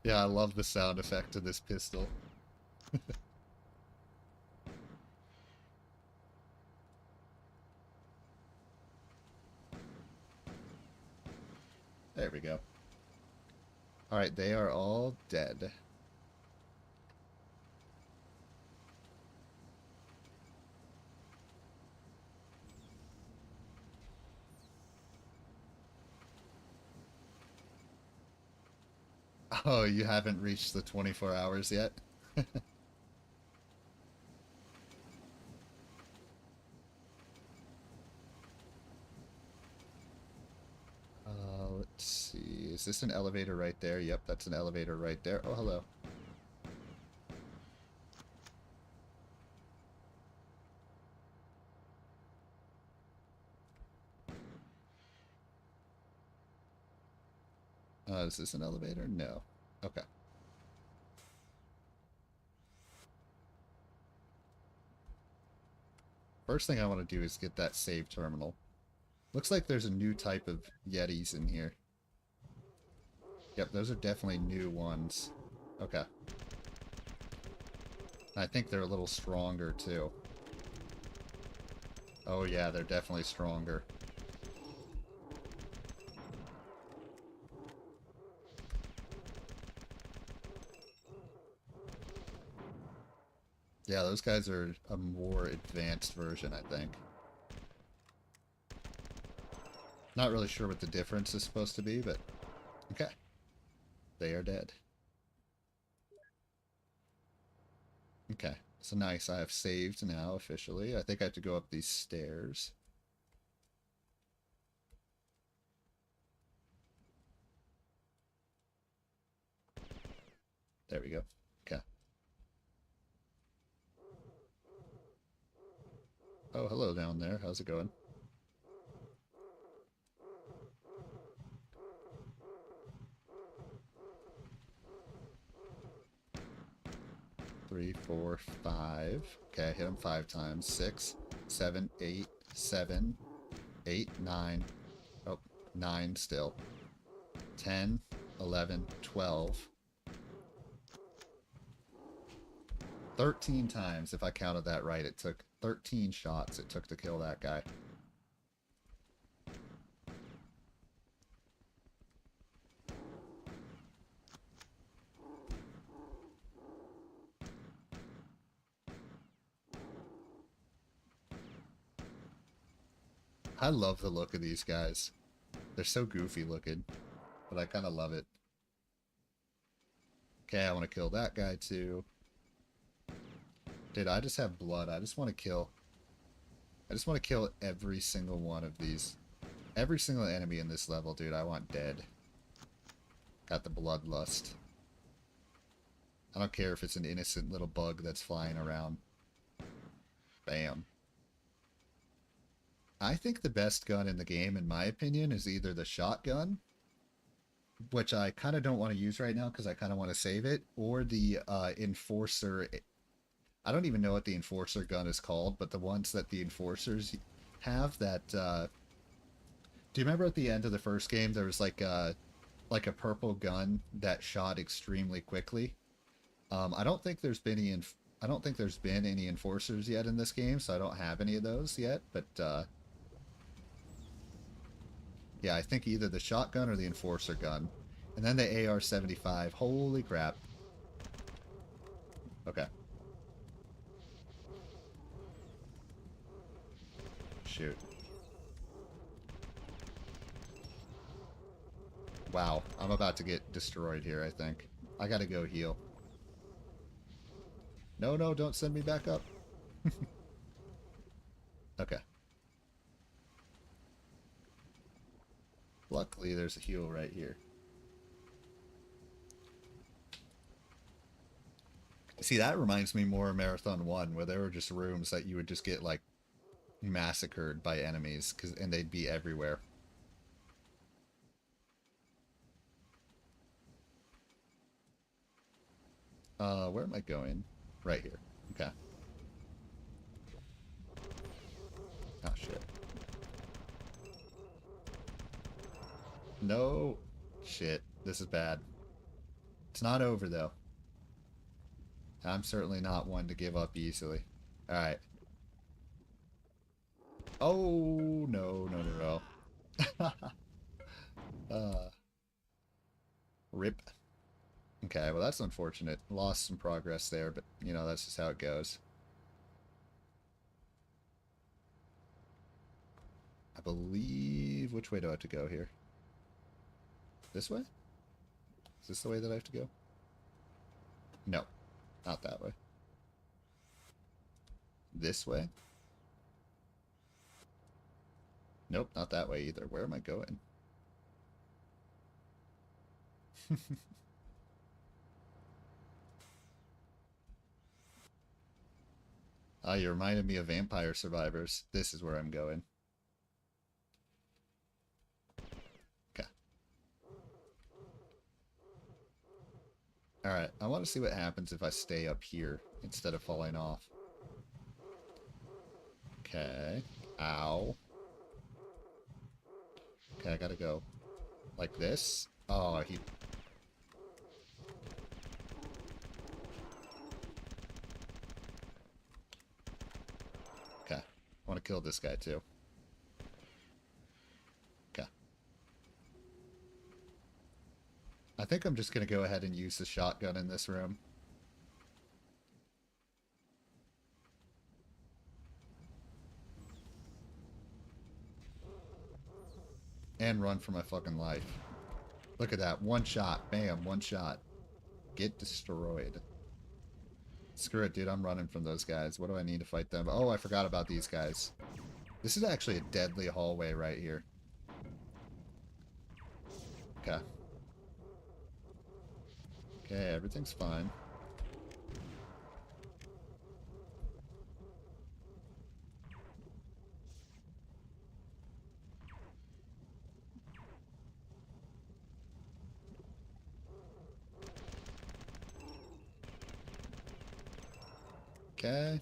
S1: Yeah, I love the sound effect of this pistol. There we go. Alright, they are all dead. Oh, you haven't reached the 24 hours yet? Let's see. Is this an elevator right there? Yep, that's an elevator right there. Oh, hello. Is this an elevator? No. Okay. First thing I want to do is get that save terminal. Looks like there's a new type of Yetis in here. Yep, those are definitely new ones. Okay. I think they're a little stronger, too. Oh yeah, they're definitely stronger. Yeah, those guys are a more advanced version, I think. Not really sure what the difference is supposed to be, but okay. They are dead. Okay, so nice. I have saved now officially. I think I have to go up these stairs. There we go. Okay. Oh, hello down there. How's it going? Three, four, five. Okay, I hit him 5 times. 6, 7, 8, 7, 8, 9. Oh, 9 still. 10, 11, 12. 13 times, if I counted that right. It took 13 shots it took to kill that guy. I love the look of these guys. They're so goofy looking, but I kind of love it. Okay, I want to kill that guy too. Dude, I just have blood. I just want to kill. I just want to kill every single one of these. Every single enemy in this level, dude, I want dead. Got the bloodlust. I don't care if it's an innocent little bug that's flying around. Bam. I think the best gun in the game, in my opinion, is either the shotgun, which I kind of don't want to use right now because I kind of want to save it, or the Enforcer. I don't even know what the Enforcer gun is called, but the ones that the Enforcers have that... do you remember at the end of the first game there was like a purple gun that shot extremely quickly? I don't think there's been any Enforcers yet in this game, so I don't have any of those yet, but yeah, I think either the shotgun or the Enforcer gun. And then the AR-75. Holy crap. Okay. Shoot. Wow, I'm about to get destroyed here, I think. I gotta go heal. No, no, don't send me back up. Okay. Luckily, there's a heal right here. See, that reminds me more of Marathon 1, where there were just rooms that you would just get, like, massacred by enemies, and they'd be everywhere. Where am I going? Right here. Okay. Oh, shit. No. Shit. This is bad. It's not over, though. I'm certainly not one to give up easily. Alright. Oh, no, no, no, no. Rip. Okay, well that's unfortunate. Lost some progress there, but, you know, that's just how it goes. I believe... Which way do I have to go here? This way? Is this the way that I have to go? No. Not that way. This way? Nope, not that way either. Where am I going? Ah, you reminded me of Vampire Survivors. This is where I'm going. Okay. Alright, I want to see what happens if I stay up here instead of falling off. Okay. Ow. Okay, I gotta go like this. Oh, he... Okay. I want to kill this guy too. Okay. I think I'm just gonna go ahead and use the shotgun in this room. And run for my fucking life. Look at that. One shot. Bam. One shot. Get destroyed. Screw it, dude. I'm running from those guys. What do I need to fight them? Oh, I forgot about these guys. This is actually a deadly hallway right here. Okay. Okay, everything's fine. Okay.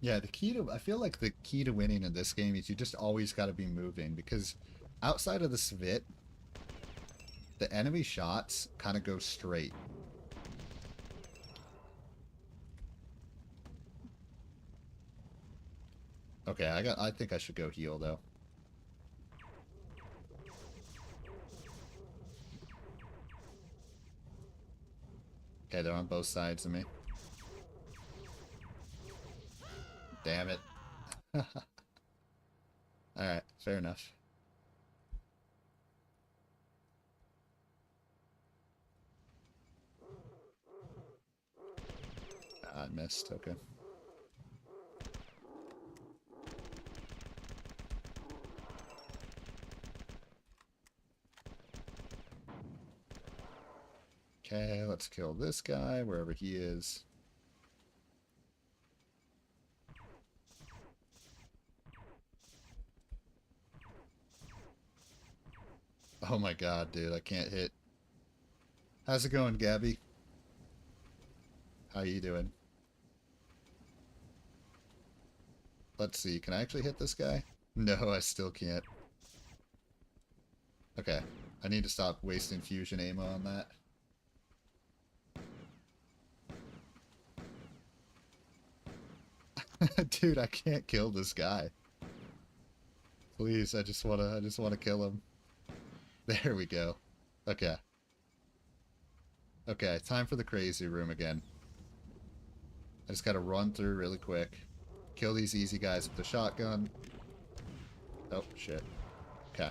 S1: Yeah, the key to I feel like the key to winning in this game is you just always got to be moving because outside of the Svit, the enemy shots kind of go straight. Okay, I think I should go heal though. Okay, they're on both sides of me. Damn it. Alright, fair enough. I missed, okay. Okay, let's kill this guy, wherever he is. Oh my god, dude, I can't hit. How's it going, Gabby? How you doing? Let's see, can I actually hit this guy? No, I still can't. Okay, I need to stop wasting fusion ammo on that. Dude, I can't kill this guy. Please, I just wanna kill him. There we go. Okay. Okay, time for the crazy room again. I just gotta run through really quick. Kill these easy guys with the shotgun. Oh, shit. Okay.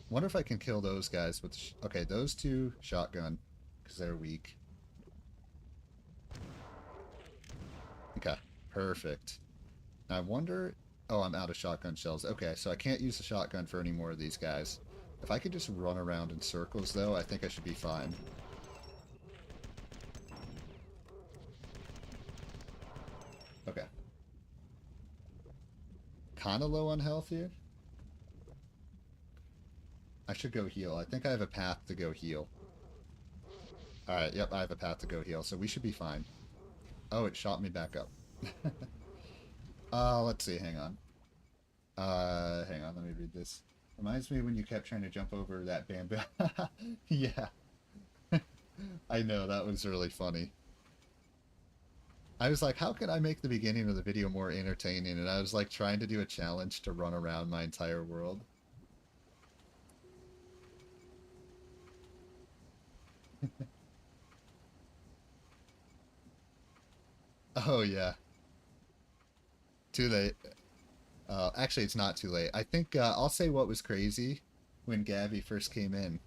S1: Wonder if I can kill those guys with... Okay, those two shotgun, because they're weak. Okay, perfect. Now I wonder... Oh, I'm out of shotgun shells. Okay, so I can't use the shotgun for any more of these guys. If I could just run around in circles, though, I think I should be fine. Okay. Kinda low on health here. I should go heal. I think I have a path to go heal. Alright, yep, I have a path to go heal, so we should be fine. Oh, it shot me back up. Let's see, hang on. Hang on, let me read this. Reminds me when you kept trying to jump over that bamboo. Yeah. I know, that was really funny. I was like, how can I make the beginning of the video more entertaining? And I was like trying to do a challenge to run around my entire world. Oh, yeah. Too late. Actually, it's not too late. I think I'll say what was crazy when Gabby first came in.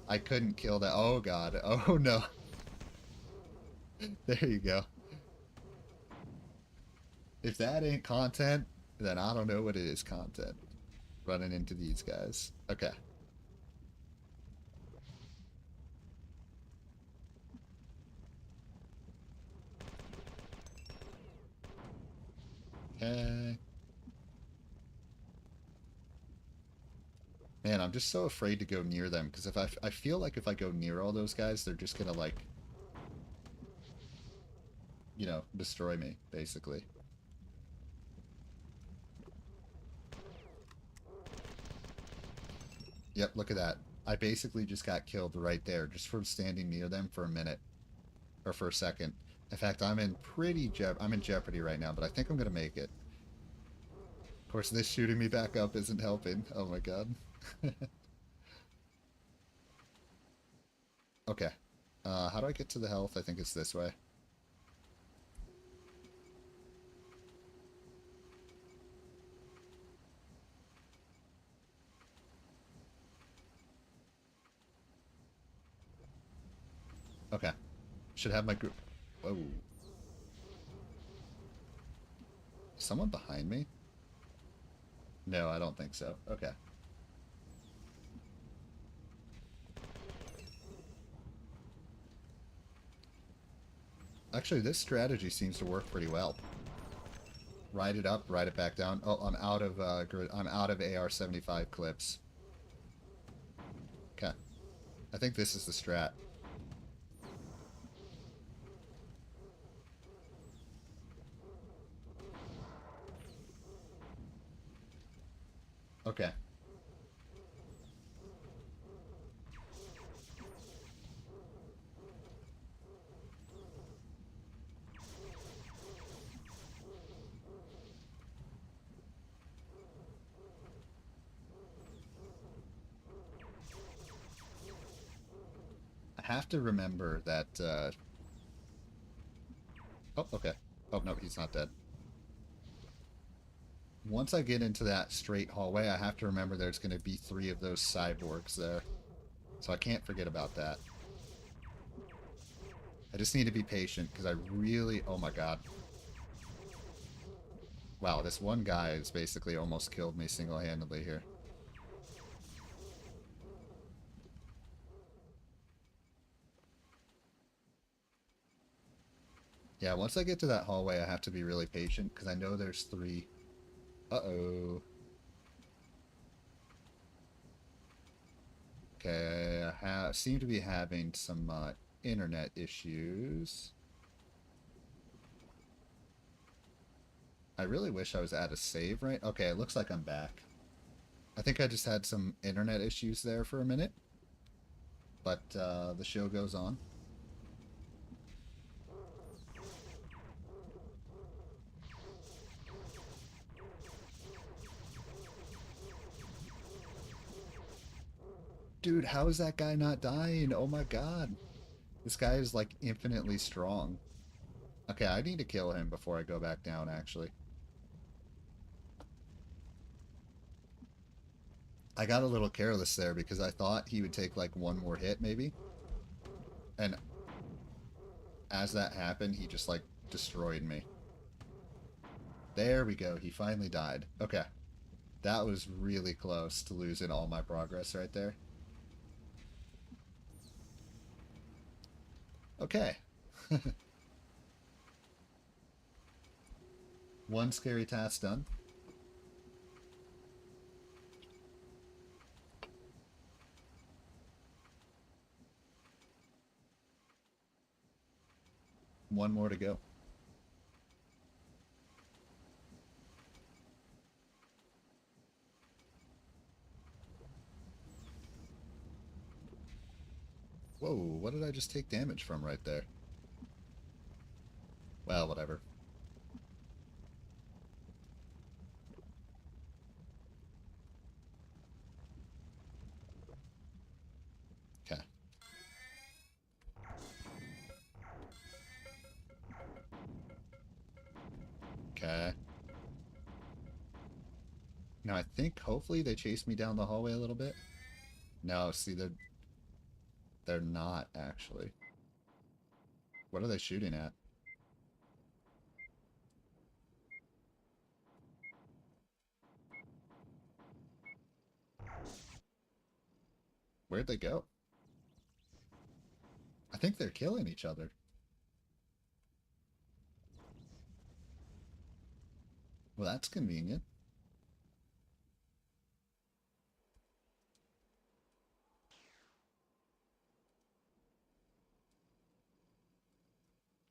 S1: I couldn't kill that. Oh, God. Oh, no. There you go. If that ain't content, then I don't know what it is content. Running into these guys. Okay. Okay. Man, I'm just so afraid to go near them, because if I feel like if I go near all those guys, they're just gonna, like, you know, destroy me, basically. Yep, look at that. I basically just got killed right there, just from standing near them for a minute. Or for a second. In fact, I'm in I'm in jeopardy right now, but I think I'm gonna make it. Of course, this shooting me back up isn't helping. Oh my god. Okay. How do I get to the health? I think it's this way. Okay. Should have my group. Whoa. Someone behind me? No, I don't think so. Okay. Actually, this strategy seems to work pretty well. Ride it up, ride it back down. Oh, I'm out of AR-75 clips. I think this is the strat. Okay. I have to remember that, oh, okay. Oh, no, he's not dead. Once I get into that straight hallway, I have to remember there's going to be 3 of those cyborgs there. So I can't forget about that. I just need to be patient, because I really... Oh my god. Wow, this one guy has basically almost killed me single-handedly here. Yeah, once I get to that hallway, I have to be really patient, because I know there's 3. Uh-oh. Okay, I seem to be having some internet issues. I really wish I was at a save right. Okay, it looks like I'm back. I think I just had some internet issues there for a minute, but the show goes on. Dude, how is that guy not dying? Oh my god. This guy is like infinitely strong. Okay, I need to kill him before I go back down, actually. I got a little careless there because I thought he would take like one more hit, maybe. And as that happened, he just like destroyed me. There we go. He finally died. Okay. That was really close to losing all my progress right there. Okay. One scary task done. One more to go. Whoa, what did I just take damage from right there? Well, whatever. Okay. Okay. Now I think hopefully they chase me down the hallway a little bit. No, see, they're not actually. What are they shooting at? Where'd they go? I think they're killing each other. Well, that's convenient.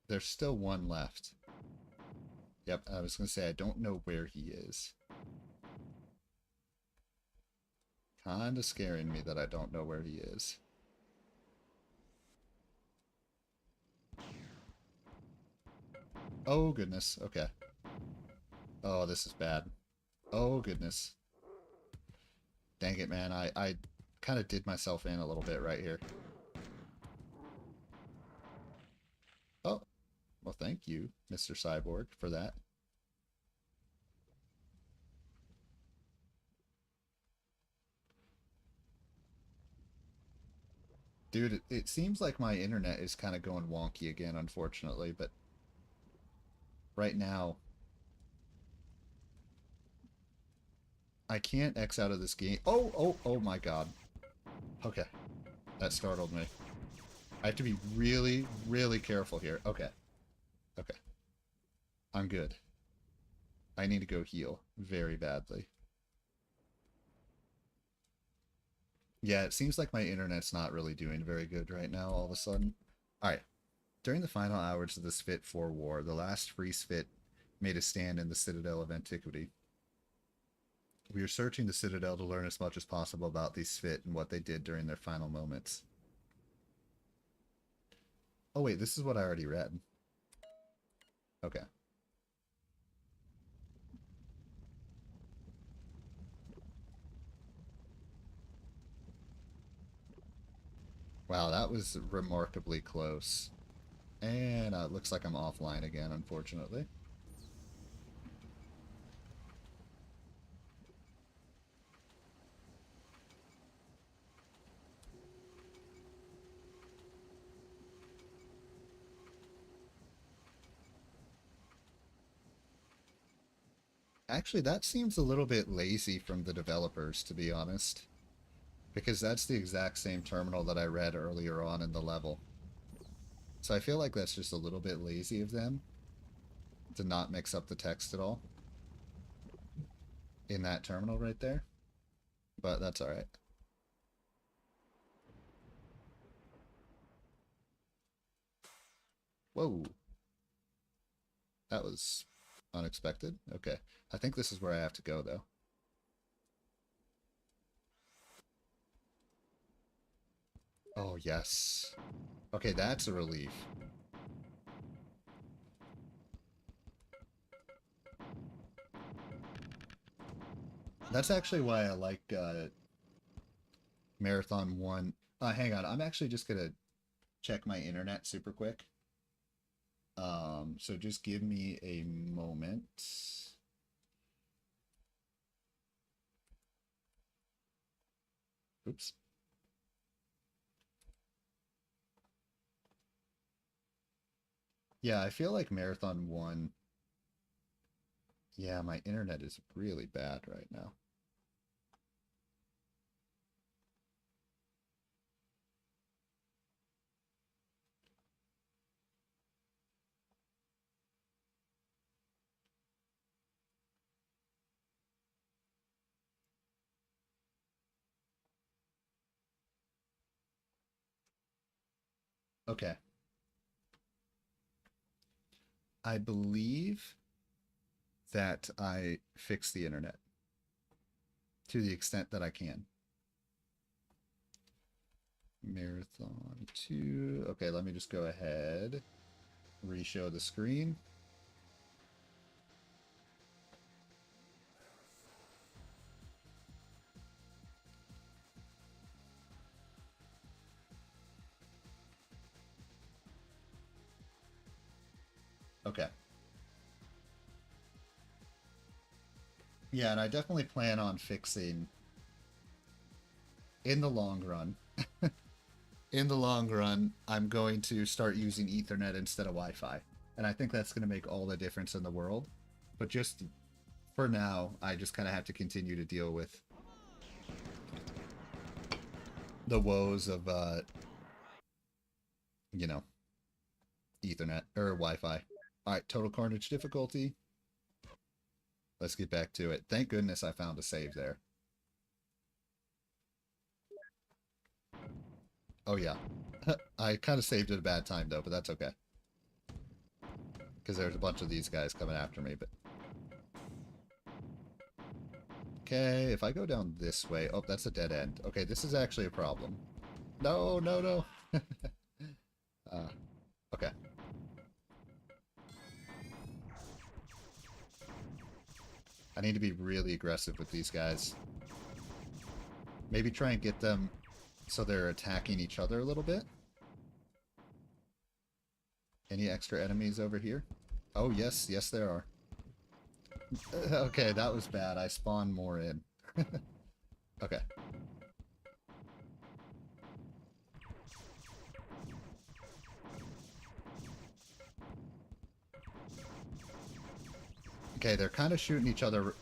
S1: There's still one left. Yep, I was going to say, I don't know where he is. Kind of scaring me that I don't know where he is. Oh, goodness. Okay. Oh, this is bad. Oh, goodness. Dang it, man. I kind of did myself in a little bit right here. Oh, well, thank you, Mr. Cyborg, for that. Dude, it seems like my internet is kind of going wonky again, unfortunately, but right now, I can't X out of this game. Oh my god. Okay, that startled me. I have to be really, really careful here. Okay, okay. I'm good. I need to go heal very badly. Yeah, it seems like my internet's not really doing very good right now all of a sudden. Alright. During the final hours of the Spit 4 war, the last free Spit made a stand in the Citadel of Antiquity. We are searching the Citadel to learn as much as possible about these Spit and what they did during their final moments. Oh wait, this is what I already read. Okay. Wow, that was remarkably close. And it looks like I'm offline again, unfortunately. Actually, that seems a little bit lazy from the developers, to be honest. Because that's the exact same terminal that I read earlier on in the level. So I feel like that's just a little bit lazy of them to not mix up the text at all in that terminal right there. But that's alright. Whoa. That was unexpected. Okay. I think this is where I have to go, though. Oh, yes. Okay, that's a relief. That's actually why I like Marathon 1. Hang on, I'm actually just going to check my internet super quick. So just give me a moment. Oops. Yeah, I feel like Marathon 1. Yeah, my internet is really bad right now. Okay. I believe that I fixed the internet to the extent that I can. Marathon 2. Okay, let me just go ahead, re-show the screen. Okay. Yeah, and I definitely plan on fixing in the long run. In the long run, I'm going to start using Ethernet instead of Wi-Fi. And I think that's going to make all the difference in the world. But just for now, I just kind of have to continue to deal with the woes of, you know, Ethernet or Wi-Fi. All right, total carnage difficulty. Let's get back to it. Thank goodness I found a save there. Oh, yeah. I kind of saved at a bad time, though, but that's okay. Because there's a bunch of these guys coming after me, but... Okay, if I go down this way... Oh, that's a dead end. Okay, this is actually a problem. No, no, no. Okay. I need to be really aggressive with these guys. Maybe try and get them so they're attacking each other a little bit. Any extra enemies over here? Oh, yes. Yes, there are. Okay, that was bad. I spawned more in. Okay. Okay, they're kind of shooting each other.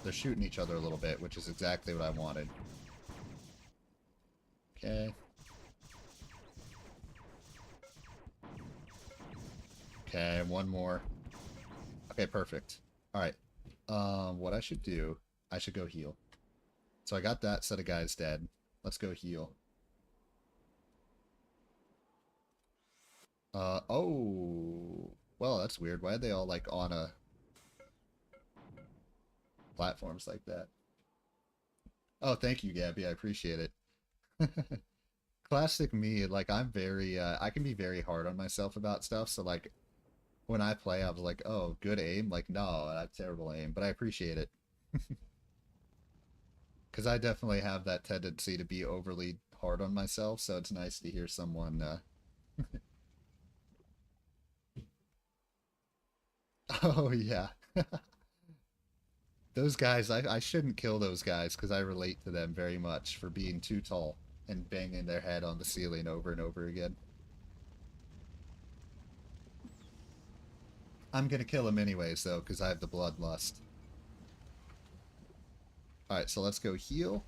S1: They're shooting each other a little bit, which is exactly what I wanted. Okay. Okay, one more. Okay, perfect. Alright. What I should do, I should go heal. So I got that set of guys dead. Let's go heal. Oh. Well, that's weird. Why are they all, like, on a platforms like that? Oh, thank you, Gabby. I appreciate it. Classic me, like, I'm very, I can be very hard on myself about stuff, so, like, when I play, I was like, oh, good aim? Like, no, I have terrible aim, but I appreciate it. Because I definitely have that tendency to be overly hard on myself, so it's nice to hear someone, oh, yeah. Those guys, I shouldn't kill those guys because I relate to them very much for being too tall and banging their head on the ceiling over and over again. I'm gonna kill him anyways, though, because I have the bloodlust. Alright, so let's go heal.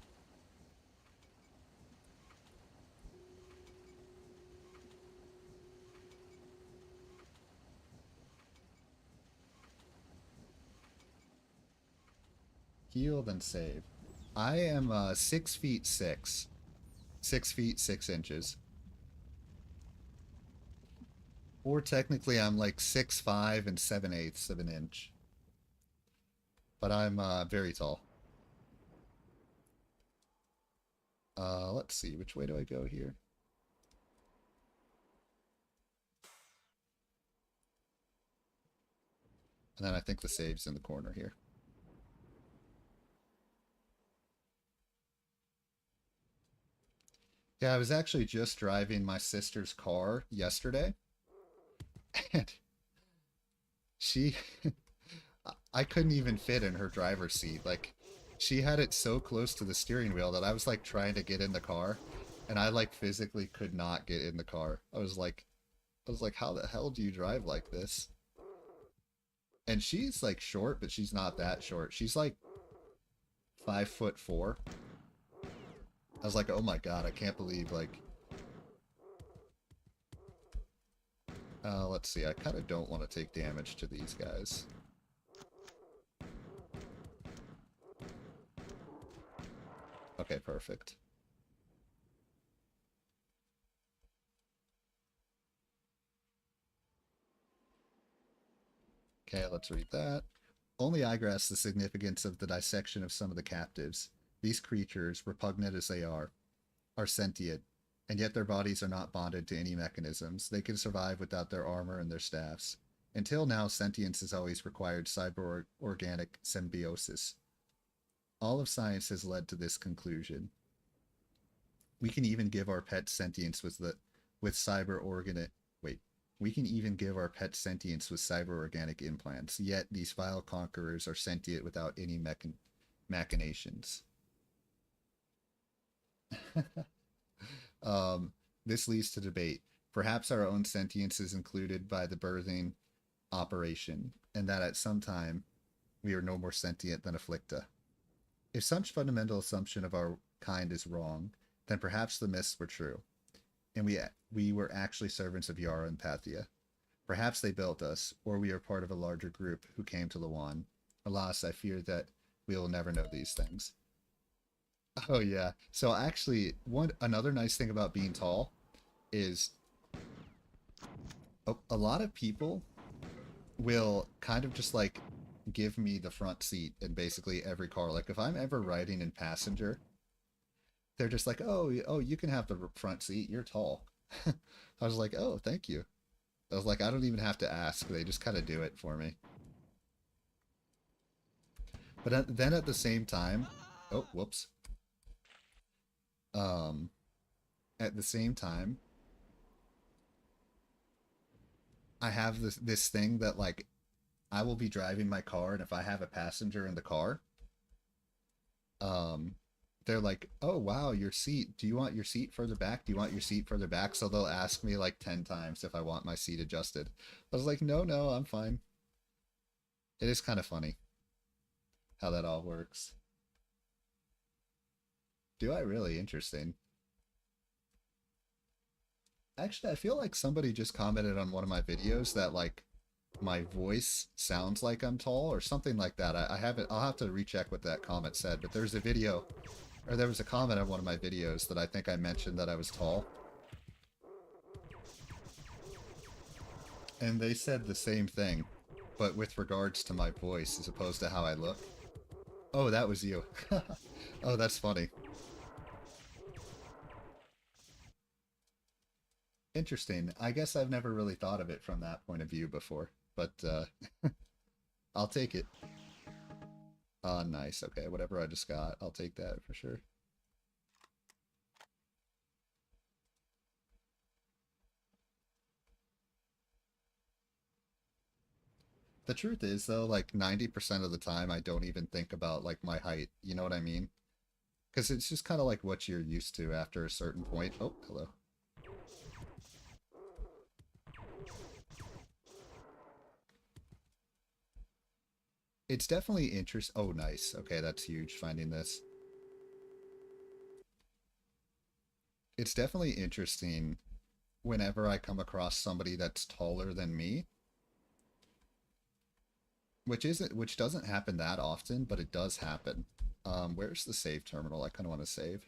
S1: Heal, then save. I am 6 feet 6. 6 feet 6 inches. Or technically I'm like 6'5" and 7/8 of an inch. But I'm very tall. Let's see, which way do I go here? And then I think the save's in the corner here. Yeah, I was actually just driving my sister's car yesterday, and she, I couldn't even fit in her driver's seat. Like, she had it so close to the steering wheel that I was like trying to get in the car, and I like physically could not get in the car. I was like, how the hell do you drive like this? And she's like short, but she's not that short. She's like 5'4". I was like, oh my god, I can't believe like. Let's see. I kind of don't want to take damage to these guys. Okay, perfect. Okay, let's read that. Only I grasp the significance of the dissection of some of the captives. These creatures, repugnant as they are sentient, and yet their bodies are not bonded to any mechanisms. They can survive without their armor and their staffs. Until now, sentience has always required cyber-organic symbiosis. All of science has led to this conclusion. We can even give our pets sentience with cyber-organic wait. We can even give our pets sentience with cyber-organic implants. Yet these vile conquerors are sentient without any machinations. This leads to debate. Perhaps our own sentience is included by the birthing operation, and that at some time we are no more sentient than afflicta. If such fundamental assumption of our kind is wrong, then perhaps the myths were true, and we were actually servants of Yara and Pathia. Perhaps they built us, or we are part of a larger group who came to Lawan. Alas, I fear that we will never know these things. Oh yeah. So actually, one another nice thing about being tall is a lot of people will kind of just like give me the front seat in basically every car. Like if I'm ever riding in passenger, they're just like, "Oh, you can have the front seat. You're tall." I was like, "Oh, thank you." I was like, I don't even have to ask. They just kind of do it for me. But then at the same time, oh, whoops. Um, at the same time, I have this thing that like I will be driving my car, and if I have a passenger in the car, um, they're like, "Oh wow, your seat. Do you want your seat further back? Do you want your seat further back?" So they'll ask me like 10 times if I want my seat adjusted. I was like, "No, no, I'm fine." It is kind of funny how that all works. Do I really? Interesting. Actually, I feel like somebody just commented on one of my videos that like my voice sounds like I'm tall or something like that. I haven't. I'll have to recheck what that comment said. But there's a video Or there was a comment on one of my videos that I think I mentioned that I was tall. And they said the same thing, but with regards to my voice as opposed to how I look. Oh, that was you. Oh, that's funny. Interesting. I guess I've never really thought of it from that point of view before, but I'll take it. Nice. Okay, whatever I just got, I'll take that for sure. The truth is, though, like 90% of the time, I don't even think about like my height. You know what I mean? Because it's just kind of like what you're used to after a certain point. Oh, hello. It's definitely interest. Oh, nice. Okay, that's huge finding this. It's definitely interesting whenever I come across somebody that's taller than me, which doesn't happen that often, but it does happen. Where's the save terminal? I kind of want to save.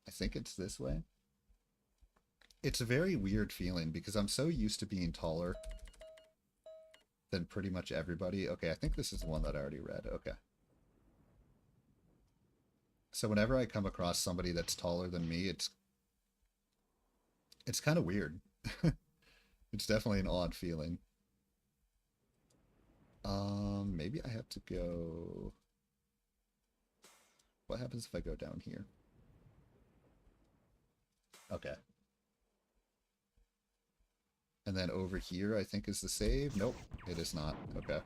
S1: I think it's this way. It's a very weird feeling because I'm so used to being taller than pretty much everybody. Okay, I think this is the one that I already read. Okay. So whenever I come across somebody that's taller than me, it's kind of weird. It's definitely an odd feeling. Maybe I have to go. What happens if I go down here? Okay. And then over here, I think is the save. Nope, it is not. Okay.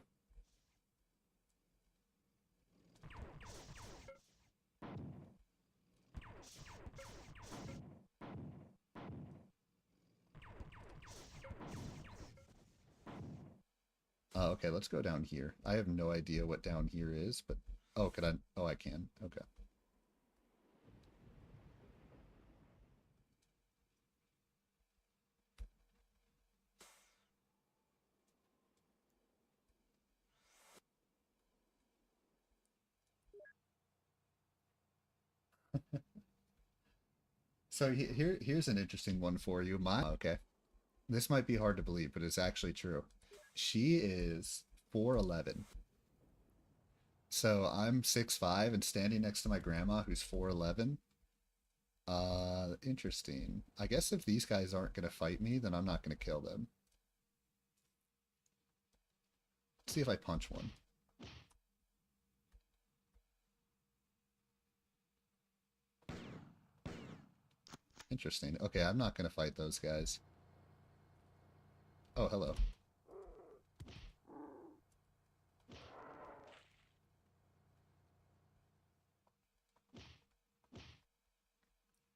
S1: Okay, let's go down here. I have no idea what down here is, but... Oh, could I... Oh, I can. Okay. So here's an interesting one for you. Okay. This might be hard to believe, but it's actually true. She is 4'11". So I'm 6'5", and standing next to my grandma who's 4'11". Interesting. I guess if these guys aren't going to fight me, then I'm not going to kill them. Let's see if I punch one. Interesting. Okay, I'm not going to fight those guys. Oh, hello.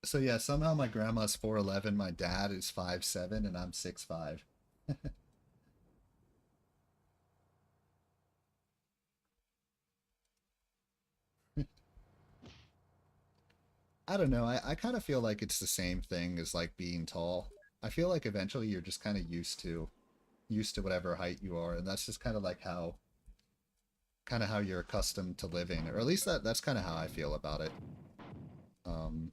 S1: So yeah, somehow my grandma's 4'11", my dad is 5'7", and I'm 6'5". I don't know. I kind of feel like it's the same thing as like being tall. I feel like eventually you're just kind of used to whatever height you are, and that's just kind of how you're accustomed to living, or at least that's kind of how I feel about it. Um,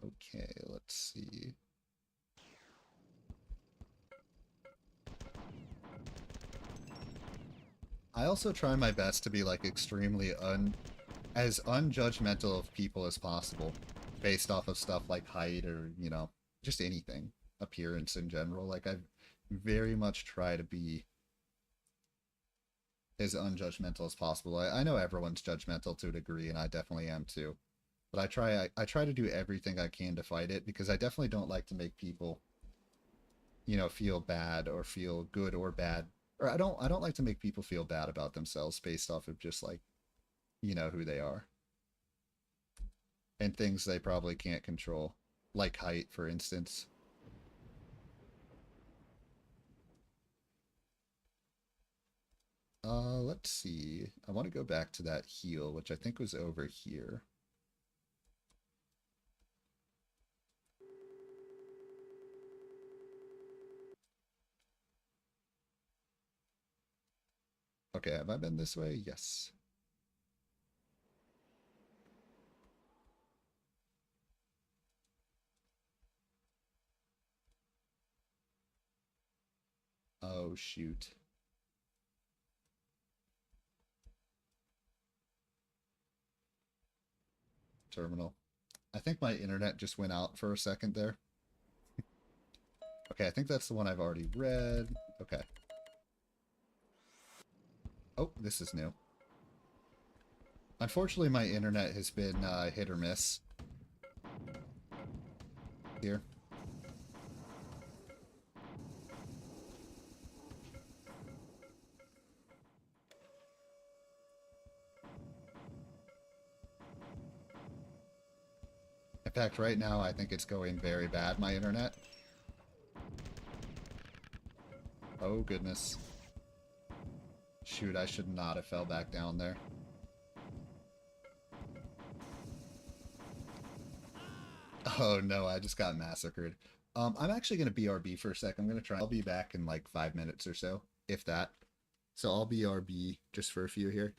S1: okay, let's see. I also try my best to be like extremely as unjudgmental of people as possible, based off of stuff like height or just anything, appearance in general. Like I very much try to be as unjudgmental as possible. I know everyone's judgmental to a degree, and I definitely am too. But I try to do everything I can to fight it because I definitely don't like to make people, feel bad or feel good or bad. Or I don't like to make people feel bad about themselves based off of just like, who they are and things they probably can't control, like height, for instance. Let's see. I want to go back to that heal, which I think was over here. Okay, have I been this way? Yes. Oh, shoot. Terminal. I think my internet just went out for a second there. Okay, I think that's the one I've already read. Okay. Oh, this is new. Unfortunately, my internet has been hit or miss here. In fact, right now, I think it's going very bad, my internet. Oh, goodness. Shoot, I should not have fell back down there. Oh, no, I just got massacred. I'm actually going to BRB for a sec. I'm going to try. I'll be back in like 5 minutes or so, if that. So I'll BRB just for a few here.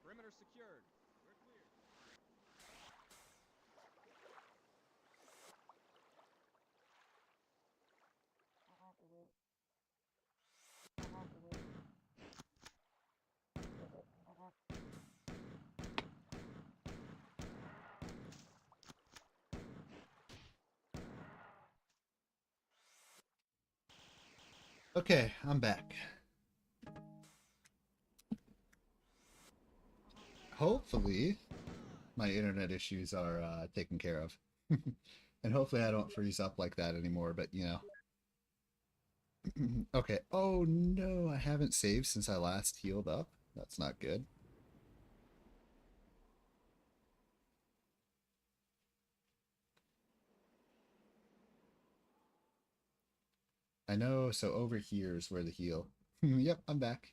S2: Perimeter secured. We're clear.
S1: Okay, I'm back. Hopefully, my internet issues are taken care of. And hopefully I don't freeze up like that anymore, but you know. Okay. Oh no, I haven't saved since I last healed up. That's not good. I know, so over here is where the heal. Yep, I'm back.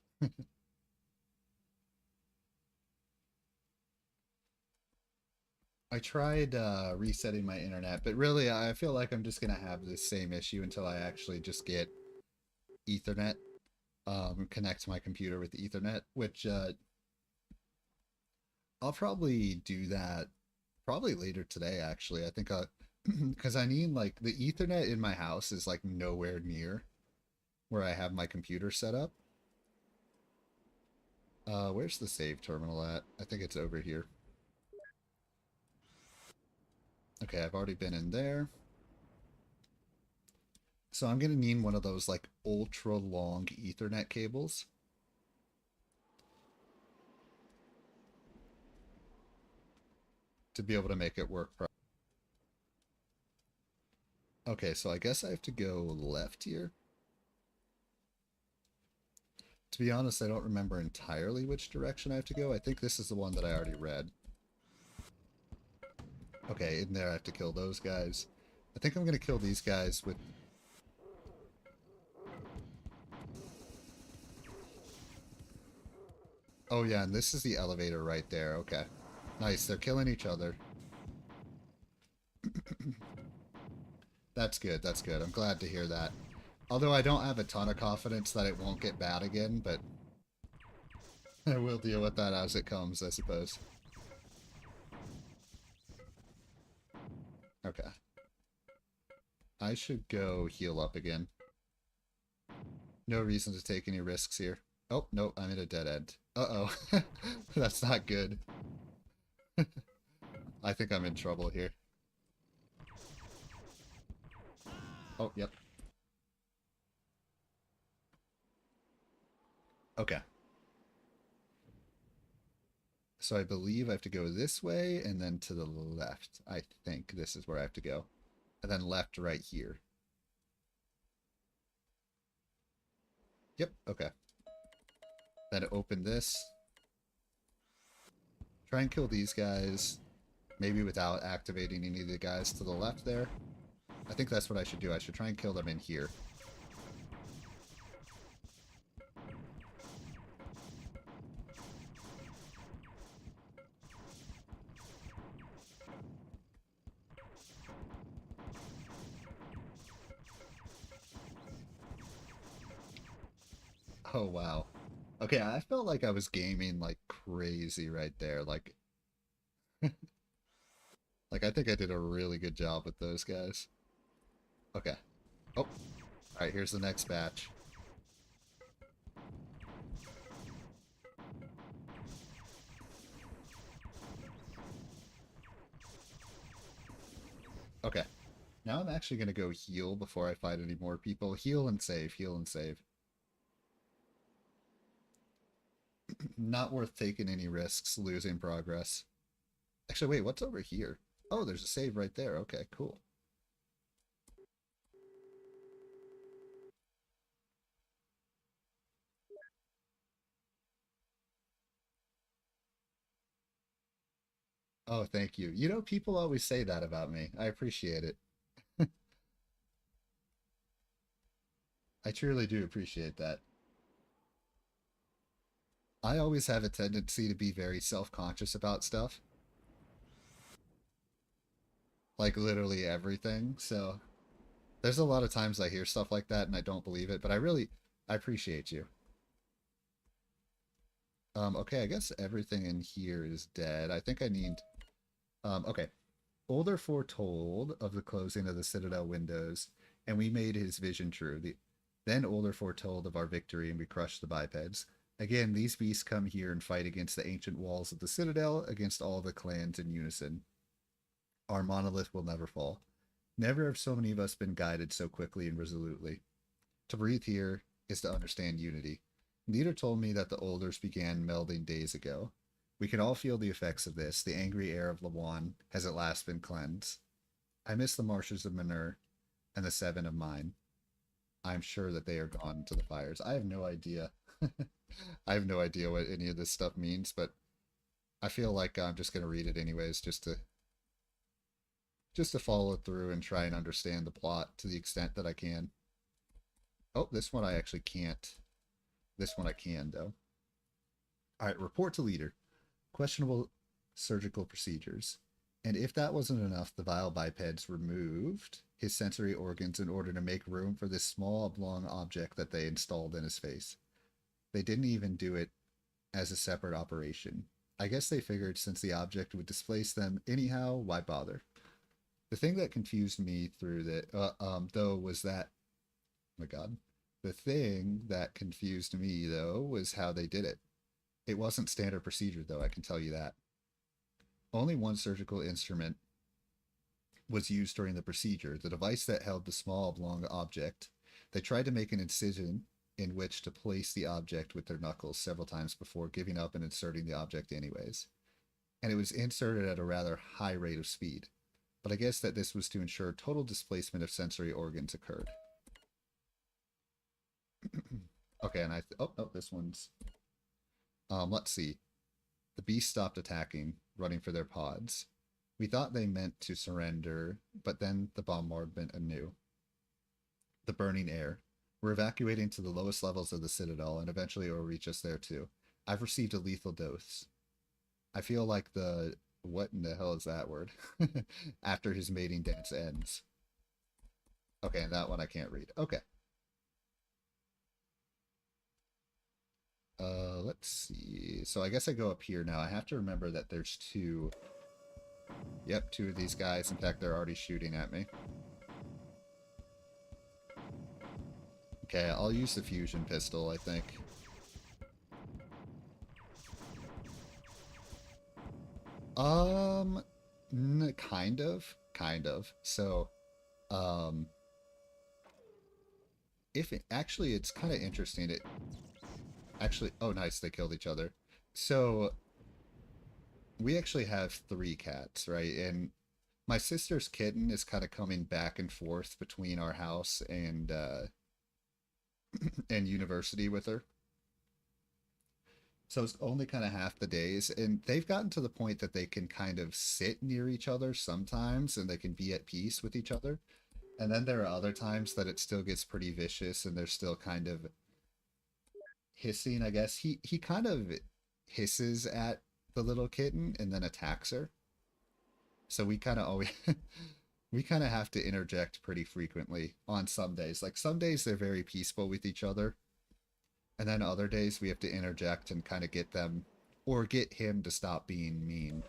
S1: I tried resetting my internet, but really I feel like I'm just gonna have this same issue until I actually just get Ethernet, connect my computer with Ethernet, which I'll probably do that probably later today actually. I think because I need like the Ethernet in my house is like nowhere near where I have my computer set up. Where's the save terminal at? I think it's over here. Okay, I've already been in there. So I'm gonna need one of those like ultra long Ethernet cables. To be able to make it work. Okay, so I guess I have to go left here. To be honest, I don't remember entirely which direction I have to go. I think this is the one that I already read. Okay, in there I have to kill those guys. I think I'm going to kill these guys with... Oh yeah, and this is the elevator right there. Okay. Nice, they're killing each other. That's good, that's good. I'm glad to hear that. Although I don't have a ton of confidence that it won't get bad again, but I will deal with that as it comes, I suppose. Okay. I should go heal up again. No reason to take any risks here. Oh, no, I'm in a dead end. Uh-oh. That's not good. I think I'm in trouble here. Oh, yep. Okay. So I believe I have to go this way and then to the left. I think this is where I have to go. And then left right here. Yep, okay. Then open this. Try and kill these guys. Maybe without activating any of the guys to the left there. I think that's what I should do. I should try and kill them in here. Oh, wow. Okay, I felt like I was gaming like crazy right there. Like I think I did a really good job with those guys. Okay. Oh, alright, here's the next batch. Okay. Now I'm actually going to go heal before I fight any more people. Heal and save, heal and save. Not worth taking any risks, losing progress. Actually, wait, what's over here? Oh, there's a save right there. Okay, cool. Oh, thank you. You know, people always say that about me. I appreciate it. I truly do appreciate that. I always have a tendency to be very self-conscious about stuff. Like literally everything. So there's a lot of times I hear stuff like that and I don't believe it, but I appreciate you. Okay, I guess everything in here is dead. I think I need, okay. Older foretold of the closing of the Citadel windows, and we made his vision true. Then Older foretold of our victory, and we crushed the bipeds. Again, these beasts come here and fight against the ancient walls of the Citadel, against all the clans in unison. Our monolith will never fall. Never have so many of us been guided so quickly and resolutely. To breathe here is to understand unity. Leader told me that the Olders began melding days ago. We can all feel the effects of this. The angry air of Lawan has at last been cleansed. I miss the marshes of Manur and the seven of mine. I'm sure that they are gone to the fires. I have no idea. I have no idea what any of this stuff means, but I feel like I'm just going to read it anyways, just to follow through and try and understand the plot to the extent that I can. Oh, this one I actually can't. This one I can, though. All right, report to leader. Questionable surgical procedures. And if that wasn't enough, the vile bipeds removed his sensory organs in order to make room for this small oblong object that they installed in his face. They didn't even do it as a separate operation. I guess they figured since the object would displace them anyhow, why bother? The thing that confused me through though, was that, oh my God, the thing that confused me though was how they did it. It wasn't standard procedure though, I can tell you that. Only one surgical instrument was used during the procedure, the device that held the small oblong object. They tried to make an incision in which to place the object with their knuckles several times before giving up and inserting the object anyways. And it was inserted at a rather high rate of speed. But I guess that this was to ensure total displacement of sensory organs occurred. Okay, and oh no, this one's let's see. The beasts stopped attacking, running for their pods. We thought they meant to surrender, but then the bombardment anew. The burning air. We're evacuating to the lowest levels of the Citadel, and eventually it will reach us there too. I've received a lethal dose. I feel like the... What in the hell is that word? After his mating dance ends. Okay, and that one I can't read. Okay. Let's see. So I guess I go up here now. I have to remember that there's two... Yep, two of these guys. In fact, they're already shooting at me. Okay, I'll use the fusion pistol, I think. Kind of. Kind of. So, if it... Actually, it's kind of interesting. It... Actually... Oh, nice. They killed each other. So... We actually have 3 cats, right? And my sister's kitten is kind of coming back and forth between our house and and university with her. So it's only kind of half the days, and they've gotten to the point that they can kind of sit near each other sometimes, and they can be at peace with each other. And then there are other times that it still gets pretty vicious, and they're still kind of hissing, I guess. He kind of hisses at the little kitten and then attacks her. So we kind of always we kind of have to interject pretty frequently on some days. Like some days they're very peaceful with each other. And then other days we have to interject and kind of get them or get him to stop being mean.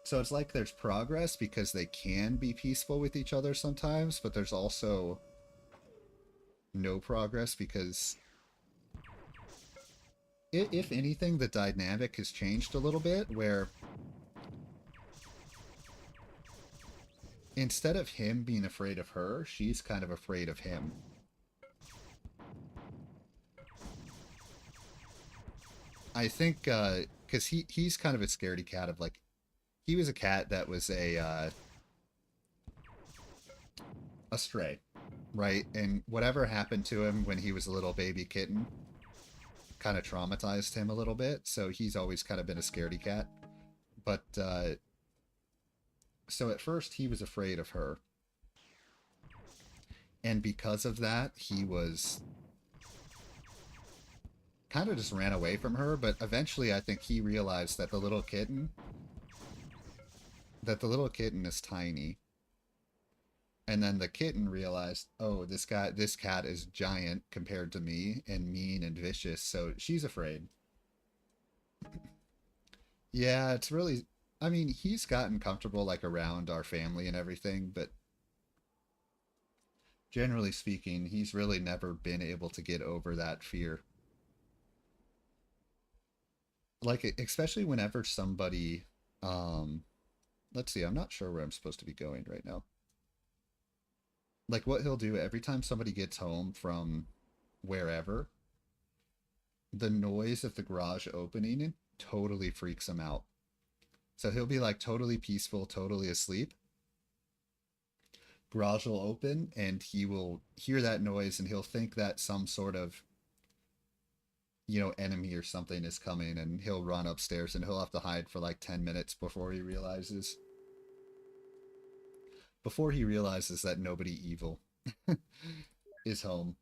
S1: So it's like there's progress because they can be peaceful with each other sometimes, but there's also no progress because if anything, the dynamic has changed a little bit where instead of him being afraid of her, she's kind of afraid of him. I think because he's kind of a scaredy cat of like, he was a cat that was a stray, right? And whatever happened to him when he was a little baby kitten kind of traumatized him a little bit, so he's always kind of been a scaredy cat. But so at first he was afraid of her, and because of that he was kind of just ran away from her. But eventually I think he realized that the little kitten is tiny, and then the kitten realized, oh, this cat is giant compared to me and mean and vicious, so she's afraid. Yeah, it's really, I mean, he's gotten comfortable like around our family and everything, but generally speaking, he's really never been able to get over that fear. Like especially whenever somebody let's see, I'm not sure where I'm supposed to be going right now. Like what he'll do every time somebody gets home from wherever, the noise of the garage opening totally freaks him out. So he'll be like totally peaceful, totally asleep. Garage will open and he will hear that noise and he'll think that some sort of, you know, enemy or something is coming, and he'll run upstairs and he'll have to hide for like 10 minutes before he realizes. before he realizes that nobody evil is home.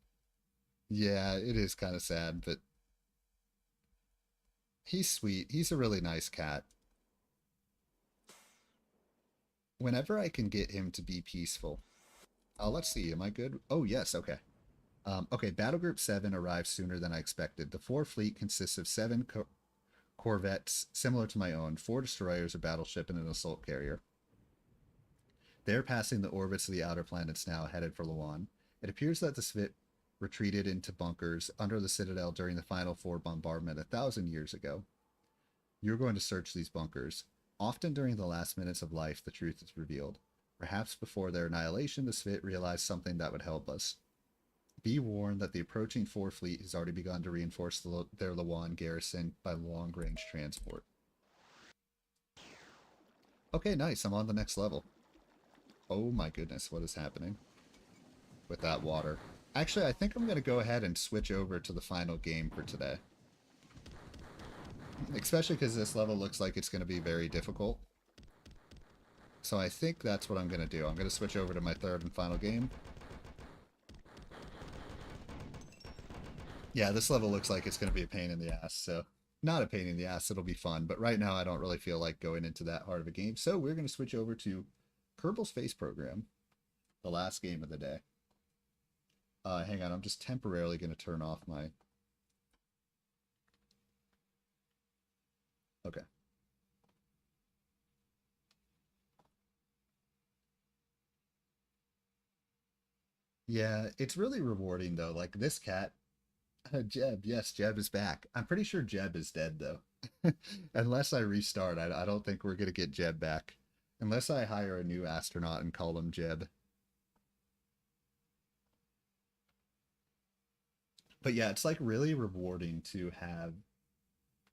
S1: Yeah, it is kind of sad, but he's sweet. He's a really nice cat. Whenever I can get him to be peaceful. Let's see. Am I good? Oh, yes. Okay. Okay, Battle Group 7 arrived sooner than I expected. The 4 fleet consists of 7 corvettes, similar to my own, 4 destroyers, a battleship, and an assault carrier. They're passing the orbits of the outer planets now, headed for Lawan. It appears that the Svit retreated into bunkers under the Citadel during the final 4 bombardment 1,000 years ago. You're going to search these bunkers. Often during the last minutes of life, the truth is revealed. Perhaps before their annihilation, the Svit realized something that would help us. Be warned that the approaching 4 fleet has already begun to reinforce their Lawan garrison by long-range transport. Okay, nice. I'm on the next level. Oh my goodness, what is happening with that water? Actually, I think I'm going to go ahead and switch over to the final game for today. Especially because this level looks like it's going to be very difficult. So I think that's what I'm going to do. I'm going to switch over to my third and final game. Yeah, this level looks like it's going to be a pain in the ass, so not a pain in the ass, it'll be fun, but right now I don't really feel like going into that hard of a game, so we're going to switch over to Kerbal Space Program, the last game of the day. Hang on, I'm just temporarily going to turn off my... Okay. Yeah, it's really rewarding, though. Like, this cat... Jeb, yes, Jeb is back. I'm pretty sure Jeb is dead, though. Unless I restart, I don't think we're going to get Jeb back. Unless I hire a new astronaut and call him Jeb. But yeah, it's like really rewarding to have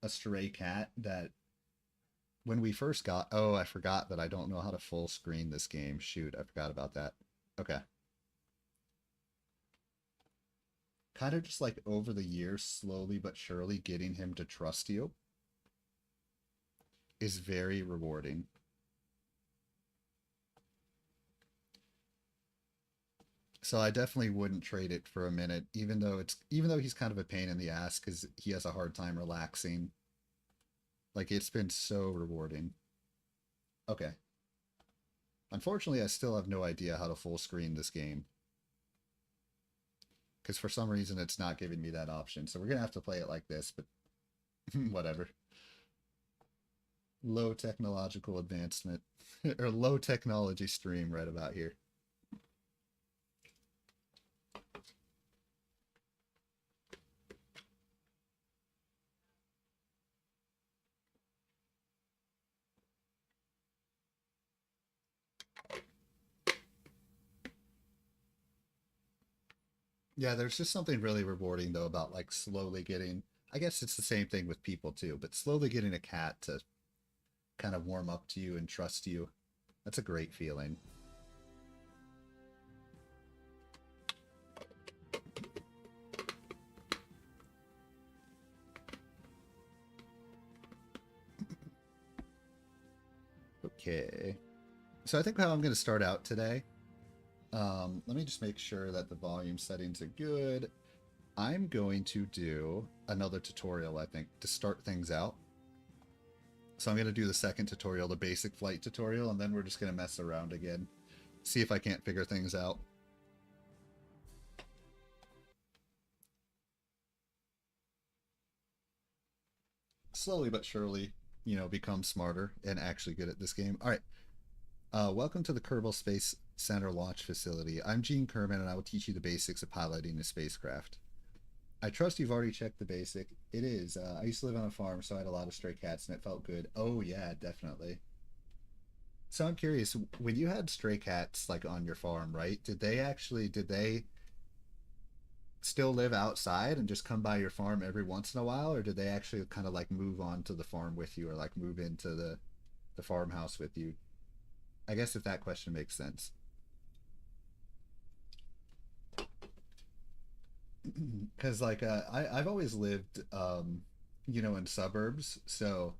S1: a stray cat that when we first got... Oh, I forgot that I don't know how to full screen this game. Shoot, I forgot about that. Okay. Kind of just like over the years, slowly but surely getting him to trust you is very rewarding. So I definitely wouldn't trade it for a minute, even though he's kind of a pain in the ass because he has a hard time relaxing. Like, it's been so rewarding. Okay. Unfortunately, I still have no idea how to full screen this game. Because for some reason, it's not giving me that option. So we're going to have to play it like this, but whatever. Low technological advancement. Or low technology stream right about here. Yeah, there's just something really rewarding though about like slowly getting, I guess it's the same thing with people too, but slowly getting a cat to kind of warm up to you and trust you. That's a great feeling. Okay. So I think how I'm going to start out today, let me just make sure that the volume settings are good. I'm going to do another tutorial, I think, to start things out. So I'm going to do the second tutorial, the basic flight tutorial, and then we're just going to mess around again. See if I can't figure things out. Slowly but surely, you know, become smarter and actually good at this game. All right. Welcome to the Kerbal Space Center launch facility. I'm Gene Kerman, and I will teach you the basics of piloting a spacecraft. I trust you've already checked the basic. It is. I used to live on a farm, so I had a lot of stray cats, and it felt good. Oh, yeah, definitely. So I'm curious, when you had stray cats, like, on your farm, right? Did they still live outside and just come by your farm every once in a while, or did they actually kind of, like, move on to the farm with you, or, like, move into the farmhouse with you? I guess if that question makes sense. Because like I've always lived you know, in suburbs, so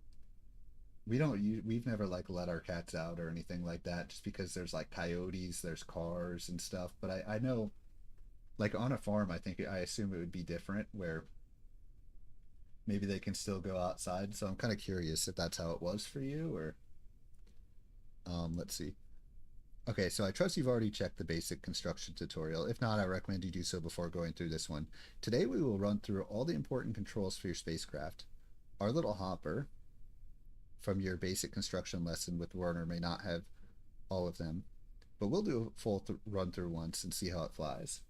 S1: we've never like let our cats out or anything like that, just because there's like coyotes, there's cars and stuff. But I know like on a farm, I assume it would be different where maybe they can still go outside. So I'm kind of curious if that's how it was for you, or let's see. Okay, so I trust you've already checked the basic construction tutorial. If not, I recommend you do so before going through this one. Today we will run through all the important controls for your spacecraft. Our little hopper from your basic construction lesson with Werner may not have all of them, but we'll do a full run through once and see how it flies.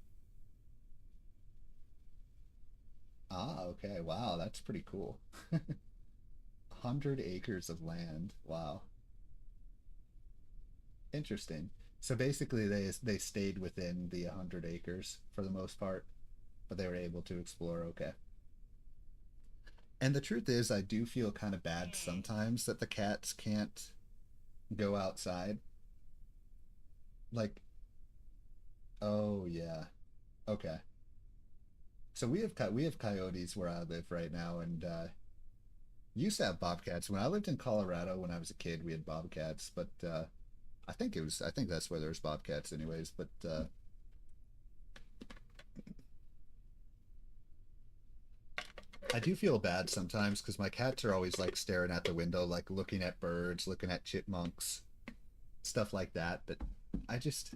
S1: Ah, okay. Wow, that's pretty cool. 100 acres of land. Wow. Interesting. So basically they stayed within the 100 acres for the most part, but they were able to explore. Okay. And the truth is, I do feel kind of bad sometimes that the cats can't go outside. Like, oh yeah. Okay. So we have coyotes where I live right now, and used to have bobcats. When I lived in Colorado when I was a kid, we had bobcats, but I think that's where there's bobcats anyways. But I do feel bad sometimes because my cats are always like staring at the window, like looking at birds, looking at chipmunks, stuff like that. But I just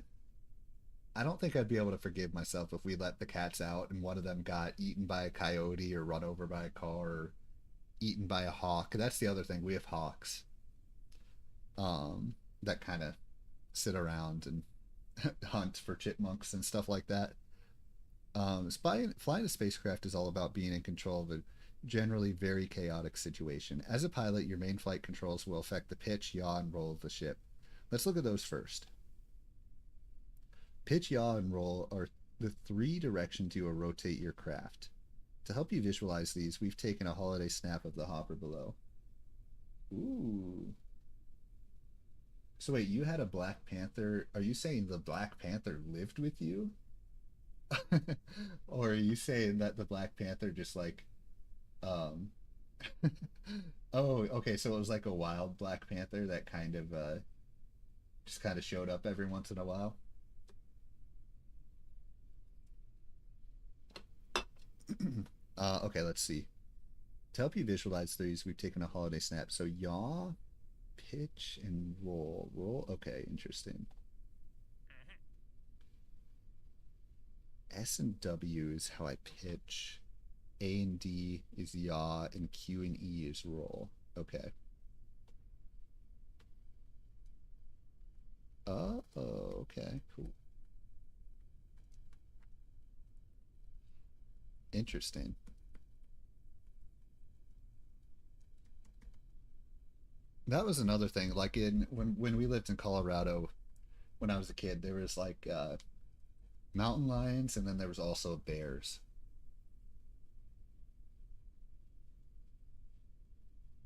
S1: I don't think I'd be able to forgive myself if we let the cats out and one of them got eaten by a coyote or run over by a car or eaten by a hawk. That's the other thing. We have hawks that kind of sit around and hunt for chipmunks and stuff like that. Flying a spacecraft is all about being in control of a generally very chaotic situation. As a pilot, your main flight controls will affect the pitch, yaw, and roll of the ship. Let's look at those first. Pitch, yaw, and roll are the three directions you will rotate your craft. To help you visualize these, we've taken a holiday snap of the hopper below. Ooh. So wait, you had a Black Panther. Are you saying the Black Panther lived with you? Or are you saying that the Black Panther just like um oh, okay, so it was like a wild Black Panther that kind of just kind of showed up every once in a while. Okay, let's see. To help you visualize these, we've taken a holiday snap. So yaw, pitch, and roll. Roll. Okay, interesting. S and W is how I pitch. A and D is yaw, and Q and E is roll. Okay. Oh, okay, cool. Interesting. That was another thing. Like in when we lived in Colorado when I was a kid, there was like mountain lions, and then there was also bears.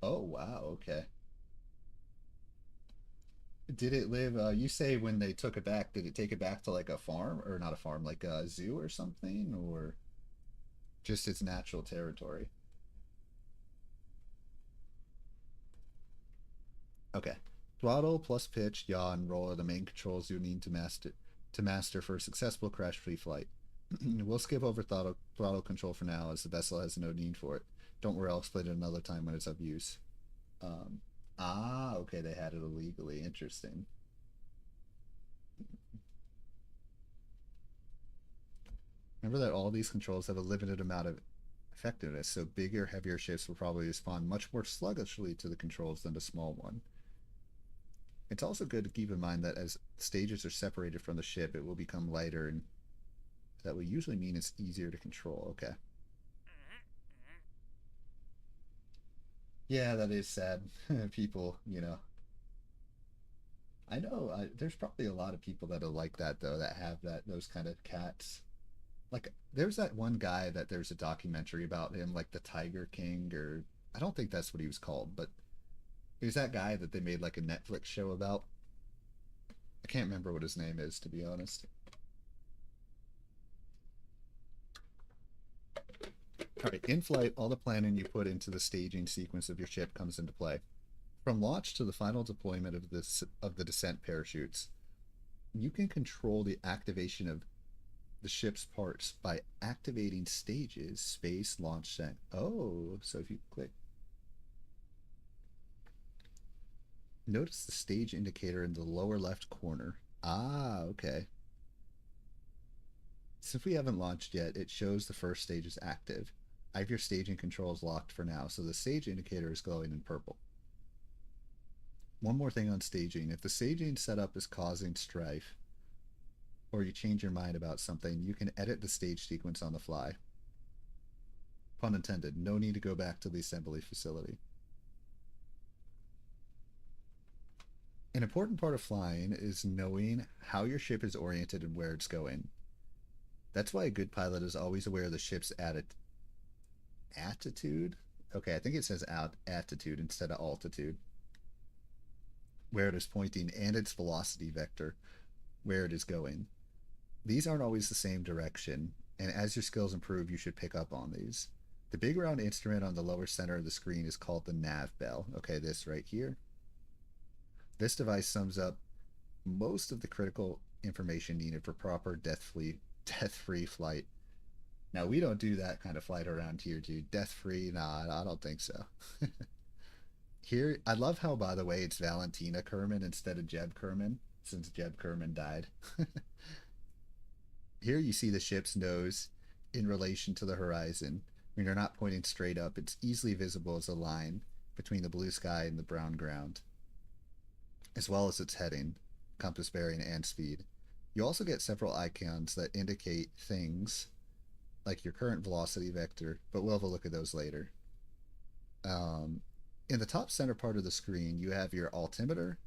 S1: Oh wow, okay. Did it live? You say when they took it back, did it take it back to like a farm or not a farm, like a zoo or something, or just its natural territory? Okay. Throttle plus pitch, yaw, and roll are the main controls you need to master for a successful crash-free flight. We'll skip over throttle control for now, as the vessel has no need for it. Don't worry, I'll explain it another time when it's of use. Um, okay, they had it illegally. Interesting. Remember that all these controls have a limited amount of effectiveness, so bigger, heavier ships will probably respond much more sluggishly to the controls than a small one. It's also good to keep in mind that as stages are separated from the ship, it will become lighter, and that will usually mean it's easier to control. Okay. Yeah, that is sad. People, I know there's probably a lot of people that are like that though, that have those kind of cats. Like there's that one guy that there's a documentary about him, like the Tiger King, or I don't think that's what he was called, but there's that guy that they made like a Netflix show about. I can't remember what his name is, to be honest. All right, in flight, all the planning you put into the staging sequence of your ship comes into play. From launch to the final deployment of the descent parachutes, you can control the activation of the ship's parts by activating stages, space, launch, set. Oh, so if you click, notice the stage indicator in the lower left corner. Ah, okay. Since we haven't launched yet, it shows the first stage is active. I have your staging controls locked for now, so the stage indicator is glowing in purple. One more thing on staging. If the staging setup is causing strife, or you change your mind about something, you can edit the stage sequence on the fly. Pun intended. No need to go back to the assembly facility. An important part of flying is knowing how your ship is oriented and where it's going. That's why a good pilot is always aware of the ship's attitude. Okay, I think it says attitude instead of altitude. Where it is pointing, and its velocity vector, where it is going. These aren't always the same direction, and as your skills improve, you should pick up on these. The big round instrument on the lower center of the screen is called the nav bell. Okay, this right here. This device sums up most of the critical information needed for proper death-free flight. Now, we don't do that kind of flight around here, dude. Death-free? Nah, I don't think so. Here, I love how, by the way, it's Valentina Kerman instead of Jeb Kerman, since Jeb Kerman died. Here you see the ship's nose in relation to the horizon. When you're not pointing straight up, it's easily visible as a line between the blue sky and the brown ground, as well as its heading, compass bearing, and speed. You also get several icons that indicate things like your current velocity vector, but we'll have a look at those later. In the top center part of the screen, you have your altimeter,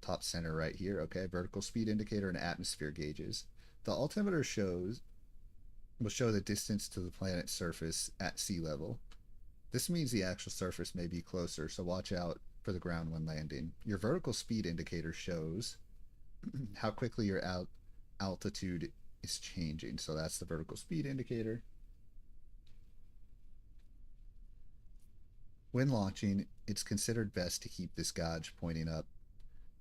S1: top center right here, okay, vertical speed indicator, and atmosphere gauges. The altimeter will show the distance to the planet's surface at sea level. This means the actual surface may be closer, so watch out for the ground when landing. Your vertical speed indicator shows how quickly your altitude is changing, so that's the vertical speed indicator. When launching, it's considered best to keep this gauge pointing up.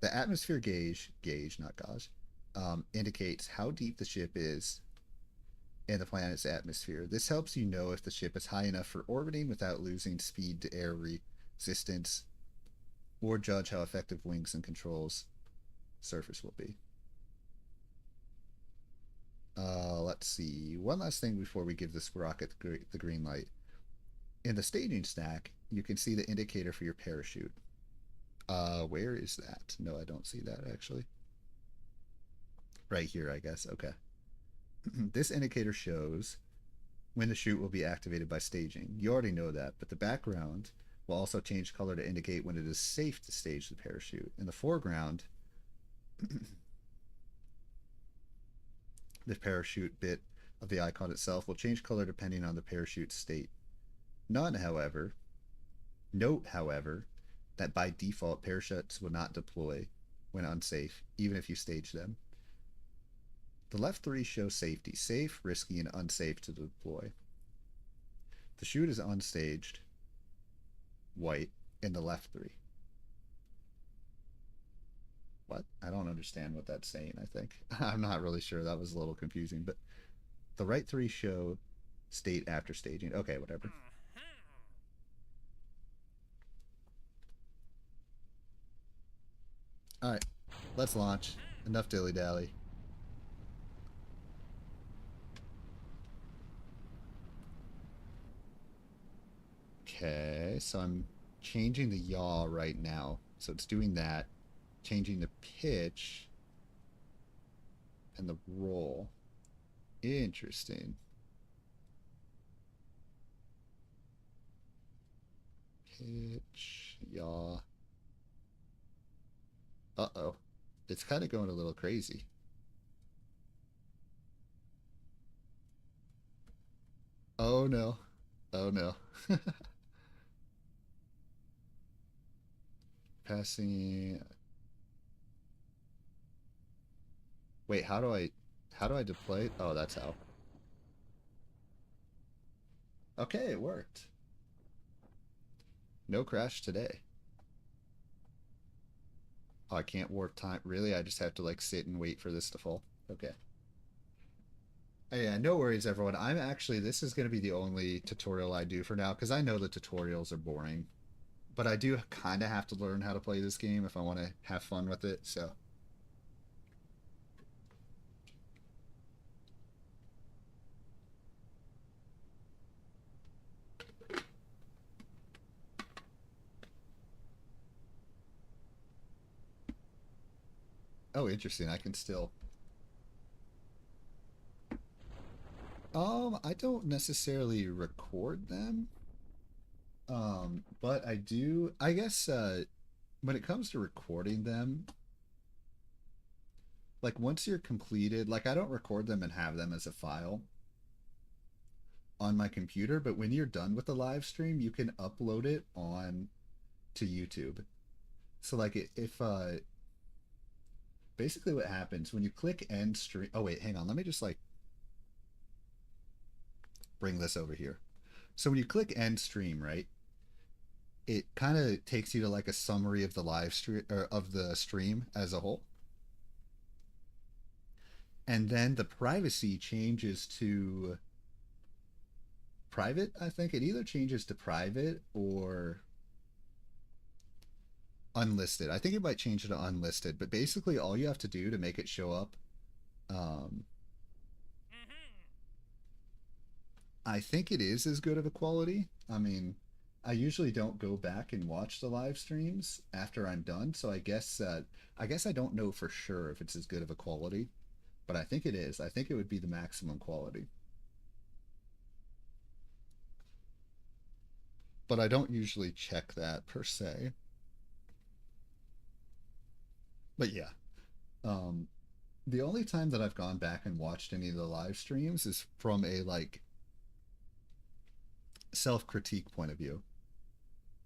S1: The atmosphere gauge, not gauge, indicates how deep the ship is in the planet's atmosphere. This helps you know if the ship is high enough for orbiting without losing speed to air resistance, or judge how effective wings and controls surface will be. Let's see. One last thing before we give this rocket the green light. In the staging stack, you can see the indicator for your parachute. Where is that? No, I don't see that actually. Right here, I guess. Okay. This indicator shows when the chute will be activated by staging. You already know that, but the background will also change color to indicate when it is safe to stage the parachute. In the foreground, the parachute bit of the icon itself will change color depending on the parachute state. Note, however, that by default, parachutes will not deploy when unsafe, even if you stage them. The left three show safety: safe, risky, and unsafe to deploy. The chute is unstaged, white, in the left three. What? I don't understand what that's saying, I think. I'm not really sure. That was a little confusing, but the right three show state after staging. Okay, whatever. Alright, let's launch. Enough dilly-dally. Okay, so I'm changing the yaw right now. So it's doing that. Changing the pitch and the roll. Interesting. Pitch, yaw. Uh-oh. It's kind of going a little crazy. Oh no. Oh no. Passing. Wait, how do I deploy? Oh, that's how. Okay, it worked. No crash today. Oh, I can't warp time. Really? I just have to like sit and wait for this to fall. Okay. Oh, yeah, no worries, everyone. I'm actually, this is going to be the only tutorial I do for now because I know the tutorials are boring. But I do kind of have to learn how to play this game if I want to have fun with it. So, oh, interesting. I can still. I don't necessarily record them. But I do. I guess when it comes to recording them, like once you're completed, like I don't record them and have them as a file on my computer, but when you're done with the live stream, you can upload it on to YouTube. So like if basically what happens when you click end stream. Oh wait, hang on. Let me just like bring this over here. So when you click end stream, right? It kind of takes you to like a summary of the live stream or of the stream as a whole. And then the privacy changes to private. I think it either changes to private or unlisted. I think it might change it to unlisted, but basically all you have to do to make it show up, um, I think it is as good of a quality. I mean, I usually don't go back and watch the live streams after I'm done, so I guess I don't know for sure if it's as good of a quality, but I think it is. I think it would be the maximum quality. But I don't usually check that per se. But yeah, um, the only time that I've gone back and watched any of the live streams is from a like self critique point of view.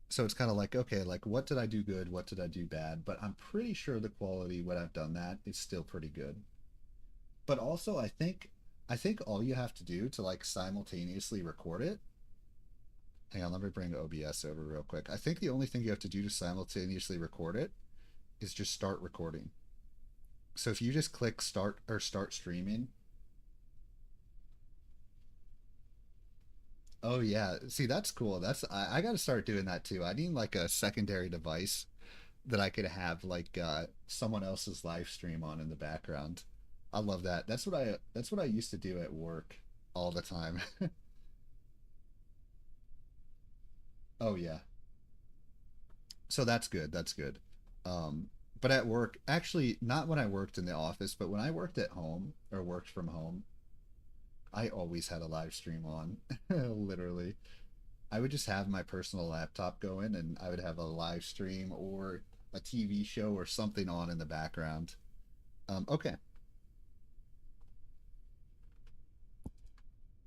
S1: So it's kind of like, okay, like what did I do good? What did I do bad? But I'm pretty sure the quality when I've done that is still pretty good. But also, I think all you have to do to like simultaneously record it. Hang on, let me bring OBS over real quick. I think the only thing you have to do to simultaneously record it is just start recording. So if you just click start or start streaming. Oh yeah, see that's cool. I got to start doing that too. I need like a secondary device that I could have like someone else's live stream on in the background. I love that. That's what I used to do at work all the time. Oh yeah. So that's good. That's good. Um, but at work, actually, not when I worked in the office, but when I worked at home or worked from home, I always had a live stream on. Literally, I would just have my personal laptop going, and I would have a live stream or a TV show or something on in the background. Okay.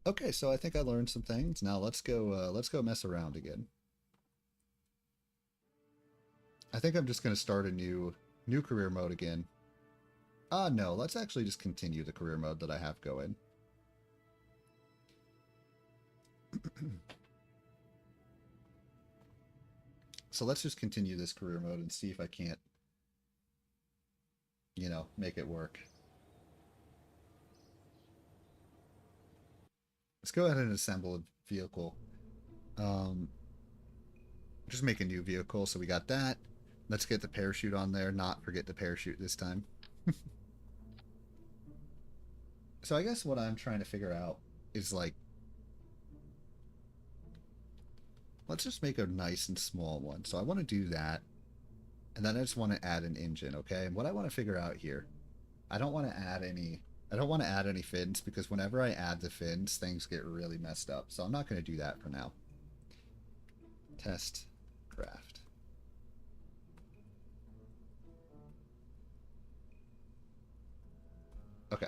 S1: Okay, so I think I learned some things. Now let's go mess around again. I think I'm just gonna start a new career mode again. No, let's actually just continue the career mode that I have going. So let's just continue this career mode and see if I can't, make it work. Let's go ahead and assemble a vehicle. Um, just make a new vehicle. So we got that. Let's get the parachute on there. Not forget the parachute this time. So I guess what I'm trying to figure out is like, let's just make a nice and small one. So I want to do that. And then I just want to add an engine, okay? And what I want to figure out here, I don't want to add any I don't want to add any fins because whenever I add the fins, things get really messed up. So I'm not going to do that for now. Test craft. Okay.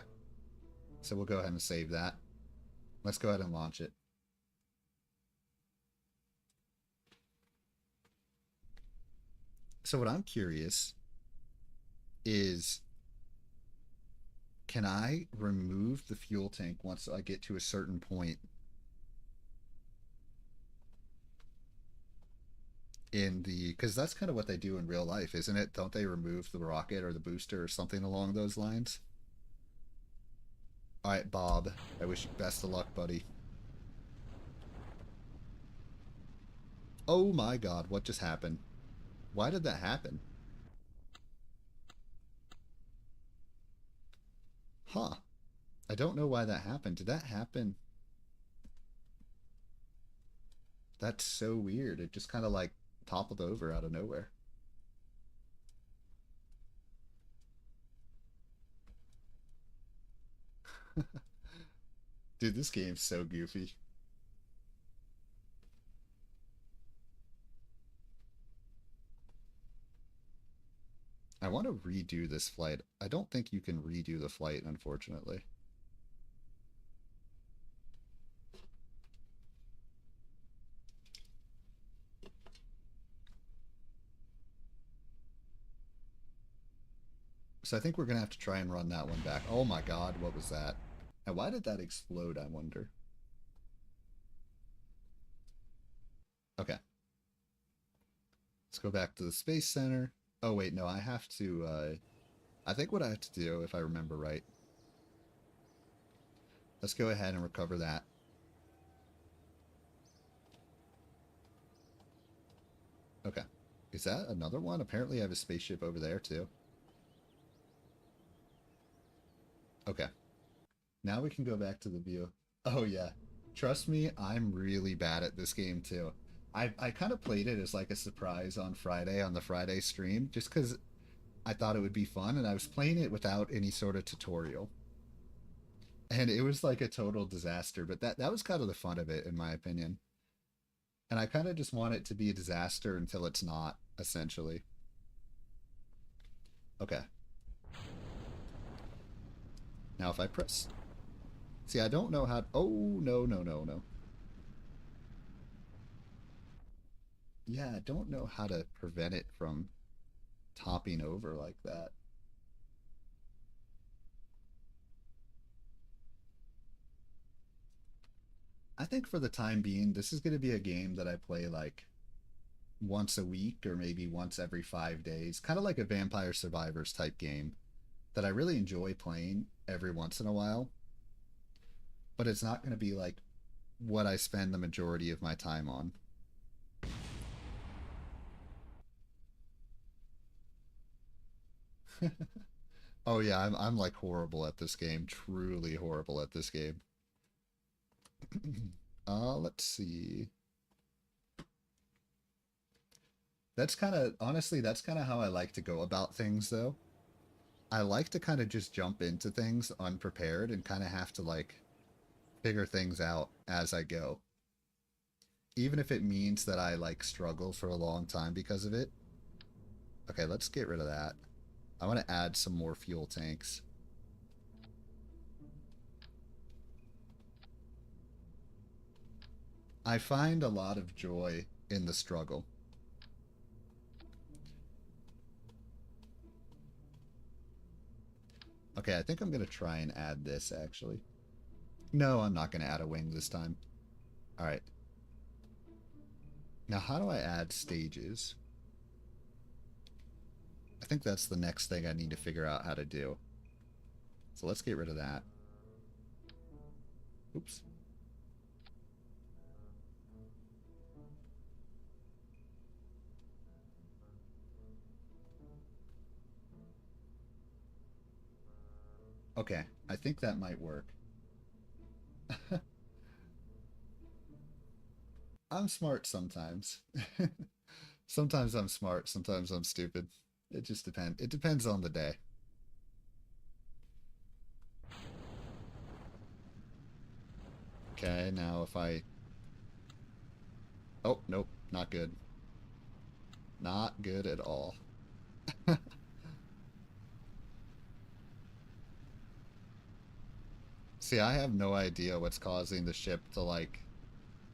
S1: So we'll go ahead and save that. Let's go ahead and launch it. So what I'm curious is, can I remove the fuel tank once I get to a certain point in the, because that's kind of what they do in real life, isn't it? Don't they remove the rocket or the booster or something along those lines? All right, Bob. I wish you best of luck, buddy. Oh my God, what just happened? Why did that happen? Huh. I don't know why that happened. Did that happen? That's so weird. It just kind of like toppled over out of nowhere. Dude, this game's so goofy. I want to redo this flight. I don't think you can redo the flight, unfortunately. So I think we're going to have to try and run that one back. Oh my God, what was that? And why did that explode, I wonder? Okay, let's go back to the Space Center. Oh wait, no, I have to, I think what I have to do, if I remember right, let's go ahead and recover that. Okay. Is that another one? Apparently I have a spaceship over there too. Okay. Now we can go back to the view. Oh yeah. Trust me, I'm really bad at this game too. I kind of played it as like a surprise on Friday on the Friday stream just because I thought it would be fun and I was playing it without any sort of tutorial. And it was like a total disaster, but that was kind of the fun of it in my opinion. And I kind of just want it to be a disaster until it's not, essentially. Okay. Now if I press... See, I don't know how... Oh, no, no, no, no. Yeah, I don't know how to prevent it from topping over like that. I think for the time being, this is going to be a game that I play like once a week or maybe once every 5 days. Kind of like a Vampire Survivors type game that I really enjoy playing every once in a while. But it's not going to be like what I spend the majority of my time on. Oh yeah, I'm like horrible at this game. Truly horrible at this game. Let's see. That's kind of honestly, that's kind of how I like to go about things though. I like to kind of just jump into things unprepared and kind of have to like figure things out as I go. Even if it means that I like struggle for a long time because of it. Okay, let's get rid of that. I want to add some more fuel tanks. I find a lot of joy in the struggle. Okay, I think I'm going to try and add this actually. No, I'm not going to add a wing this time. All right. Now, how do I add stages? I think that's the next thing I need to figure out how to do. So let's get rid of that. Oops. Okay, I think that might work. I'm smart sometimes. Sometimes I'm smart, sometimes I'm stupid. It just depends. It depends on the day. Okay, now if I... Oh, nope, not good. Not good at all. See, I have no idea what's causing the ship to, like,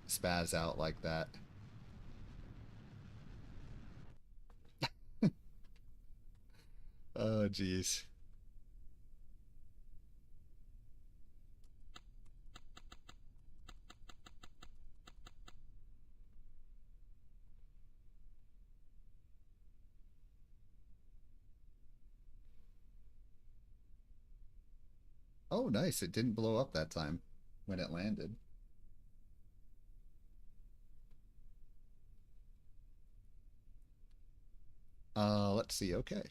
S1: spaz out like that. Oh, jeez. Oh, nice. It didn't blow up that time when it landed. Let's see. Okay.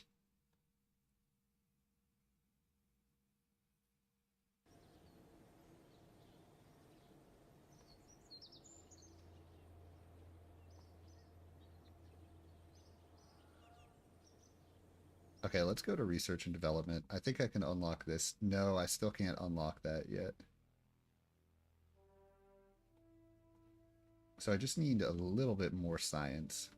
S1: Okay, let's go to research and development. I think I can unlock this. No, I still can't unlock that yet. So I just need a little bit more science.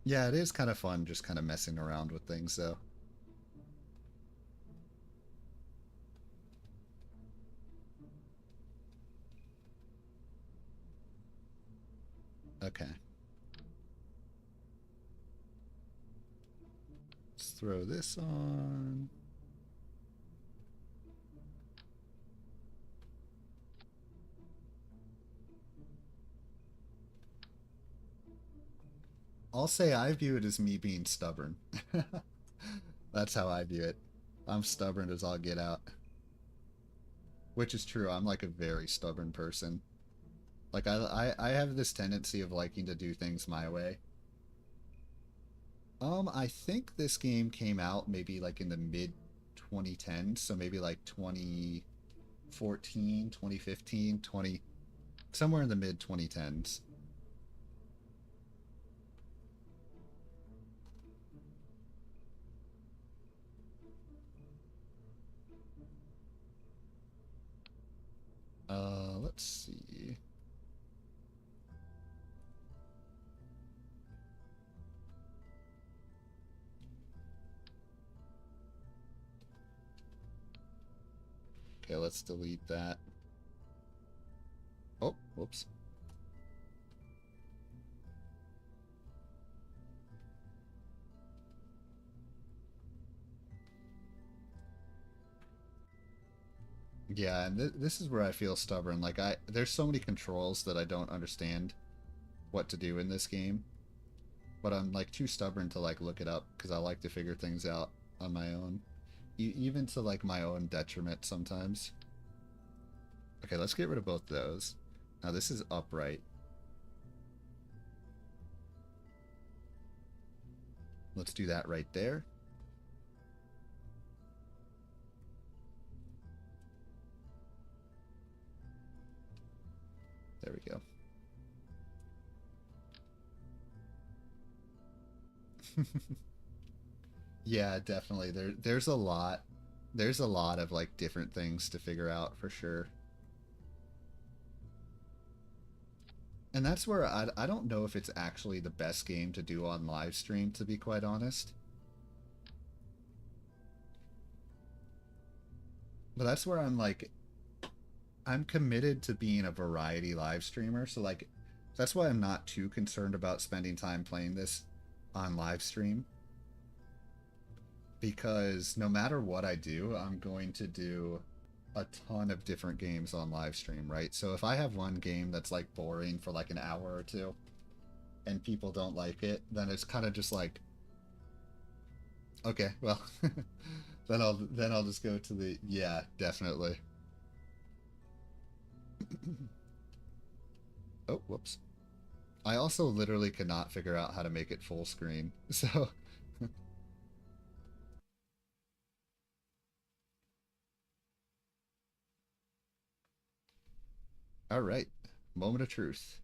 S1: Yeah, it is kind of fun just kind of messing around with things, though. Okay. Let's throw this on. I'll say I view it as me being stubborn. That's how I view it. I'm stubborn as I'll get out. Which is true. I'm like a very stubborn person. Like I have this tendency of liking to do things my way. I think this game came out maybe like in the mid 2010s, so maybe like 2014, 2015, 20 somewhere in the mid 2010s. Let's see. Okay, let's delete that. Oh, whoops. Yeah, and this is where I feel stubborn. Like there's so many controls that I don't understand what to do in this game, but I'm like too stubborn to like look it up because I like to figure things out on my own, even to like my own detriment sometimes. Okay, let's get rid of both those. Now this is upright. Let's do that right there. There we go. Yeah, definitely. There's a lot of like different things to figure out for sure. And that's where I don't know if it's actually the best game to do on live stream, to be quite honest. But that's where I'm like, I'm committed to being a variety live streamer. So like, that's why I'm not too concerned about spending time playing this on live stream. Because no matter what I do, I'm going to do a ton of different games on live stream, right? So if I have one game that's like boring for like an hour or two and people don't like it, then it's kind of just like, okay, well, then I'll just go to the, yeah, definitely. Oh, whoops. I also literally cannot figure out how to make it full screen. So, all right. Moment of truth.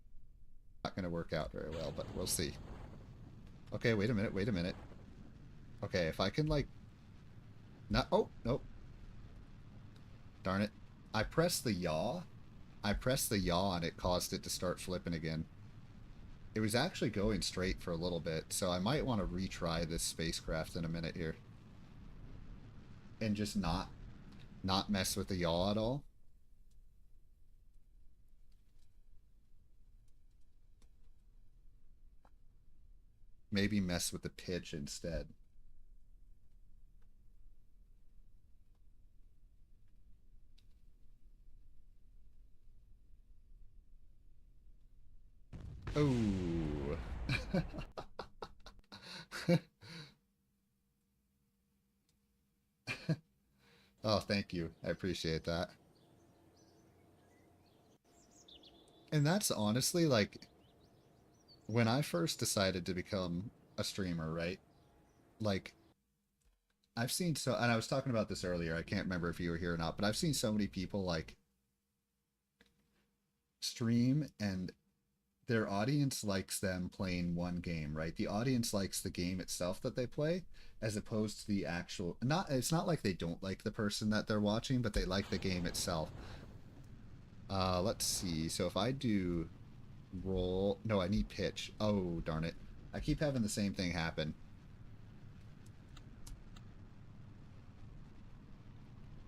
S1: Not going to work out very well, but we'll see. Okay, wait a minute, wait a minute. Okay, if I can like not, oh, nope. Darn it. I pressed the yaw. I pressed the yaw and it caused it to start flipping again. It was actually going straight for a little bit, so I might want to retry this spacecraft in a minute here. And just not mess with the yaw at all. Maybe mess with the pitch instead. Oh. Oh, thank you. I appreciate that. And that's honestly like when I first decided to become a streamer, right? Like I've seen so, and I was talking about this earlier. I can't remember if you were here or not, but I've seen so many people like stream and their audience likes them playing one game, right? The audience likes the game itself that they play as opposed to the actual not it's not like they don't like the person that they're watching, but they like the game itself. Let's see. So if I do roll, no, I need pitch. Oh, darn it. I keep having the same thing happen.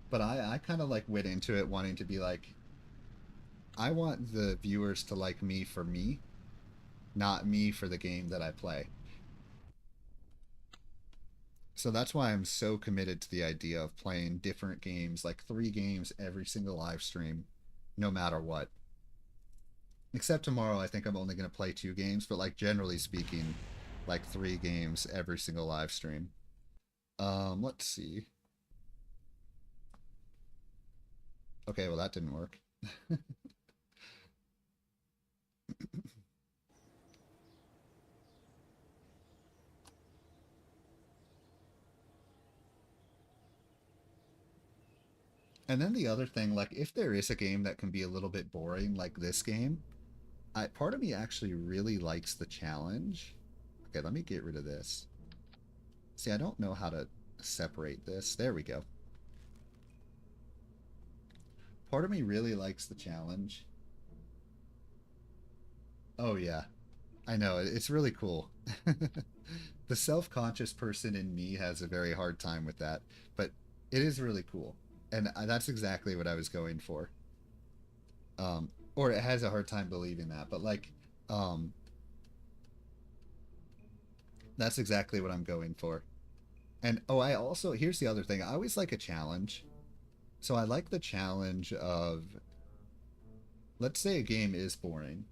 S1: But I kind of like went into it wanting to be like I want the viewers to like me for me, not me for the game that I play. So that's why I'm so committed to the idea of playing different games, like 3 games every single live stream, no matter what. Except tomorrow, I think I'm only going to play 2 games, but like generally speaking, like 3 games every single live stream. Let's see. Okay, well that didn't work. And then the other thing, like if there is a game that can be a little bit boring, like this game, part of me actually really likes the challenge. Okay, let me get rid of this. See, I don't know how to separate this. There we go. Part of me really likes the challenge. Oh yeah, I know. It's really cool. The self-conscious person in me has a very hard time with that, but it is really cool. And that's exactly what I was going for. Or it has a hard time believing that, but like um that's exactly what I'm going for. And oh, I also here's the other thing. I always like a challenge. So I like the challenge of let's say a game is boring.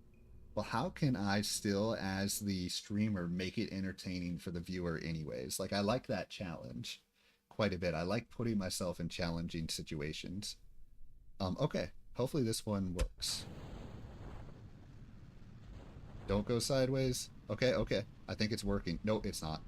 S1: Well, how can I still, as the streamer, make it entertaining for the viewer, anyways? Like, I like that challenge quite a bit. I like putting myself in challenging situations. Okay. Hopefully this one works. Don't go sideways. Okay, okay. I think it's working. No, it's not.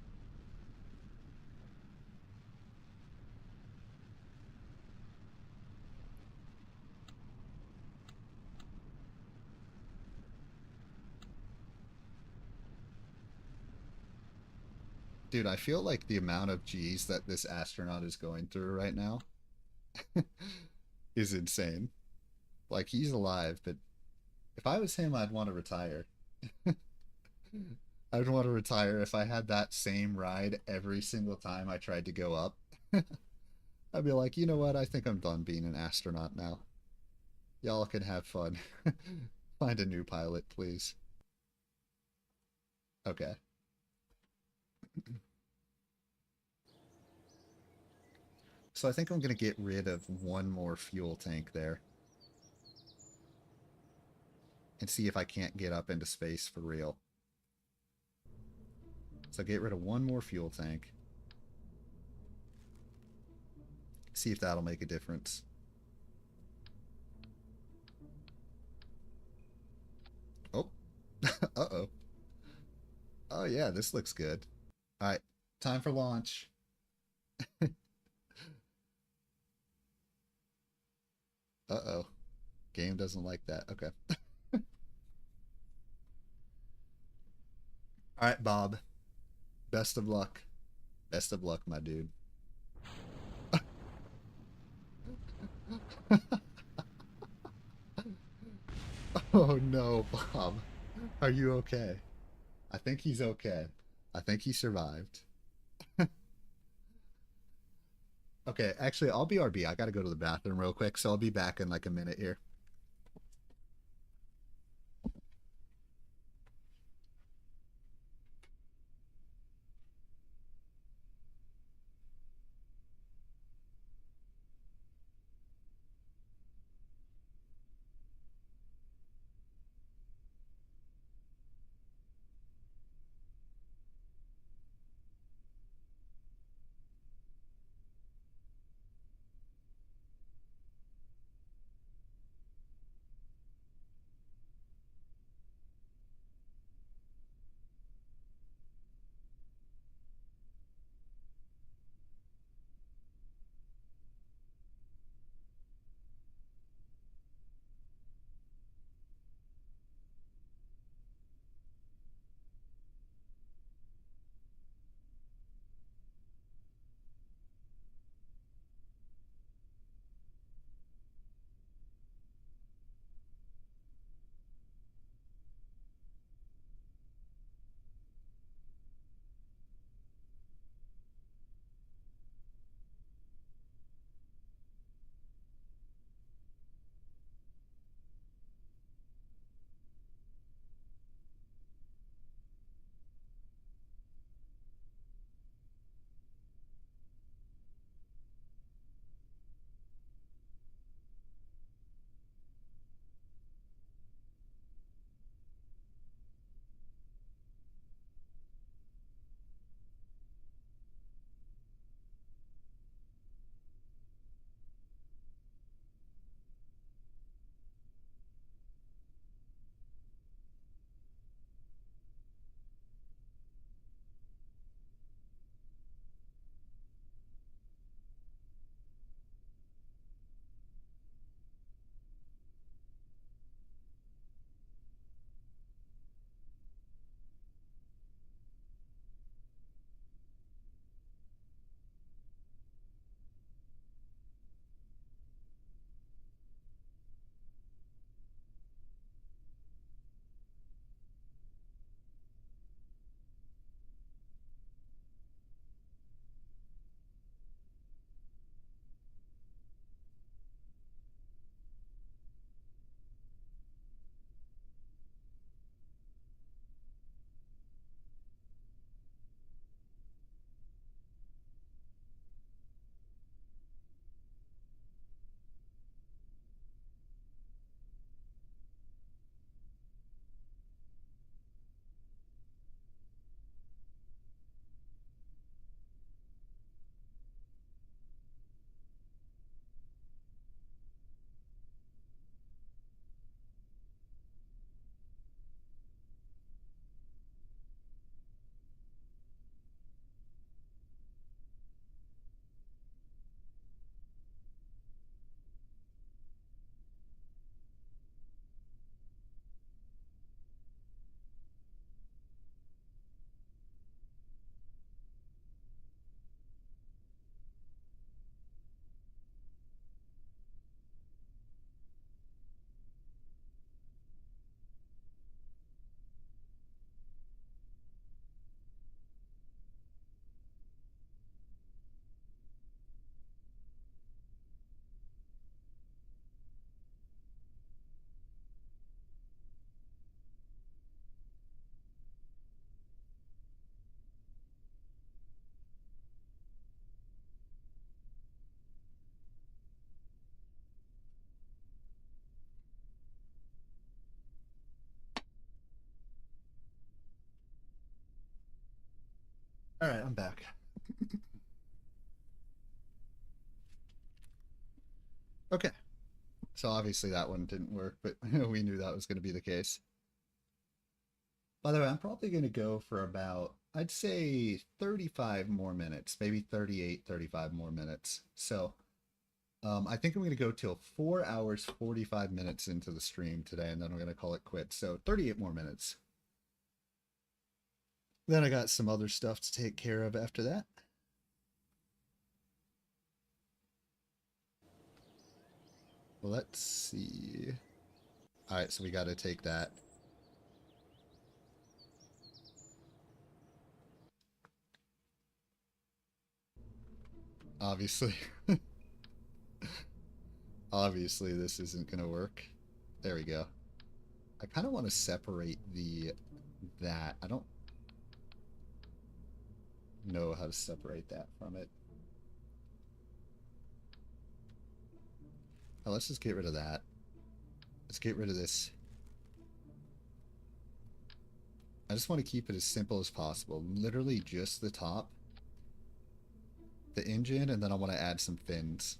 S1: Dude, I feel like the amount of G's that this astronaut is going through right now is insane. Like, he's alive, but if I was him, I'd want to retire. I'd want to retire if I had that same ride every single time I tried to go up. I'd be like, you know what? I think I'm done being an astronaut now. Y'all can have fun. Find a new pilot, please. Okay. So I think I'm going to get rid of one more fuel tank there and see if I can't get up into space for real. So get rid of one more fuel tank. See if that'll make a difference. Oh. Uh-oh. Oh yeah, this looks good. All right. Time for launch. Uh-oh. Game doesn't like that. Okay. All right, Bob. Best of luck. Best of luck, my dude. Oh no, Bob. Are you okay? I think he's okay. I think he survived. Okay, actually, I'll BRB. I gotta go to the bathroom real quick, so I'll be back in like a minute here. All right, I'm back. Okay, so obviously that one didn't work, but we knew that was going to be the case. By the way, I'm probably going to go for about, I'd say 35 more minutes, maybe 38, 35 more minutes. So I think I'm going to go till 4 hours, 45 minutes into the stream today, and then I'm going to call it quits. So 38 more minutes. Then I got some other stuff to take care of after that. Let's see. All right, so we got to take that. Obviously. Obviously, this isn't going to work. There we go. I kind of want to separate that. I don't know how to separate that from it. Oh, let's just get rid of that. Let's get rid of this. I just want to keep it as simple as possible. Literally just the top, the engine, and then I want to add some fins.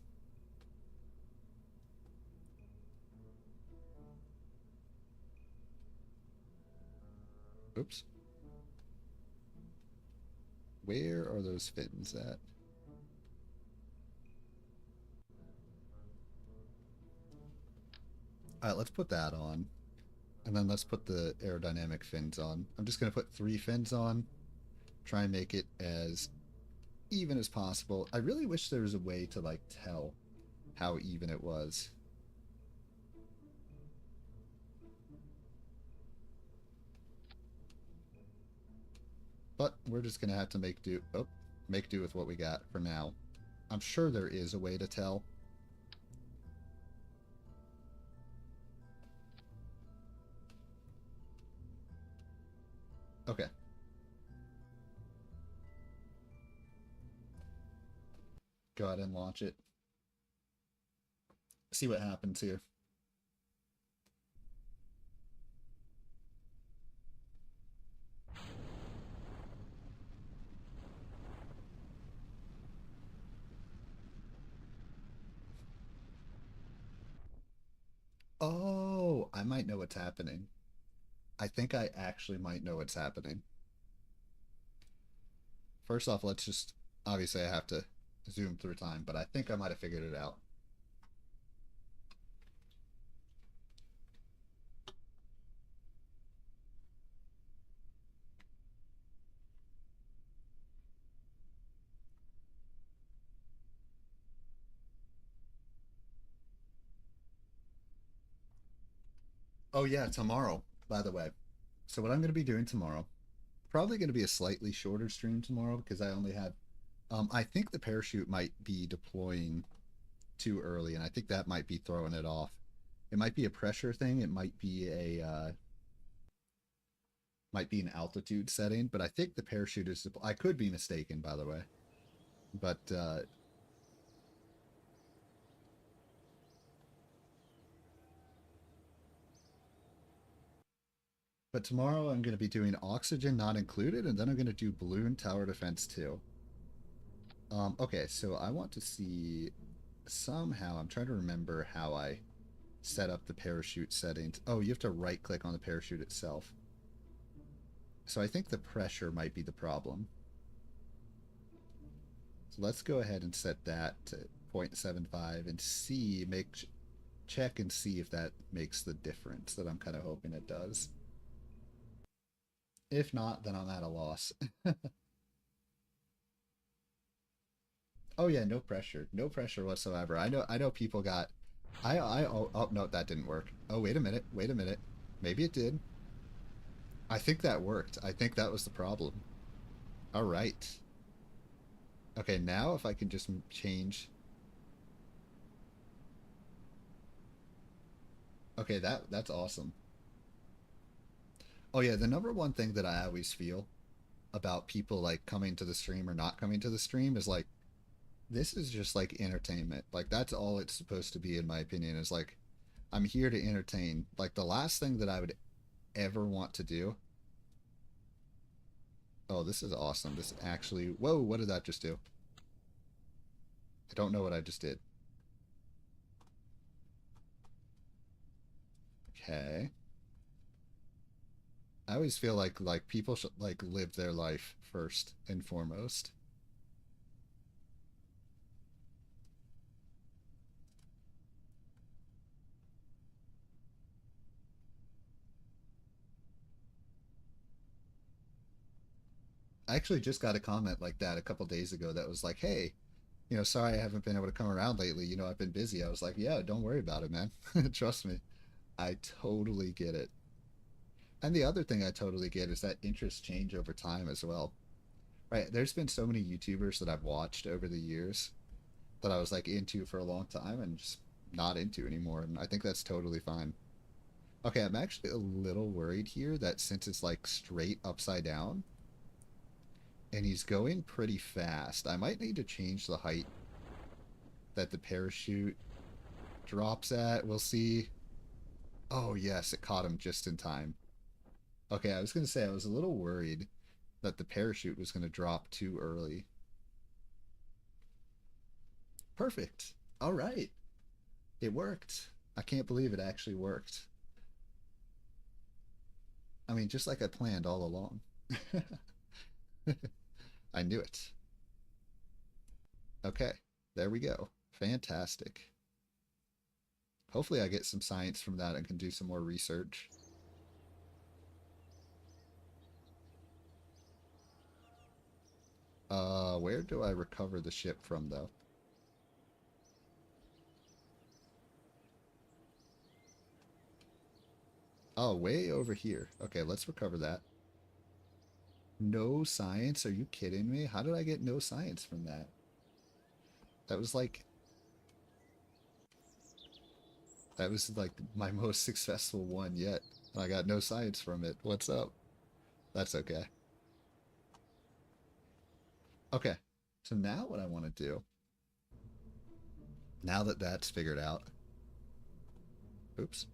S1: Oops. Where are those fins at? Alright, let's put that on. And then let's put the aerodynamic fins on. I'm just going to put 3 fins on. Try and make it as even as possible. I really wish there was a way to, like, tell how even it was. But we're just going to have to make do with what we got for now. I'm sure there is a way to tell. Okay. Go ahead and launch it. See what happens here. Oh, I might know what's happening. I think I actually might know what's happening. First off, let's just... Obviously, I have to zoom through time, but I think I might have figured it out. Oh, yeah, tomorrow, by the way. So what I'm going to be doing tomorrow, probably going to be a slightly shorter stream tomorrow because I only have... I think the parachute might be deploying too early, and I think that might be throwing it off. It might be a pressure thing. It might be an altitude setting, but I think the parachute is... I could be mistaken, by the way. But tomorrow I'm going to be doing oxygen not included, and then I'm going to do balloon tower defense too. Okay, so I want to see somehow, I'm trying to remember how I set up the parachute settings. Oh, you have to right click on the parachute itself. So I think the pressure might be the problem. So let's go ahead and set that to 0.75 and see, check and see if that makes the difference that I'm kind of hoping it does. If not, then I'm at a loss. Oh yeah, no pressure. No pressure whatsoever. I know people got oh no, that didn't work. Oh, wait a minute. Wait a minute. Maybe it did. I think that worked. I think that was the problem. All right. Okay, now if I can just change. Okay, that's awesome. Oh yeah, the number one thing that I always feel about people like coming to the stream or not coming to the stream is like, this is just like entertainment. Like that's all it's supposed to be, in my opinion, is like, I'm here to entertain. Like the last thing that I would ever want to do. Oh, this is awesome. This actually... Whoa, what did that just do? I don't know what I just did. Okay. I always feel like people should like live their life first and foremost. I actually just got a comment like that a couple days ago that was like, "Hey, sorry I haven't been able to come around lately. I've been busy." I was like, "Yeah, don't worry about it, man. Trust me. I totally get it." And the other thing I totally get is that interests change over time as well. Right? There's been so many YouTubers that I've watched over the years that I was like into for a long time and just not into anymore, and I think that's totally fine. Okay, I'm actually a little worried here that since it's like straight upside down and he's going pretty fast, I might need to change the height that the parachute drops at. We'll see. Oh, yes, it caught him just in time. Okay, I was going to say I was a little worried that the parachute was going to drop too early. Perfect. All right. It worked. I can't believe it actually worked. I mean, just like I planned all along. I knew it. Okay, there we go. Fantastic. Hopefully I get some science from that and can do some more research. Where do I recover the ship from, though? Oh, way over here. Okay, let's recover that. No science? Are you kidding me? How did I get no science from that? That was like my most successful one yet. I got no science from it. What's up? That's okay. Okay. So now what I want to do, now that that's figured out, oops,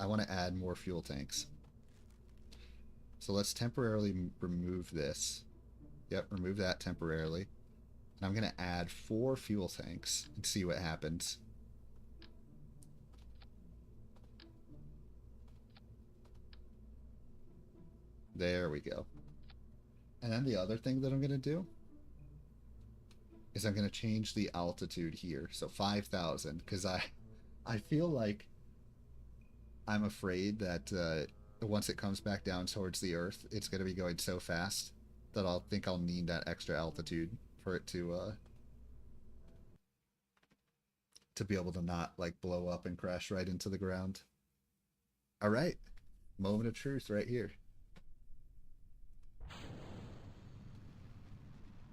S1: I want to add more fuel tanks. So let's temporarily remove this. Yep, remove that temporarily. And I'm going to add 4 fuel tanks and see what happens. There we go. And then the other thing that I'm going to do is I'm going to change the altitude here. So 5,000, because I feel like I'm afraid that once it comes back down towards the Earth, it's going to be going so fast that I'll think I'll need that extra altitude for it to be able to not like blow up and crash right into the ground. All right, moment of truth right here.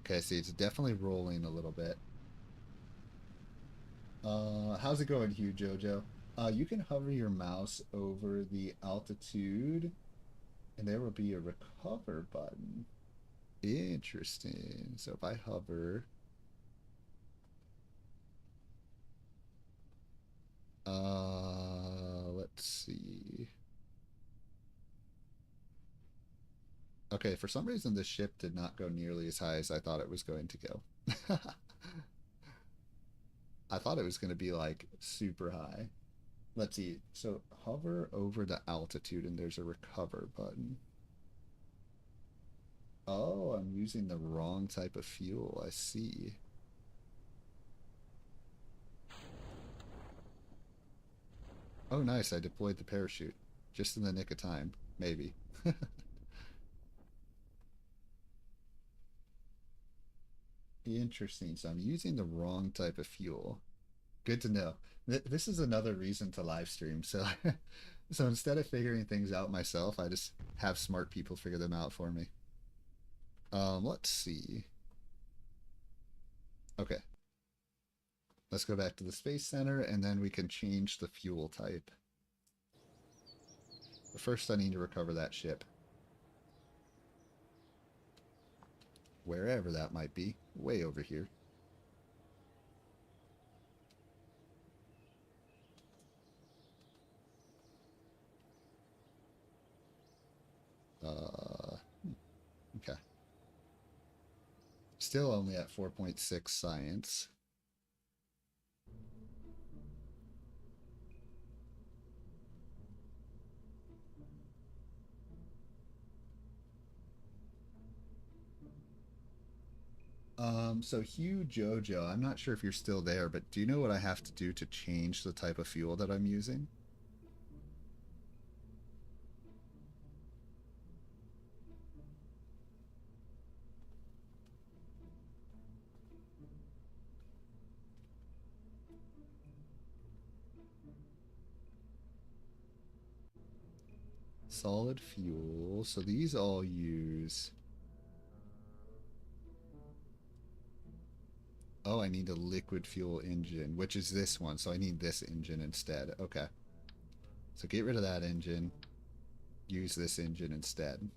S1: Okay, see, it's definitely rolling a little bit. How's it going, Hugh Jojo? You can hover your mouse over the altitude, and there will be a recover button. Interesting. So if I hover, let's see. Okay, for some reason the ship did not go nearly as high as I thought it was going to go. I thought it was going to be like super high. Let's see. So hover over the altitude and there's a recover button. Oh, I'm using the wrong type of fuel. I see. Oh, nice. I deployed the parachute. Just in the nick of time. Maybe. Interesting. So I'm using the wrong type of fuel. Good to know. This is another reason to live stream. So, so instead of figuring things out myself, I just have smart people figure them out for me. Let's see. Okay, let's go back to the Space Center, and then we can change the fuel type. But first, I need to recover that ship. Wherever that might be. Way over here. Still only at 4.6 science. So Hugh Jojo, I'm not sure if you're still there, but do you know what I have to do to change the type of fuel that I'm using? Solid fuel. So these all use... Oh, I need a liquid fuel engine, which is this one. So I need this engine instead. Okay. So get rid of that engine. Use this engine instead.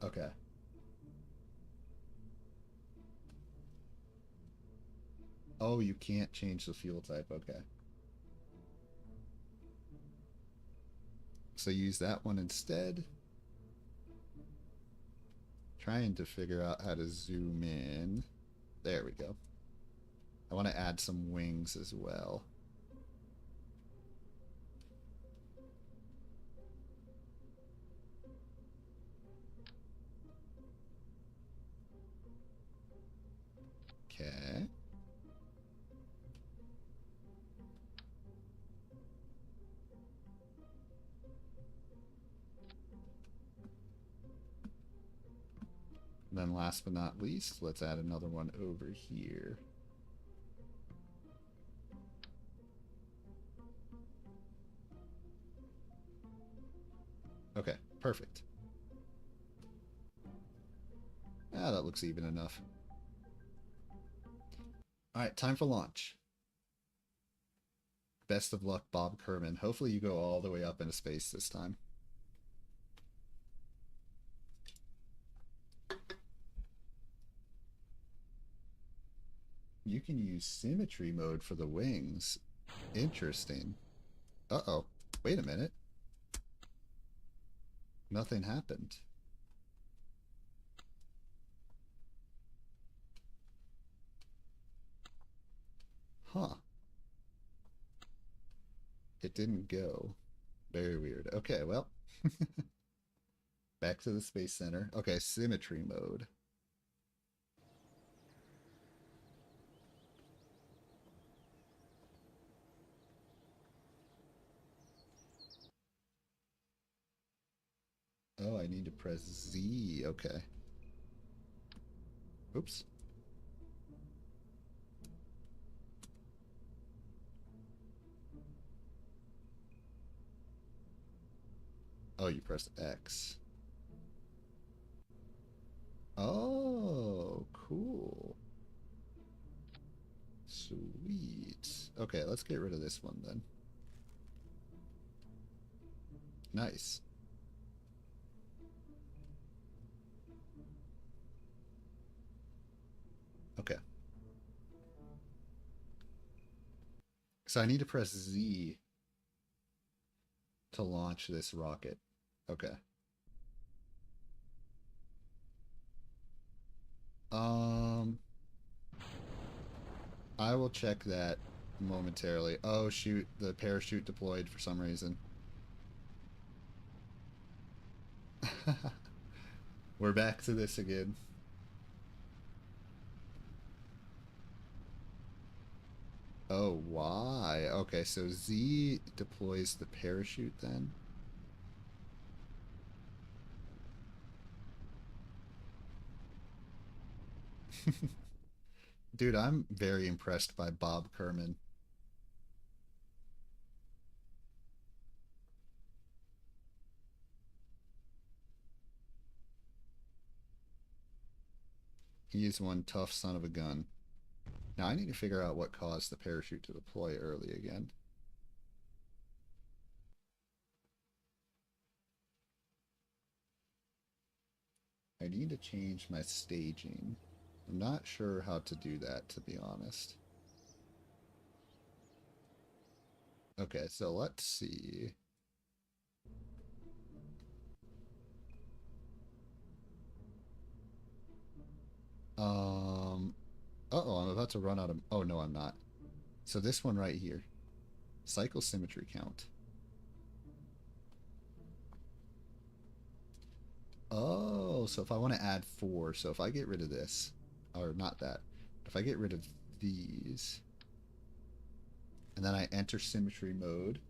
S1: Okay. Oh, you can't change the fuel type. Okay. So use that one instead. Trying to figure out how to zoom in. There we go. I want to add some wings as well. Okay. And then last but not least, let's add another one over here. Okay, perfect. Ah, that looks even enough. Alright, time for launch. Best of luck, Bob Kerman. Hopefully you go all the way up into space this time. You can use symmetry mode for the wings. Interesting. Uh-oh. Wait a minute. Nothing happened. Huh. It didn't go. Very weird. Okay, well. Back to the Space Center. Okay, symmetry mode. Oh, I need to press Z. Okay. Oops. Oh, you press X. Oh, cool. Sweet. Okay, let's get rid of this one then. Nice. Okay. So I need to press Z to launch this rocket. Okay. Um, I will check that momentarily. Oh, shoot. The parachute deployed for some reason. We're back to this again. Oh, why? Okay, so Z deploys the parachute then? Dude, I'm very impressed by Bob Kerman. He is one tough son of a gun. Now I need to figure out what caused the parachute to deploy early again. I need to change my staging. I'm not sure how to do that, to be honest. Okay, so let's see. Uh-oh, I'm about to run out of... Oh, no, I'm not. So this one right here. Cycle symmetry count. Oh, so if I want to add 4, so if I get rid of this, or not that, if I get rid of these, and then I enter symmetry mode,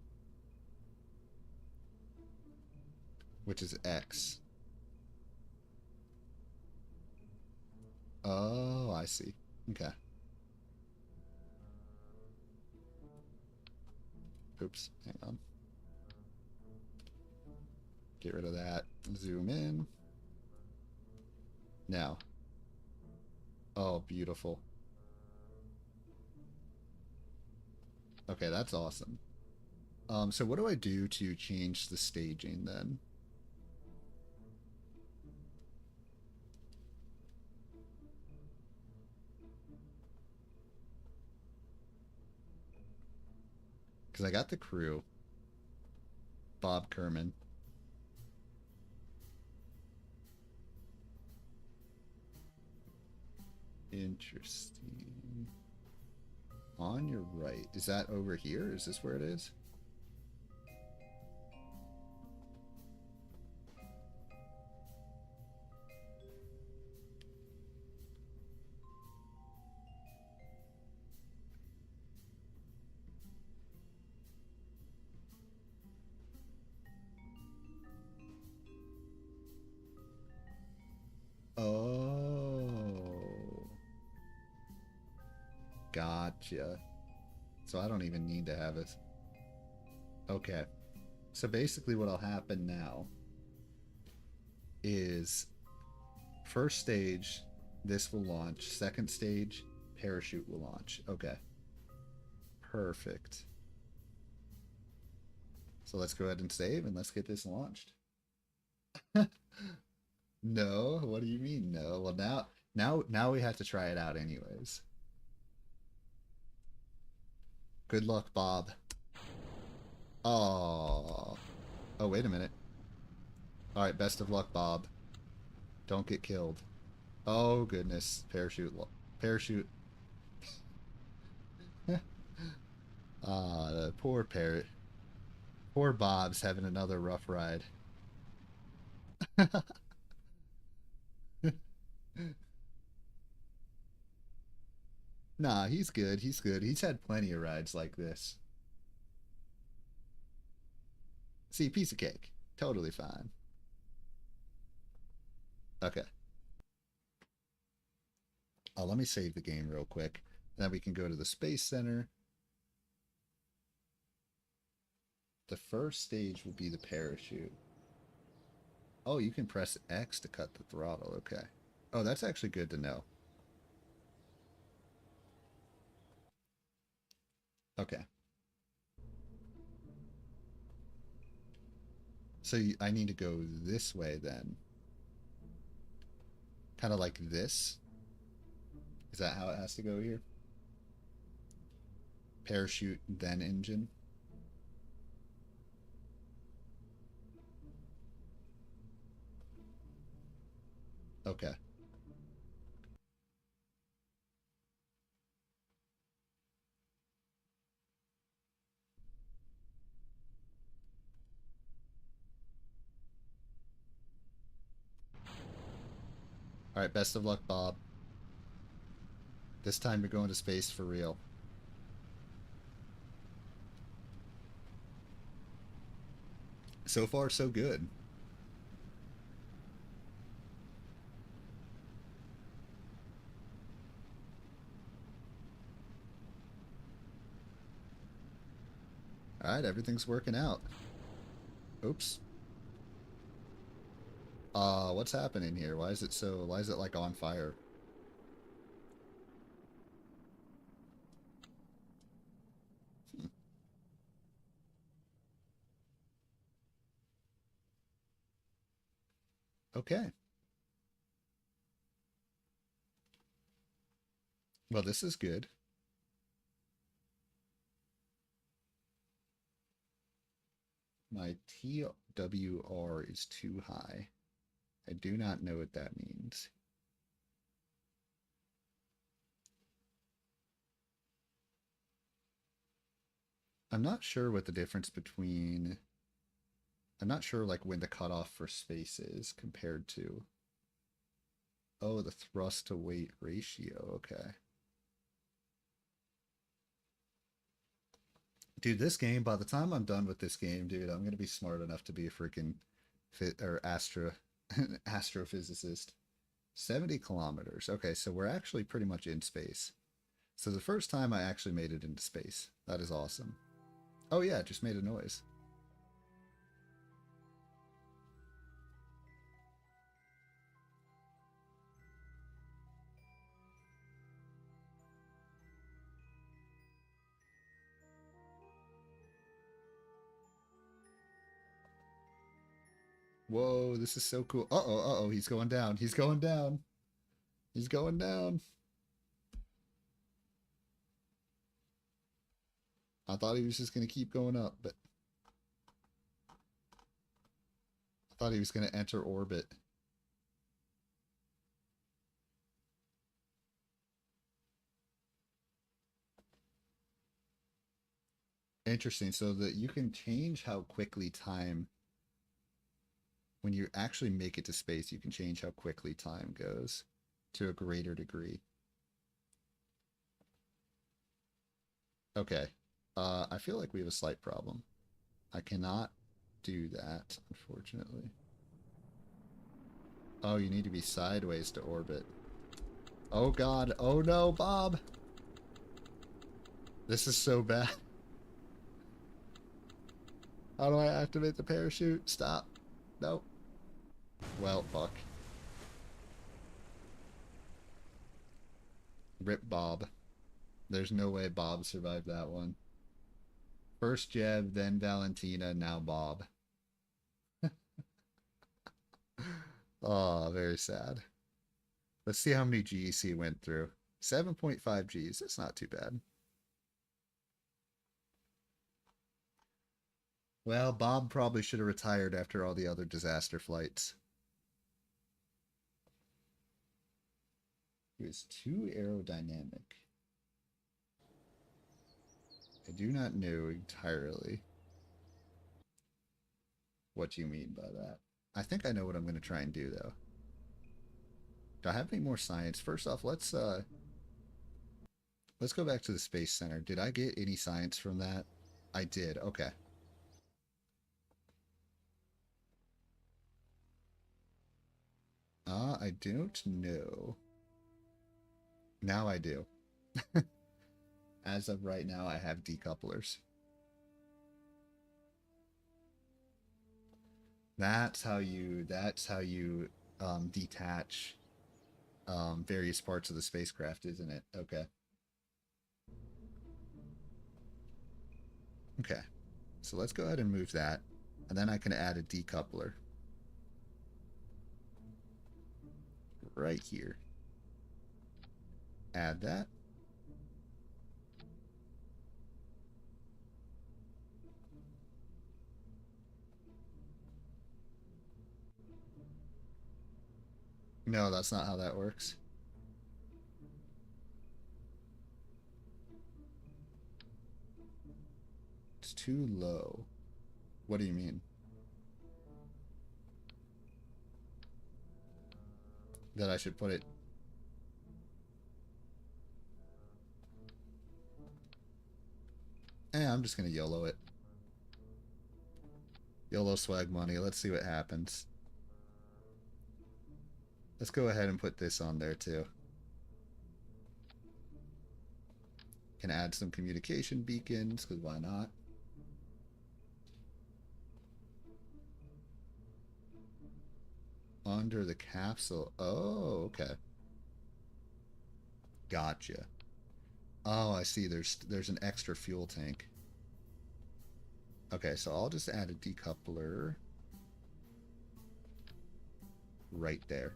S1: which is X. Oh, I see. Okay. Oops, hang on. Get rid of that. Zoom in. Now. Oh, beautiful. Okay, that's awesome. So what do I do to change the staging then? Because I got the crew. Bob Kerman. Interesting. On your right. Is that over here? Is this where it is? Oh. Gotcha. So I don't even need to have it. Okay. So basically what'll happen now is first stage, this will launch. Second stage, parachute will launch. Okay. Perfect. So let's go ahead and save and let's get this launched. No, what do you mean no? Well, now we have to try it out anyways. Good luck, Bob. Oh. Oh, wait a minute. All right, best of luck, Bob. Don't get killed. Oh goodness, parachute, parachute. Ah, the poor parrot. Poor Bob's having another rough ride. Nah, he's good. He's good. He's had plenty of rides like this. See, piece of cake. Totally fine. Okay. Let me save the game real quick. Then we can go to the Space Center. The first stage will be the parachute. Oh, you can press X to cut the throttle. Okay. Oh, that's actually good to know. Okay. So I need to go this way then. Kind of like this. Is that how it has to go here? Parachute, then engine. Okay. All right, best of luck, Bob. This time you're going to space for real. So far, so good. All right, everything's working out. Oops. What's happening here? Why is it like on fire? Hmm. Okay. Well, this is good. My TWR is too high. I do not know what that means. I'm not sure what the difference between. I'm not sure like when the cutoff for space is compared to. Oh, the thrust to weight ratio. Okay. Dude, this game, by the time I'm done with this game, dude, I'm gonna be smart enough to be a freaking fit or astrophysicist. 70 kilometers. Okay, so we're actually pretty much in space. So the first time I actually made it into space. That is awesome. Oh yeah, it just made a noise. Whoa, this is so cool. Uh-oh, uh-oh, he's going down. He's going down. He's going down. I thought he was just going to keep going up, but I thought he was going to enter orbit. Interesting. So that you can change how quickly time, when you actually make it to space, you can change how quickly time goes to a greater degree. Okay. I feel like we have a slight problem. I cannot do that, unfortunately. Oh, you need to be sideways to orbit. Oh god. Oh no, Bob. This is so bad. How do I activate the parachute? Stop. Nope. Well, fuck. Rip Bob. There's no way Bob survived that one. First Jeb, then Valentina, now Bob. Oh, very sad. Let's see how many Gs he went through. 7.5 Gs. That's not too bad. Well, Bob probably should have retired after all the other disaster flights. He was too aerodynamic. I do not know entirely what you mean by that. I think I know what I'm going to try and do, though. Do I have any more science? First off, let's go back to the Space Center. Did I get any science from that? I did. Okay. I don't know. Now I do. As of right now, I have decouplers. That's how you detach various parts of the spacecraft, isn't it? Okay. Okay. So let's go ahead and move that. And then I can add a decoupler. Right here. Add that. No, that's not how that works. It's too low. What do you mean? That I should put it... I'm just gonna YOLO it. YOLO swag money. Let's see what happens. Let's go ahead and put this on there too. Can add some communication beacons, because why not? Under the capsule. Oh, okay. Gotcha. Oh, I see. There's an extra fuel tank. Okay, so I'll just add a decoupler right there.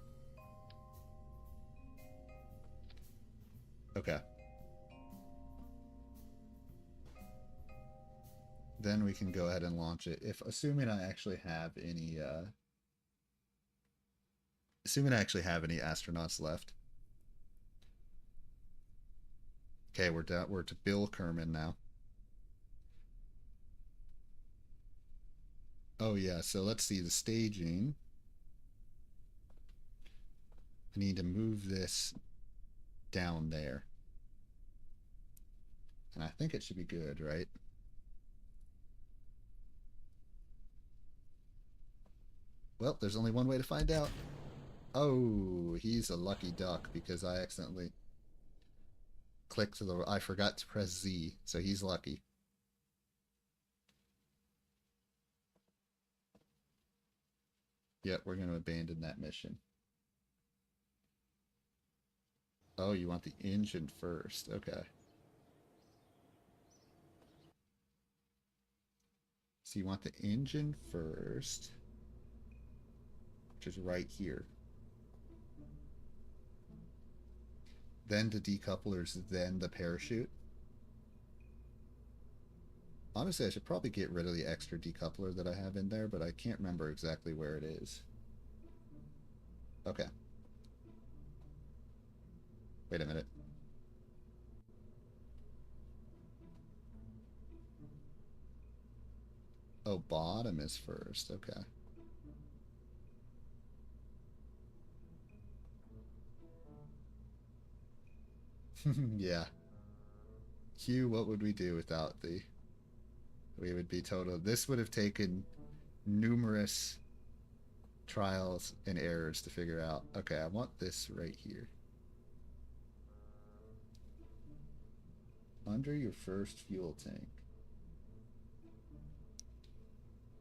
S1: Okay. Then we can go ahead and launch it. Assuming I actually have any astronauts left. Okay, we're to Bill Kerman now. Oh yeah, so let's see the staging. I need to move this down there. And I think it should be good, right? Well, there's only one way to find out. Oh, he's a lucky duck because I accidentally clicked the... I forgot to press Z, so he's lucky. Yep, we're going to abandon that mission. Oh, you want the engine first. Okay. So you want the engine first, which is right here. Then the decouplers, then the parachute. Honestly, I should probably get rid of the extra decoupler that I have in there, but I can't remember exactly where it is. Okay. Wait a minute. Oh, bottom is first. Okay. Yeah. Q, what would we do without the... We would be total... This would have taken numerous trials and errors to figure out. Okay, I want this right here. Under your first fuel tank.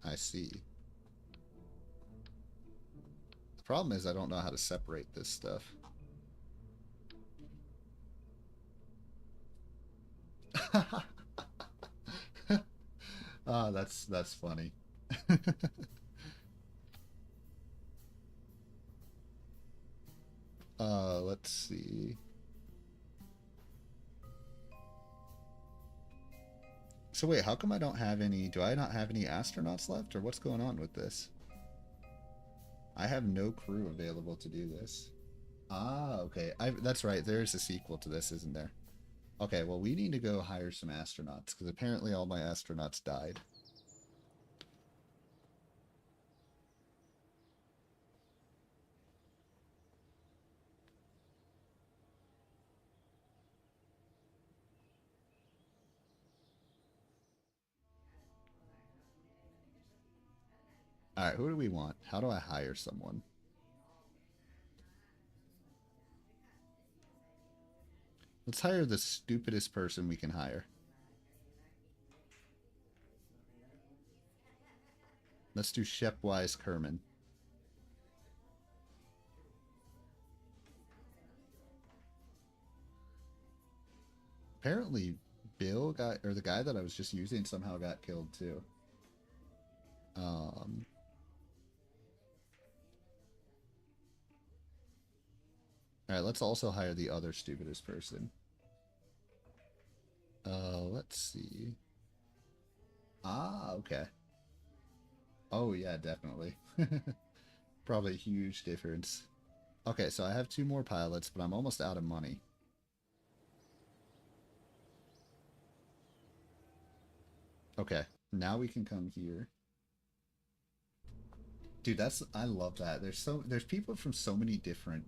S1: I see. The problem is I don't know how to separate this stuff. Ah, that's funny. Let's see. So wait, how come I don't have any... Do I not have any astronauts left, or what's going on with this? I have no crew available to do this. Ah, okay. That's right. There's a sequel to this, isn't there? Okay, well, we need to go hire some astronauts, because apparently all my astronauts died. Alright, who do we want? How do I hire someone? Let's hire the stupidest person we can hire. Let's do Shepwise Kerman. Apparently, Bill got... Or the guy that I was just using somehow got killed, too. Alright, let's also hire the other stupidest person. Let's see. Ah, okay. Oh, yeah, definitely. Probably a huge difference. Okay, so I have 2 more pilots, but I'm almost out of money. Okay, now we can come here. Dude, I love that. There's people from so many different...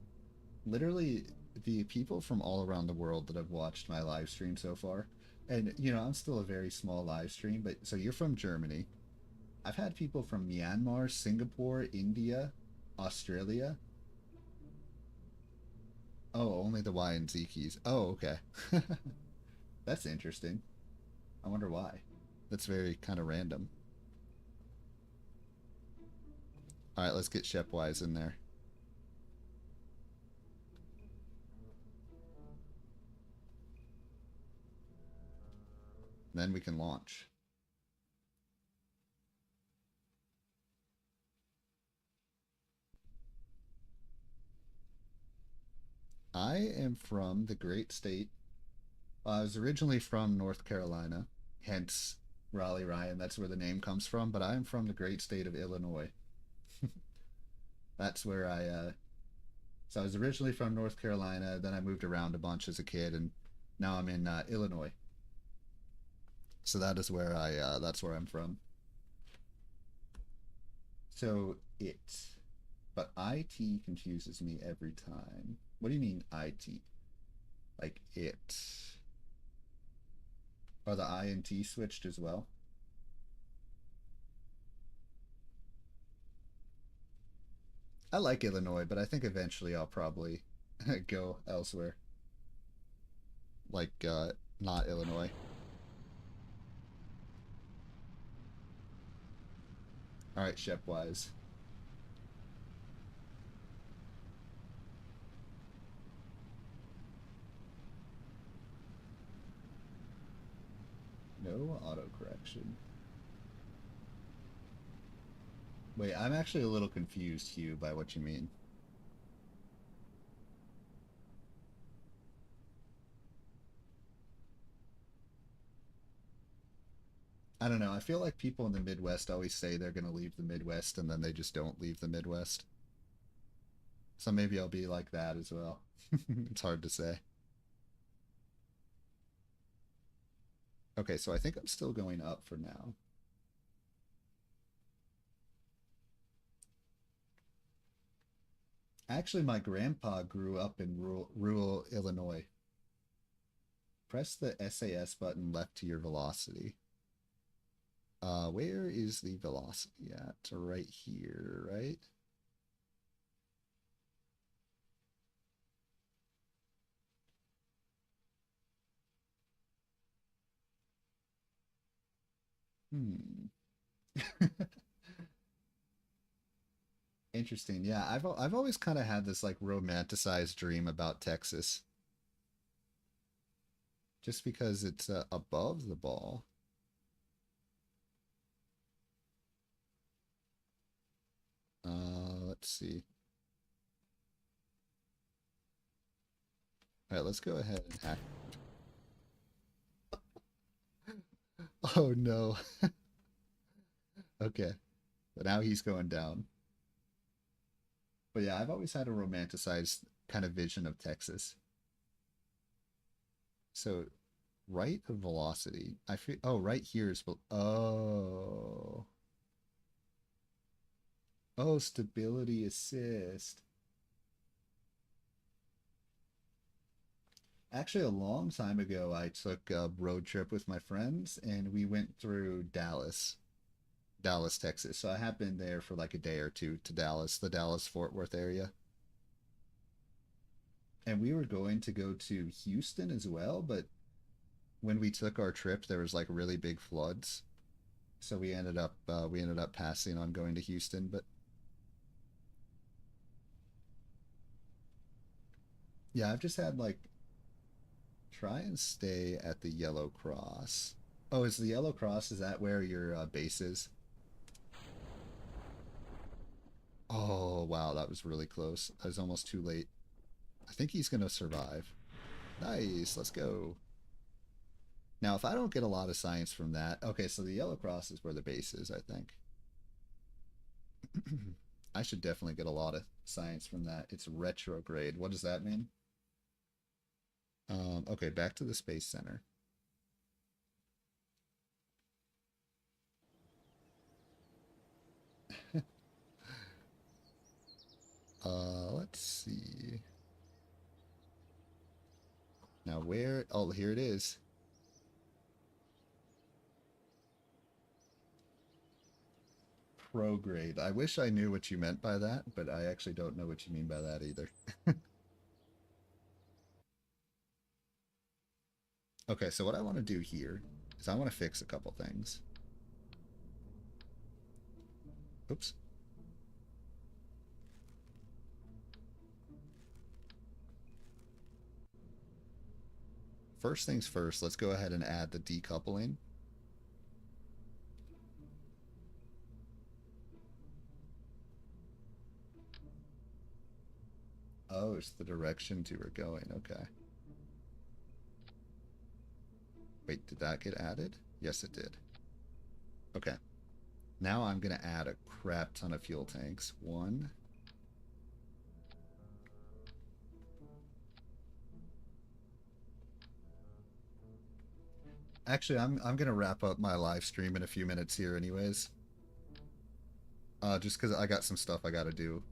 S1: Literally, the people from all around the world that have watched my live stream so far. And, you know, I'm still a very small live stream, but so you're from Germany. I've had people from Myanmar, Singapore, India, Australia. Oh, only the Y and Z keys. Oh, okay. That's interesting. I wonder why. That's very kind of random. Alright, let's get Shepwise in there. Then we can launch. I am from the great state. I was originally from North Carolina, hence Raleigh Ryan. That's where the name comes from. But I'm from the great state of Illinois. That's where so I was originally from North Carolina. Then I moved around a bunch as a kid, and now I'm in Illinois. So that is where that's where I'm from. So it, but IT confuses me every time. What do you mean IT? Like it. Are the I and T switched as well? I like Illinois, but I think eventually I'll probably go elsewhere. Like, not Illinois. All right, Shepwise. No autocorrection. Wait, I'm actually a little confused, Hugh, by what you mean. I don't know. I feel like people in the Midwest always say they're going to leave the Midwest and then they just don't leave the Midwest. So maybe I'll be like that as well. It's hard to say. Okay, so I think I'm still going up for now. Actually, my grandpa grew up in rural Illinois. Press the SAS button left to your velocity. Where is the velocity at? Right here, right? Hmm. Interesting. Yeah, I've always kind of had this like romanticized dream about Texas, just because it's above the ball. Let's see. All right, let's go ahead and hack. Oh no. Okay, but now he's going down. But yeah, I've always had a romanticized kind of vision of Texas. So right of velocity. I feel right here is oh stability assist. Actually, a long time ago, I took a road trip with my friends and we went through Dallas, Texas. So I have been there for like a day or two to Dallas, the Dallas Fort Worth area. And we were going to go to Houston as well, but when we took our trip, there was like really big floods. So we ended up passing on going to Houston, but yeah, I've just had like try and stay at the Yellow Cross. Oh, is the Yellow Cross, is that where your base is? Oh, wow, that was really close. I was almost too late. I think he's going to survive. Nice, let's go. Now, if I don't get a lot of science from that, okay, so the Yellow Cross is where the base is, I think. I should definitely get a lot of science from that. It's retrograde. What does that mean? Okay, back to the Space Center. Let's see. Now where? Oh, here it is. Prograde. I wish I knew what you meant by that, but I actually don't know what you mean by that either. Okay, so what I want to do here is I want to fix a couple things. Oops. First things first, let's go ahead and add the decoupling. Oh, it's the directions you were going. Okay. Wait, did that get added? Yes, it did. Okay. Now I'm going to add a crap ton of fuel tanks. One. Actually, I'm going to wrap up my live stream in a few minutes here anyways. Just because I got some stuff I got to do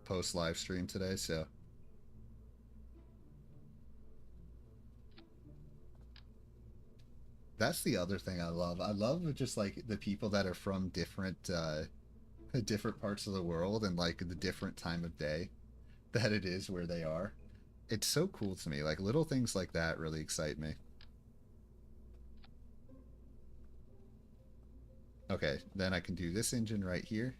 S1: post live stream today, so. That's the other thing I love. I love just like the people that are from different different parts of the world and like the different time of day that it is where they are. It's so cool to me. Like little things like that really excite me. Okay, then I can do this engine right here.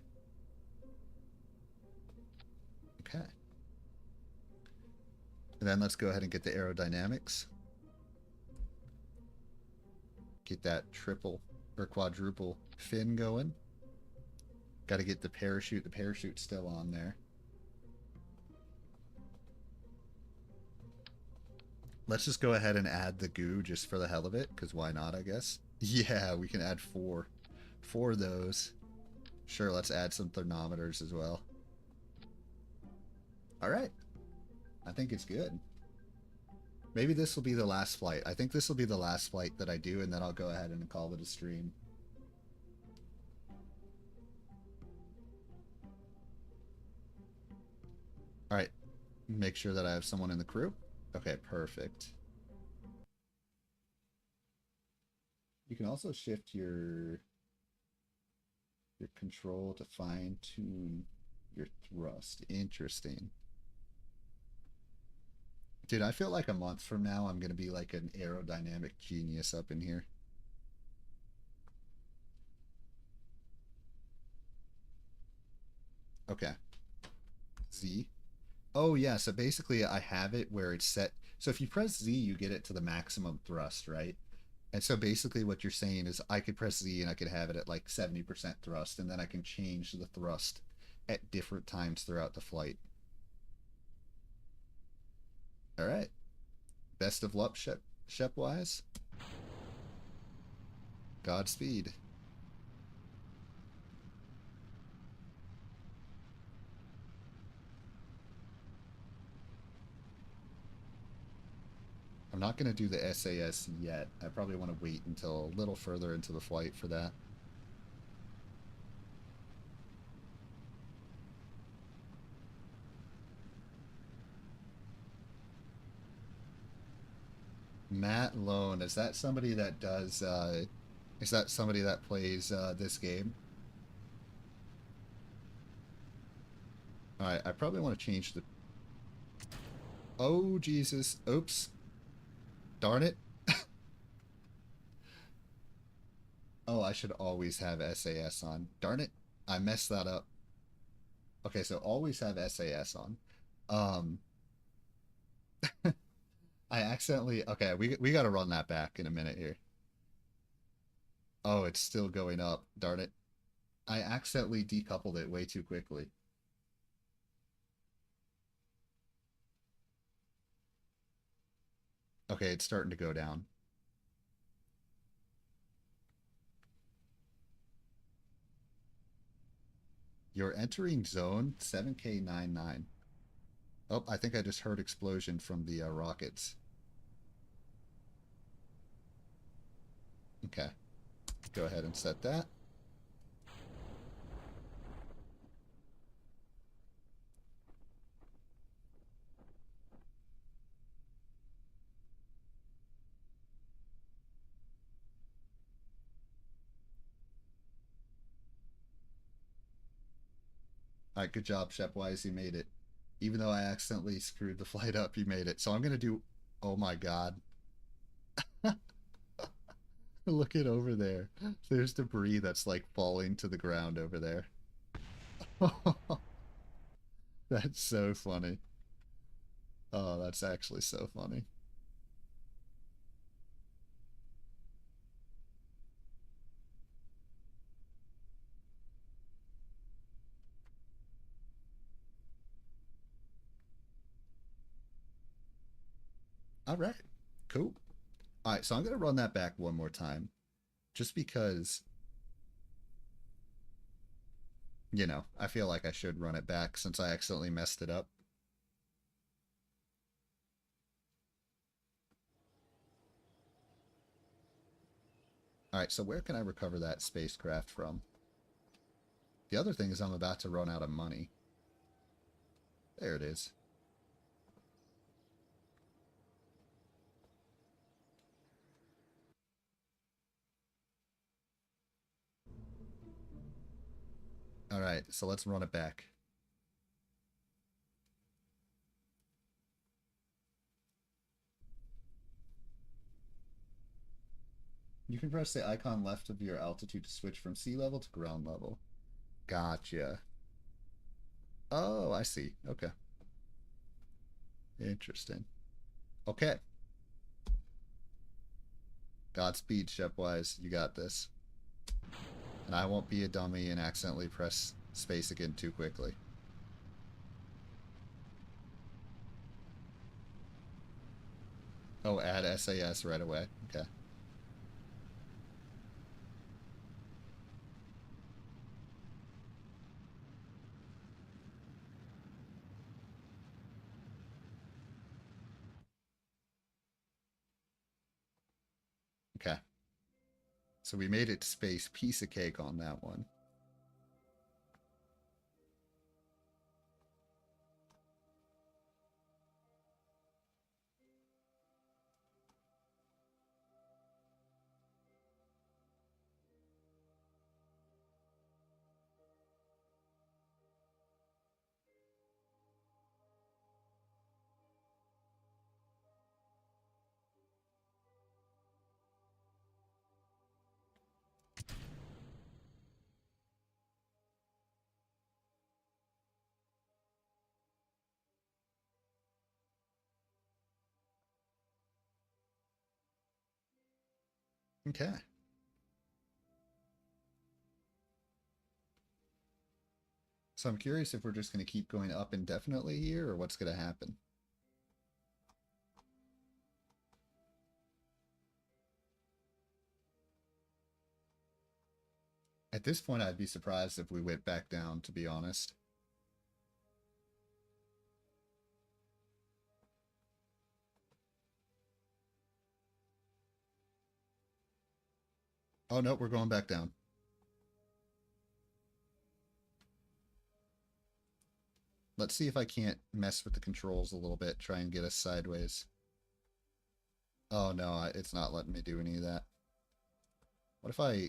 S1: Okay. And then let's go ahead and get the aerodynamics. Get that triple or quadruple fin going. Got to get the parachute. The parachute's still on there. Let's just go ahead and add the goo just for the hell of it, because why not, I guess. Yeah, we can add four. Four of those. Sure, let's add some thermometers as well. Alright. I think it's good. Maybe this will be the last flight. I think this will be the last flight that I do, and then I'll go ahead and call it a stream. Alright. Make sure that I have someone in the crew. Okay, perfect. You can also shift your control to fine tune your thrust. Interesting. Dude, I feel like a month from now I'm going to be like an aerodynamic genius up in here. Okay. Z. Oh, yeah, so basically I have it where it's set. So if you press Z, you get it to the maximum thrust, right? And so basically what you're saying is I could press Z and I could have it at like 70% thrust, and then I can change the thrust at different times throughout the flight. All right. Best of luck, Shepwise. Godspeed. I'm not going to do the SAS yet. I probably want to wait until a little further into the flight for that. Matt Lone, is that somebody that does, is that somebody that plays this game? Alright, I probably want to change the... Oh, Jesus. Oops. Darn it. Oh, I should always have SAS on. Darn it. I messed that up. Okay, so always have SAS on. Um, I accidentally... Okay, we got to run that back in a minute here. Oh, it's still going up. Darn it. I accidentally decoupled it way too quickly. Okay, it's starting to go down. You're entering zone 7K99. Oh, I think I just heard explosion from the rockets. Okay. Go ahead and set that. All right, good job, Shepwise. You made it. Even though I accidentally screwed the flight up, you made it. So I'm going to do... Oh my god. Look it over there. There's debris that's like falling to the ground over there. That's so funny. Oh, that's actually so funny. All right. Cool. All right, so I'm going to run that back one more time. Just because, you know, I feel like I should run it back since I accidentally messed it up. All right, so where can I recover that spacecraft from? The other thing is I'm about to run out of money. There it is. Alright, so let's run it back. You can press the icon left of your altitude to switch from sea level to ground level. Gotcha. Oh, I see. Okay. Interesting. Okay. Godspeed, Shepwise. You got this. And I won't be a dummy and accidentally press space again too quickly. Oh, add SAS right away. Okay. Okay. So we made it to space. Piece of cake on that one. Okay. So I'm curious if we're just going to keep going up indefinitely here or what's going to happen. At this point, I'd be surprised if we went back down, to be honest. Oh, no, we're going back down. Let's see if I can't mess with the controls a little bit, try and get us sideways. Oh, no, it's not letting me do any of that. What if I...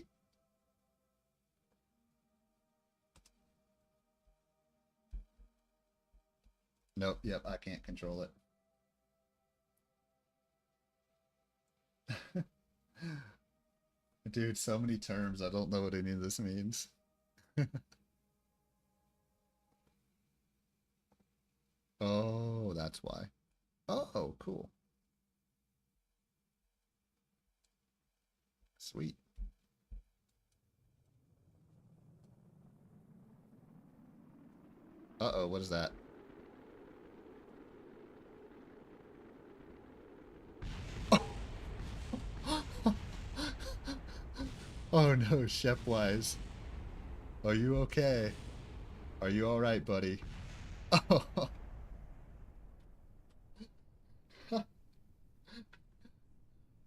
S1: Nope, yep, I can't control it. Dude, so many terms, I don't know what any of this means. Oh, that's why. Oh, cool. Sweet. Uh-oh, what is that? Oh no, Shepwise. Are you okay? Are you alright, buddy? Oh.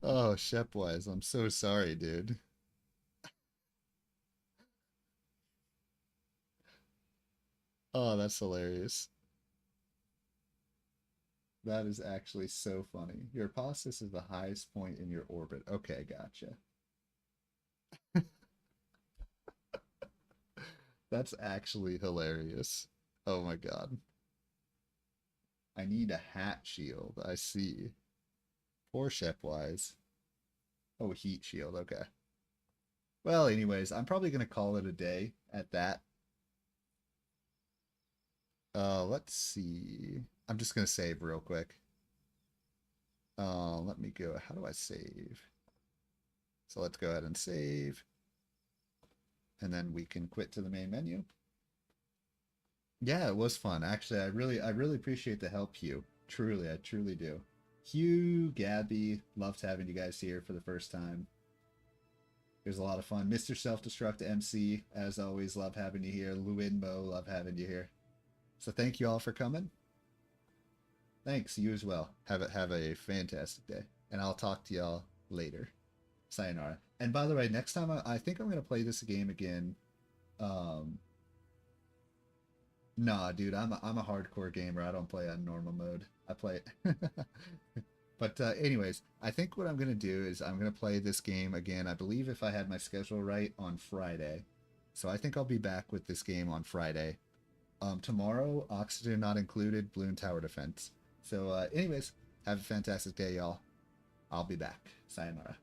S1: Oh, Shepwise, I'm so sorry, dude. Oh, that's hilarious. That is actually so funny. Your hypothesis is the highest point in your orbit. Okay, gotcha. That's actually hilarious. Oh my god. I need a hat shield. I see. Poor Shepwise. Oh, heat shield. Okay. Well, anyways, I'm probably going to call it a day at that. Let's see. I'm just going to save real quick. Let me go. How do I save? So let's go ahead and save. And then we can quit to the main menu. Yeah, it was fun. Actually, I really appreciate the help, Hugh. Truly, I truly do. Hugh, Gabby, loved having you guys here for the first time. It was a lot of fun. Mr. Self-Destruct MC, as always, love having you here. Luinmo, love having you here. So thank you all for coming. Thanks, you as well. Have a fantastic day. And I'll talk to y'all later. Sayonara. And by the way, next time I think I'm going to play this game again. Nah, dude, I'm a hardcore gamer. I don't play on normal mode. I play. But anyways, I think what I'm gonna do is I'm gonna play this game again. I believe if I had my schedule right on Friday, so I think I'll be back with this game on Friday. Tomorrow, oxygen not included, balloon tower defense. So, anyways, have a fantastic day, y'all. I'll be back. Sayonara.